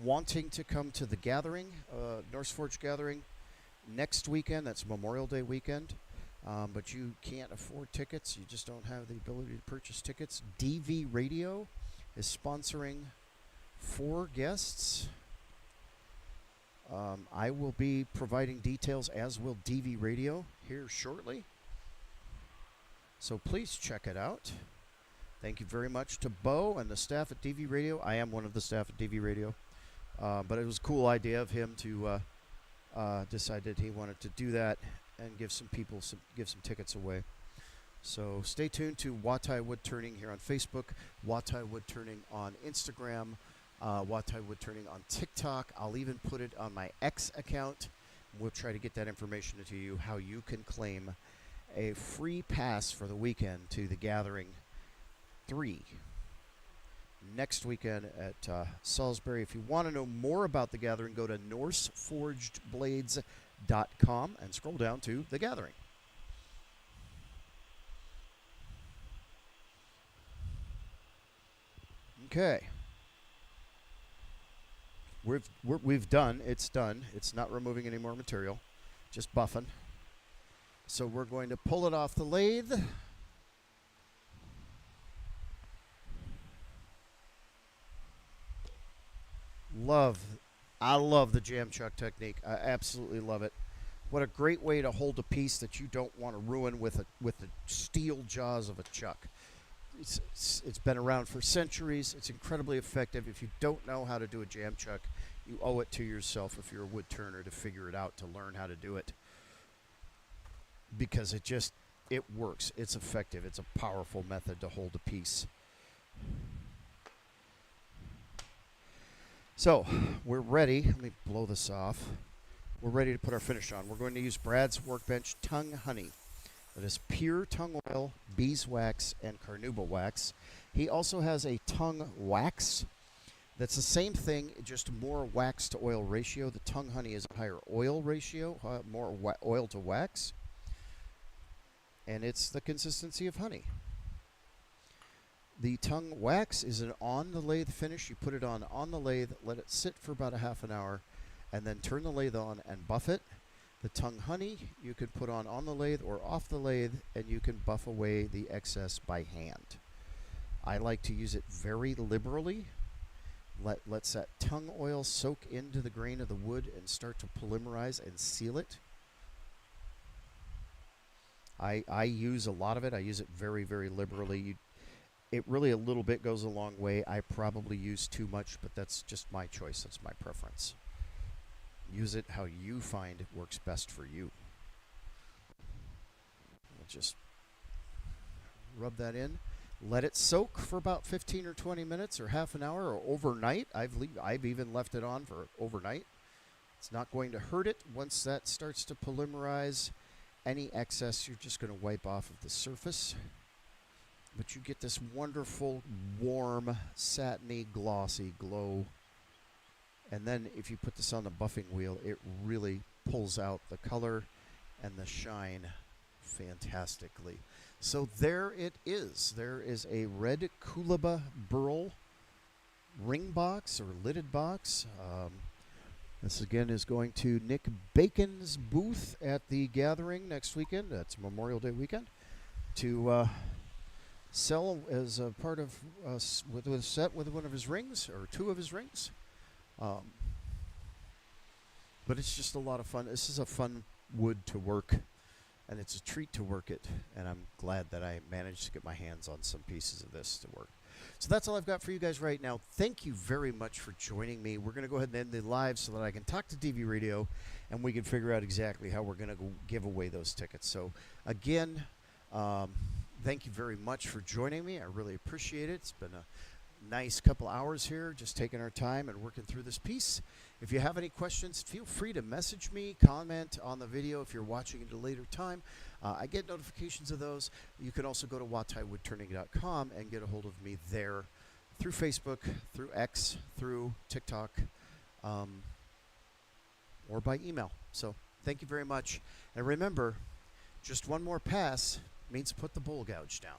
wanting to come to the gathering, Norse Forge gathering next weekend, that's Memorial Day weekend, but you can't afford tickets, you just don't have the ability to purchase tickets, DV Radio is sponsoring 4 guests. I will be providing details, as will DV Radio, here shortly. So please check it out. Thank you very much to Bo and the staff at DV Radio. I am one of the staff at DV Radio. But it was a cool idea of him to decide that he wanted to do that and give some people give some tickets away. So stay tuned to Watai Wood Turning here on Facebook, Watai Wood Turning on Instagram, Watai Wood Turning on TikTok. I'll even put it on my X account. We'll try to get that information to you, how you can claim a free pass for the weekend to the Gathering 3 next weekend at Salisbury. If you want to know more about the Gathering, go to norseforgedblades.com and scroll down to the Gathering. Okay. We've done. It's done. It's not removing any more material, just buffing. So we're going to pull it off the lathe. I love the jam chuck technique. I absolutely love it. What a great way to hold a piece that you don't want to ruin with the steel jaws of a chuck. It's been around for centuries. It's incredibly effective. If you don't know how to do a jam chuck, you owe it to yourself if you're a wood turner to figure it out, to learn how to do it. Because it works. It's effective. It's a powerful method to hold a piece. So, we're ready. Let me blow this off. We're ready to put our finish on. We're going to use Brad's Workbench Tongue Honey. That is pure tongue oil, beeswax, and carnauba wax. He also has a tongue wax. That's the same thing, just more wax to oil ratio. The tongue honey is a higher oil ratio, more oil to wax. And it's the consistency of honey. The tongue wax is an on-the-lathe finish. You put it on the lathe, let it sit for about a half an hour, and then turn the lathe on and buff it. The tongue honey you can put on the lathe or off the lathe, and you can buff away the excess by hand. I like to use it very liberally. Lets that tongue oil soak into the grain of the wood and start to polymerize and seal it. I use a lot of it. I use it very, very liberally. It really a little bit goes a long way. I probably use too much, but that's just my choice. That's my preference. Use it how you find it works best for you. We'll just rub that in. Let it soak for about 15 or 20 minutes or half an hour or overnight. I've even left it on for overnight. It's not going to hurt it. Once that starts to polymerize, any excess you're just going to wipe off of the surface. But you get this wonderful, warm, satiny, glossy glow. And then if you put this on the buffing wheel, it really pulls out the color and the shine fantastically. So there it is. There is a red Coolabah Burl ring box or lidded box. This again is going to Nick Bacon's booth at the Gathering next weekend. That's Memorial Day weekend. To sell as a part of with a set with one of his rings or two of his rings. But it's just a lot of fun. This is a fun wood to work, and it's a treat to work it. And I'm glad that I managed to get my hands on some pieces of this to work. So that's all I've got for you guys right now. Thank you very much for joining me. We're going to go ahead and end the live so that I can talk to DV Radio, and we can figure out exactly how we're going to give away those tickets. So again, thank you very much for joining me. I really appreciate it. It's been a nice couple hours here, just taking our time and working through this piece. If you have any questions, feel free to message me, comment on the video if you're watching at a later time. I get notifications of those. You can also go to wataiwoodturning.com and get a hold of me there through Facebook, through X, through TikTok, or by email. So thank you very much. And remember, just one more pass means put the bowl gouge down.